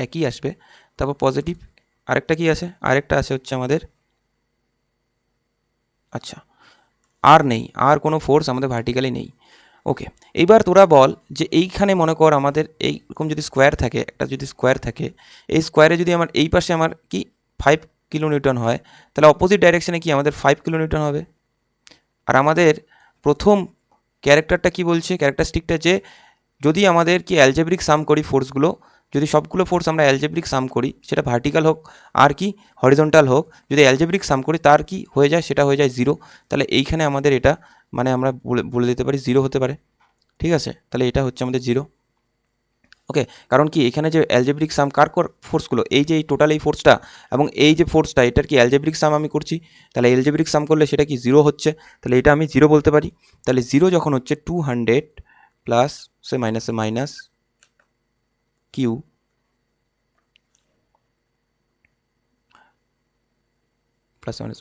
একই আসবে। তারপর পজিটিভ, আরেকটা কি আছে, আরেকটা আছে হচ্ছে আমাদের, আচ্ছা আর নেই, আর কোনো ফোর্স আমাদের ভার্টিক্যালি নেই, ওকে, এইবার তোরা বল যে এইখানে মনে কর আমাদের এইরকম যদি স্কোয়ার থাকে, একটা যদি স্কোয়ার থাকে, এই স্কোয়ারে যদি আমার এই পাশে আমার কি 5 কিলোনিউটন হয়, তাহলে অপোজিট ডাইরেকশানে কি আমাদের 5 কিলোনিউটন হবে। আর আমাদের প্রথম ক্যারেক্টারটা কি বলছে, ক্যারেক্টারিস্টিকটা, যে যদি আমাদের কি অ্যালজেব্রিক সাম করি ফোর্সগুলো, যদি সবগুলো ফোর্স আমরা অ্যালজেব্রিক সাম করি, সেটা ভার্টিক্যাল হোক আর কি হরিজন্টাল হোক, যদি অ্যালজেব্রিক সাম করি তার কি হয়ে যায়, সেটা হয়ে যায় 0। তাহলে এইখানে আমাদের এটা মানে আমরা বলে দিতে পারি 0 হতে পারে। ঠিক আছে, তাহলে এটা হচ্ছে আমাদের 0। ওকে, কারণ কি এখানে যে অ্যালজেব্রিক সাম কার ফোর্সগুলো, এই যে এই টোটাল এই ফোর্সটা এবং এই যে ফোর্সটা, এটার কি অ্যালজেব্রিক সাম আমি করছি, তাহলে অ্যালজেব্রিক সাম করলে সেটা কি 0 হচ্ছে, তাহলে এটা আমি 0 বলতে পারি। তাহলে 0 যখন হচ্ছে 200 প্লাস সে মাইনাস কিউ প্লাস মাইনাস,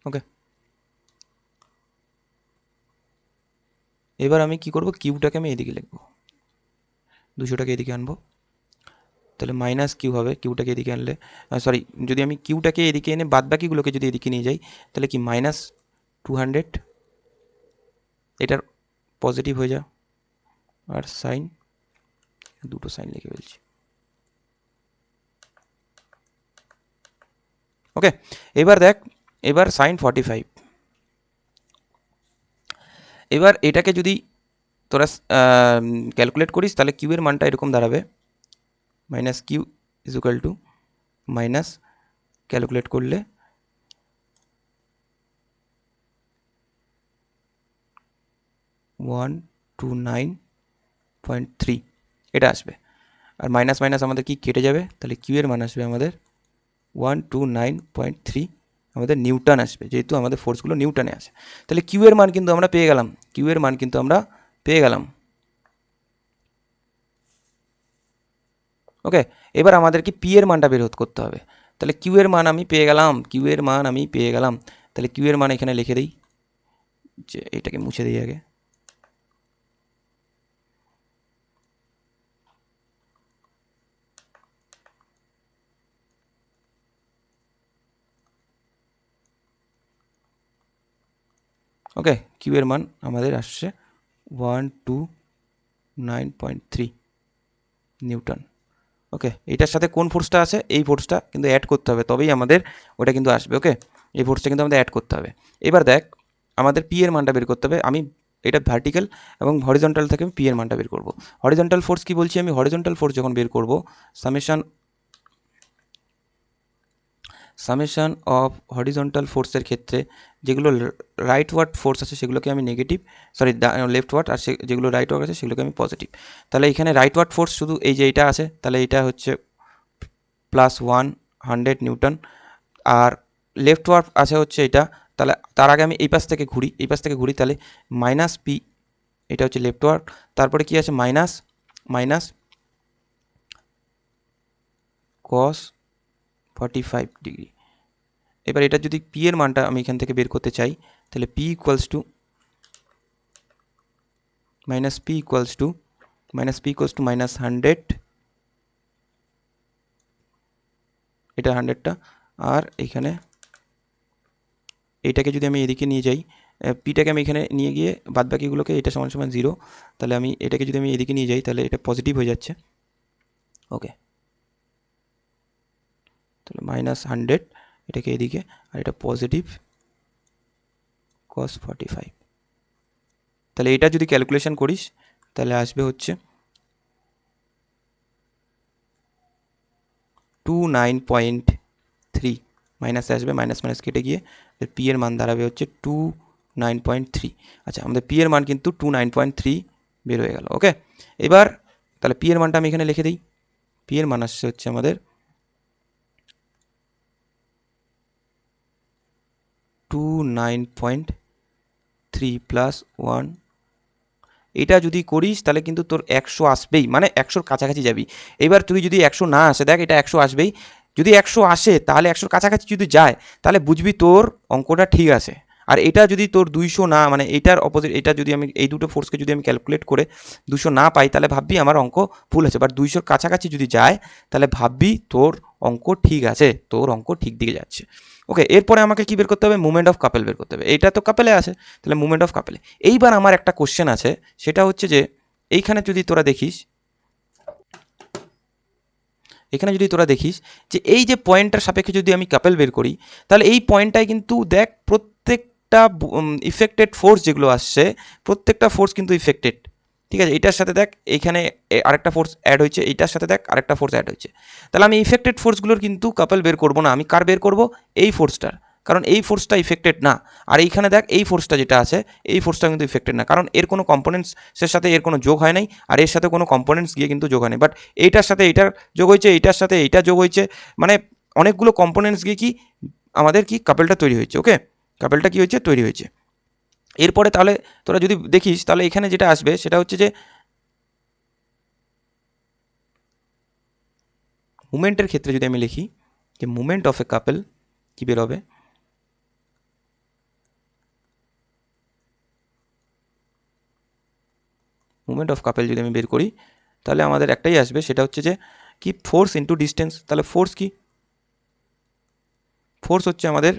ওকে। এবার আমি কি করব, কিউটাকে আমি এদিকে লিখব, 200টাকে এদিকে আনবো, তাহলে মাইনাস কিউ হবে, কিউটাকে এদিকে আনলে সরি, যদি আমি কিউটাকে এদিকে এনে বাদ বাকিগুলোকে যদি এদিকে নিয়ে যাই, তাহলে কি মাইনাস 200, এটার পজিটিভ হয়ে যাও, আর সাইন, দুটো সাইন লিখে ফেলছি। ওকে, এবার দেখ, এবার সাইন 45, এবার এটাকে যদি তোরা ক্যালকুলেট করিস, তাহলে কিউ এর মানটা এরকম দাঁড়াবে, minus Q is equal to minus, calculate করলে 129.3 এটা আসবে। আর মাইনাস মাইনাস আমাদের কি কেটে যাবে, তাহলে কিউ এর মান আসবে আমাদের 129.3 আমাদের নিউটন আসবে, যেহেতু আমাদের ফোর্সগুলো নিউটনে আসে। তাহলে কিউ এর মান কিন্তু আমরা পেয়ে গেলাম, কিউ এর মান কিন্তু আমরা পেয়ে গেলাম। ওকে, এবার আমাদেরকে পি এর মানটা বের করতে হবে। তাহলে কিউ এর মান আমি পেয়ে গেলাম, কিউ এর মান আমি পেয়ে গেলাম। তাহলে কিউ এর মান এখানে লিখে দিই, যে এটাকে মুছে দিই আগে। ওকে, কিউ এর মান আমাদের আসছে 129.3 নিউটন। ওকে, এটার সাথে কোন ফোর্সটা আছে, এই ফোর্সটা কিন্তু অ্যাড করতে হবে, তবেই আমাদের ওটা কিন্তু আসবে। ওকে, এই ফোর্সটা কিন্তু আমাদের অ্যাড করতে হবে। এবার দেখ, আমাদের পি এর মানটা বের করতে হবে। আমি এটা ভার্টিক্যাল এবং হরিজন্টাল থেকে আমি পি এর মানটা বের করব। হরিজন্টাল ফোর্স কি বলছি, আমি হরিজন্টাল ফোর্স যখন বের করব, সামেশন অফ হরিজন্টাল ফোর্সের ক্ষেত্রে যেগুলো রাইটওয়ার্ড ফোর্স আছে সেগুলোকে আমি নেগেটিভ, সরি লেফটওয়ার্ড, আর যেগুলো রাইটওয়ার্ড আছে সেগুলোকে আমি পজিটিভ। তাহলে এখানে রাইটওয়ার্ড ফোর্স শুধু এই যে এটা আছে, তাহলে এটা হচ্ছে প্লাস 100 নিউটন, আর লেফটওয়ার্ড আছে হচ্ছে এটা। তাহলে তার আগে আমি এই পাশ থেকে ঘুরি, তাহলে মাইনাস পি, এটা হচ্ছে লেফটওয়ার্ড, তারপরে কি আছে মাইনাস কস 45 ডিগ্রি। এবার এটা যদি পি এর মানটা আমি এখান থেকে বের করতে চাই, তাহলে P equals to minus minus 100, এটা 100টা, আর এখানে এইটাকে যদি আমি এদিকে নিয়ে যাই, পিটাকে আমি এখানে নিয়ে গিয়ে বাদ বাকিগুলোকে, এটা সমান সমান 0, তাহলে আমি এটাকে যদি আমি এদিকে নিয়ে যাই, তাহলে এটা পজিটিভ হয়ে যাচ্ছে। ওকে, তাহলে মাইনাস 100 এটাকে এদিকে, আর এটা পজিটিভ কস 45। তাহলে এটা যদি ক্যালকুলেশন করিস, তাহলে আসবে হচ্ছে 29.3, মাইনাস আসবে, মাইনাস মাইনাস কেটে গিয়ে পি এর মান দাঁড়াবে হচ্ছে 29.3। আচ্ছা, আমাদের পি এর মান কিন্তু 29.3 বের হয়ে গেল। ওকে, এবার তাহলে পি এর মানটা আমি এখানে লিখে দিই, পি এর মান আসছে হচ্ছে আমাদের 29.3 প্লাস 1। এটা যদি করিস তাহলে কিন্তু তোর 100 আসবেই, মানে 100-র কাছাকাছি যাবি। এবার তুই যদি 100 না আসে, দেখ এটা 100 আসবেই, যদি 100 আসে তাহলে 100-র কাছাকাছি যদি যায়, তাহলে বুঝবি তোর অঙ্কটা ঠিক আছে। আর এটা যদি তোর 200 না, মানে এটার অপোজিট, এটা যদি আমি এই দুটো ফোর্সকে যদি আমি ক্যালকুলেট করে 200 না পাই, তাহলে ভাববি আমার অঙ্ক ভুল আছে। বাট 200-র কাছাকাছি যদি যায়, তাহলে ভাববি তোর অঙ্ক ঠিক আছে, তোর অঙ্ক ঠিক দিকে যাচ্ছে। ওকে, এরপরে আমাকে কি বের করতে হবে? মুভমেন্ট অফ কাপেল বের করতে হবে। এটা তো কাপেলে আছে, তাহলে মুভমেন্ট অফ কাপেলে। এইবার আমার একটা কোশ্চেন আছে, সেটা হচ্ছে যে এইখানে যদি তোরা দেখিস, এখানে যদি তোরা দেখিস যে এই যে পয়েন্টটার সাপেক্ষে যদি আমি কাপেল বের করি, তাহলে এই পয়েন্টটায় কিন্তু দেখ প্রত্যেকটা ইফেক্টেড ফোর্স যেগুলো আসছে, প্রত্যেকটা ফোর্স কিন্তু ইফেক্টেড। ঠিক আছে, এটার সাথে দেখ এইখানে আরেকটা ফোর্স অ্যাড হয়েছে, এইটার সাথে দেখ আরেকটা ফোর্স অ্যাড হয়েছে। তাহলে আমি ইফেক্টেড ফোর্সগুলোর কিন্তু কাপেল বের করবো না, আমি কার বের করবো? এই ফোর্সটার, কারণ এই ফোর্সটা ইফেক্টেড না। আর এইখানে দেখ এই ফোর্সটা যেটা আছে, এই ফোর্সটা কিন্তু ইফেক্টেড না, কারণ এর কোনো কম্পোনেন্টসের সাথে এর কোনো যোগ হয় নাই, আর এর সাথে কোনো কম্পোনেন্টস গিয়ে কিন্তু যোগ হয় নাই। বাট এইটার সাথে এইটার যোগ হয়েছে, এইটার সাথে এইটা যোগ হয়েছে, মানে অনেকগুলো কম্পোনেন্টস গিয়ে কি আমাদের কি কাপেলটা তৈরি হয়েছে। ওকে, কাপেলটা কি হয়েছে? তৈরি হয়েছে। এরপরে তাহলে তোরা যদি দেখিস, তাহলে এখানে যেটা আসবে সেটা হচ্ছে যে মুভমেন্টের ক্ষেত্রে যদি আমি লিখি যে মুভমেন্ট অফ এ কাপেল কি বেরোবে? মুভমেন্ট অফ কাপেল যদি আমি বের করি, তাহলে আমাদের একটাই আসবে, সেটা হচ্ছে যে কি ফোর্স ইন্টু ডিস্টেন্স। তাহলে ফোর্স কি? ফোর্স হচ্ছে আমাদের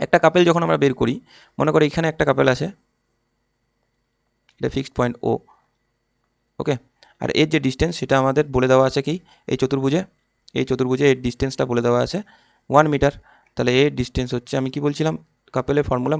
একটা কাপেল যখন আমরা বের করি, মনে করি এখানে একটা কাপেল আছে, এটা ফিক্সড পয়েন্ট ও। ওকে, আর এর যে ডিস্টেন্স সেটা আমাদের বলে দেওয়া আছে কি এই চতুর্ভুজে, এই চতুর্ভুজে এর ডিস্টেন্সটা বলে দেওয়া আছে 1 মিটার। তাহলে এর ডিস্টেন্স হচ্ছে, আমি কি বলছিলাম কাপেলের formula,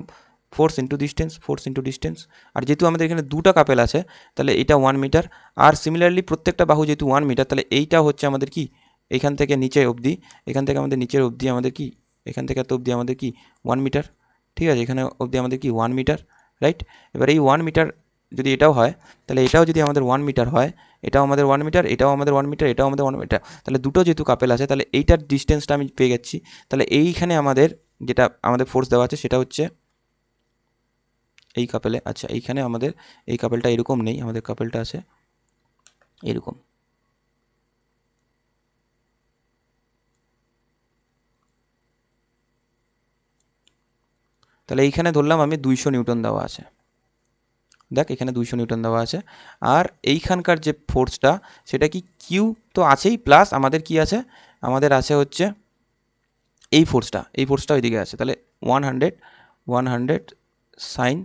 force into distance, force into distance. আর যেহেতু আমাদের এখানে দুটা কাপেল আছে, তাহলে এটা 1 মিটার। আর সিমিলারলি প্রত্যেকটা বাহু যেহেতু 1 মিটার, তাহলে এইটা হচ্ছে আমাদের কি এখান থেকে নিচে অবধি, এখান থেকে আমাদের নিচের অবধি আমাদের কি, এখান থেকে এত অবধি আমাদের কি 1 মিটার। ঠিক আছে, এখানে অবধি আমাদের কি 1 মিটার, রাইট? এবার এই 1 মিটার যদি এটাও হয়, তাহলে এটাও যদি আমাদের 1 মিটার হয়, এটাও আমাদের 1 মিটার, এটাও আমাদের 1 মিটার, এটাও আমাদের 1 মিটার, তাহলে দুটো যেহেতু কাপেল আছে, তাহলে এইটার ডিস্টেন্সটা আমি পেয়ে যাচ্ছি। তাহলে এইখানে আমাদের যেটা আমাদের ফোর্স দেওয়া আছে সেটা হচ্ছে এই কাপেলে, আচ্ছা এইখানে আমাদের এই কাপেলটা এরকম নেই, আমাদের কাপেলটা আছে এরকম। তাহলে এইখানে ধরলাম আমি 200 নিউটন দেওয়া আছে, দেখ এখানে 200 নিউটন দেওয়া আছে। আর এইখানকার যে ফোর্সটা সেটা কি কিউ তো আছেই, প্লাস আমাদের কি আছে, আমাদের আছে হচ্ছে এই ফোর্সটা ওইদিকে আছে। তাহলে 100 সাইন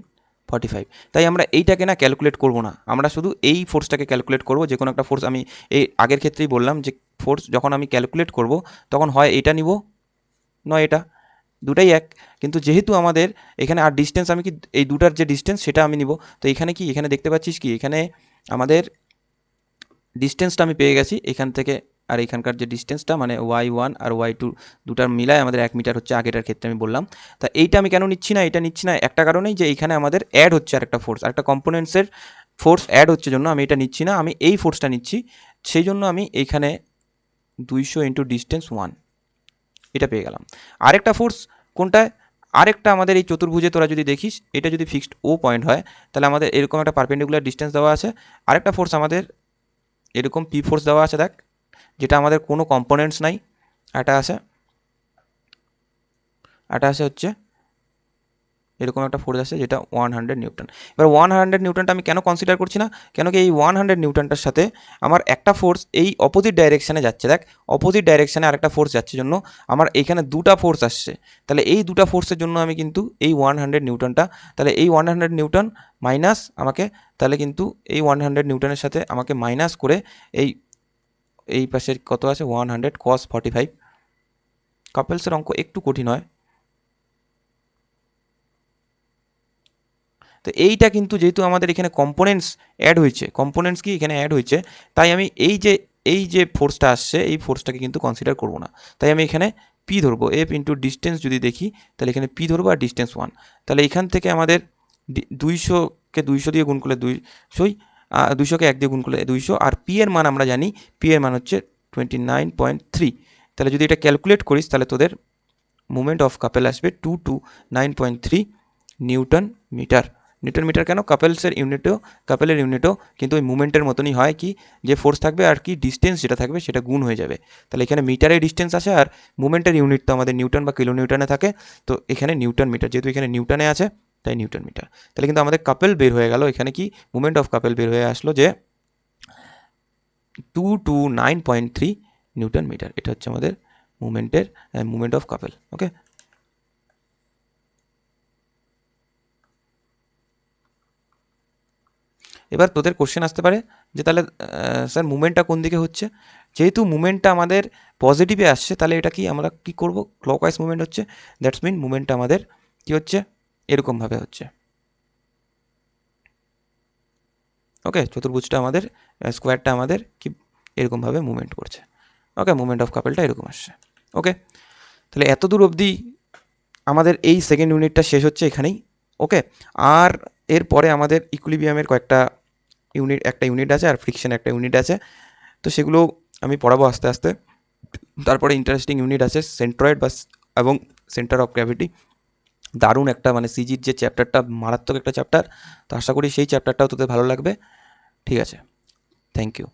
45। তাই আমরা এইটাকে না ক্যালকুলেট করব না, আমরা শুধু এই ফোর্সটাকে ক্যালকুলেট করব। যে কোনো একটা ফোর্স, আমি এই আগের ক্ষেত্রেই বললাম যে ফোর্স যখন আমি ক্যালকুলেট করব, তখন হয় এটা নিব, নয় এটা, দুটাই এক। কিন্তু যেহেতু আমাদের এখানে আর ডিস্টেন্স, আমি কি এই দুটার যে ডিস্টেন্স সেটা আমি নিব। তো এখানে কি, এখানে দেখতে পাচ্ছিস কি, এখানে আমাদের ডিস্টেন্সটা আমি পেয়ে গেছি এখান থেকে। আর এখানকার যে ডিস্টেন্সটা মানে y1 আর y2 দুটার মিলায় আমাদের 1 মিটার হচ্ছে, আগেটার ক্ষেত্রে আমি বললাম। তা এইটা আমি কেন নিচ্ছি না? এটা নিচ্ছি না একটা কারণেই, যে এইখানে আমাদের অ্যাড হচ্ছে আরেকটা ফোর্স, আরেকটা কম্পোনেন্টসের ফোর্স অ্যাড হচ্ছে জন্য আমি এটা নিচ্ছি না, আমি এই ফোর্সটা নিচ্ছি। সেই জন্য আমি এইখানে 200 ইন্টু ডিস্টেন্স 1 এটা পেয়ে গেলাম। আরেকটা ফোর্স কোনটায়? আরেকটা আমাদের এই চতুর্ভুজে তোরা যদি দেখিস, এটা যদি ফিক্সড ও পয়েন্ট হয়, তাহলে আমাদের এরকম একটা পারপেন্ডিকুলার ডিস্টেন্স দেওয়া আছে। আরেকটা ফোর্স আমাদের এরকম পি ফোর্স দেওয়া আছে, দেখ, যেটা আমাদের কোনো কম্পোনেন্টস নাই। এটা আছে হচ্ছে এরকম একটা ফোর্স আছে যেটা 100 নিউটন। এবার 100 নিউটনটা আমি কেন কনসিডার করছি না? কেন কি এই 100 নিউটনটার সাথে আমার একটা ফোর্স এই অপোজিট ডাইরেকশানে যাচ্ছে, দেখ অপোজিট ডাইরেকশানে আরেকটা ফোর্স যাচ্ছে জন্য আমার এখানে দুটা ফোর্স আসছে। তাহলে এই দুটা ফোর্সের জন্য আমি কিন্তু এই 100 নিউটনটা, তাহলে এই 100 নিউটন মাইনাস আমাকে, তাহলে কিন্তু এই 100 নিউটনের সাথে আমাকে মাইনাস করে এই পাশের কত আছে 100 cos 45। কাপেলসের অঙ্ক একটু কঠিন হয়। তো এইটা কিন্তু যেহেতু আমাদের এখানে কম্পোনেন্টস অ্যাড হয়েছে, কম্পোনেন্টস কি এখানে অ্যাড হয়েছে, তাই আমি এই যে ফোর্সটা আসছে এই ফোর্সটাকে কিন্তু কনসিডার করব না। তাই আমি এখানে পি ধরবো, এফ ইন্টু ডিস্টেন্স যদি দেখি, তাহলে এখানে পি ধরবো আর ডিস্টেন্স 1। তাহলে এখান থেকে আমাদের 200কে 200 দিয়ে গুণ করলে 200, 200কে 1 দিয়ে গুণ করলে 200, আর পি এর মান আমরা জানি, পি এর মান হচ্ছে 29.3। তাহলে যদি এটা ক্যালকুলেট করিস, তাহলে তোদের মুভমেন্ট অফ কাপেল আসবে 229.3 নিউটন মিটার। নিউটন মিটার কেন? কাপেলের ইউনিটও কিন্তু ওই মুভমেন্টের মতনই হয়, কি যে ফোর্স থাকবে আর কি ডিস্টেন্স যেটা থাকবে সেটা গুণ হয়ে যাবে। তাহলে এখানে মিটারে ডিস্টেন্স আছে আর মুভমেন্টের ইউনিট তো আমাদের নিউটন বা কিলো নিউটনে থাকে, তো এখানে নিউটন মিটার, যেহেতু এখানে নিউটনে আছে তাই নিউটন মিটার। তাহলে কিন্তু আমাদের কাপেল বের হয়ে গেল, এখানে কি মুভমেন্ট অফ কাপেল বের হয়ে আসলো যে 229.3 নিউটন মিটার। এটা হচ্ছে আমাদের মুভমেন্ট অফ কাপেল। ওকে, এবার তোদের কোশ্চেন আসতে পারে যে তাহলে স্যার মুভমেন্টটা কোন দিকে হচ্ছে? যেহেতু মুভমেন্টটা আমাদের পজিটিভে আসছে, তাহলে এটা কি আমরা কি করব? ক্লকওয়াইজ মুভমেন্ট হচ্ছে, দ্যাটস মিন মুভমেন্টটা আমাদের কি হচ্ছে? এরকমভাবে হচ্ছে। ওকে, চতুর্ভুজটা আমাদের, স্কোয়ারটা আমাদের কি এরকমভাবে মুভমেন্ট করছে। ওকে, মুভমেন্ট অফ কাপেলটা এরকম আসছে। ওকে, তাহলে এত দূর অবধি আমাদের এই সেকেন্ড ইউনিটটা শেষ হচ্ছে এখানেই। ওকে, আর এরপরে আমাদের ইকুইলিব্রিয়ামের একটা ইউনিট আছে আর ফ্রিকশন একটা ইউনিট আছে, তো সেগুলো আমি পড়াবো আস্তে আস্তে। তারপরে ইন্টারেস্টিং ইউনিট আছে সেন্ট্রয়েড এবং সেন্টার অফ গ্র্যাভিটি। দারুণ একটা মানে সিজির যে চ্যাপ্টারটা, মারাত্মক একটা চ্যাপ্টার, তো আশা করি সেই চ্যাপ্টারটাও তোদের ভালো লাগবে। ঠিক আছে, থ্যাংক ইউ।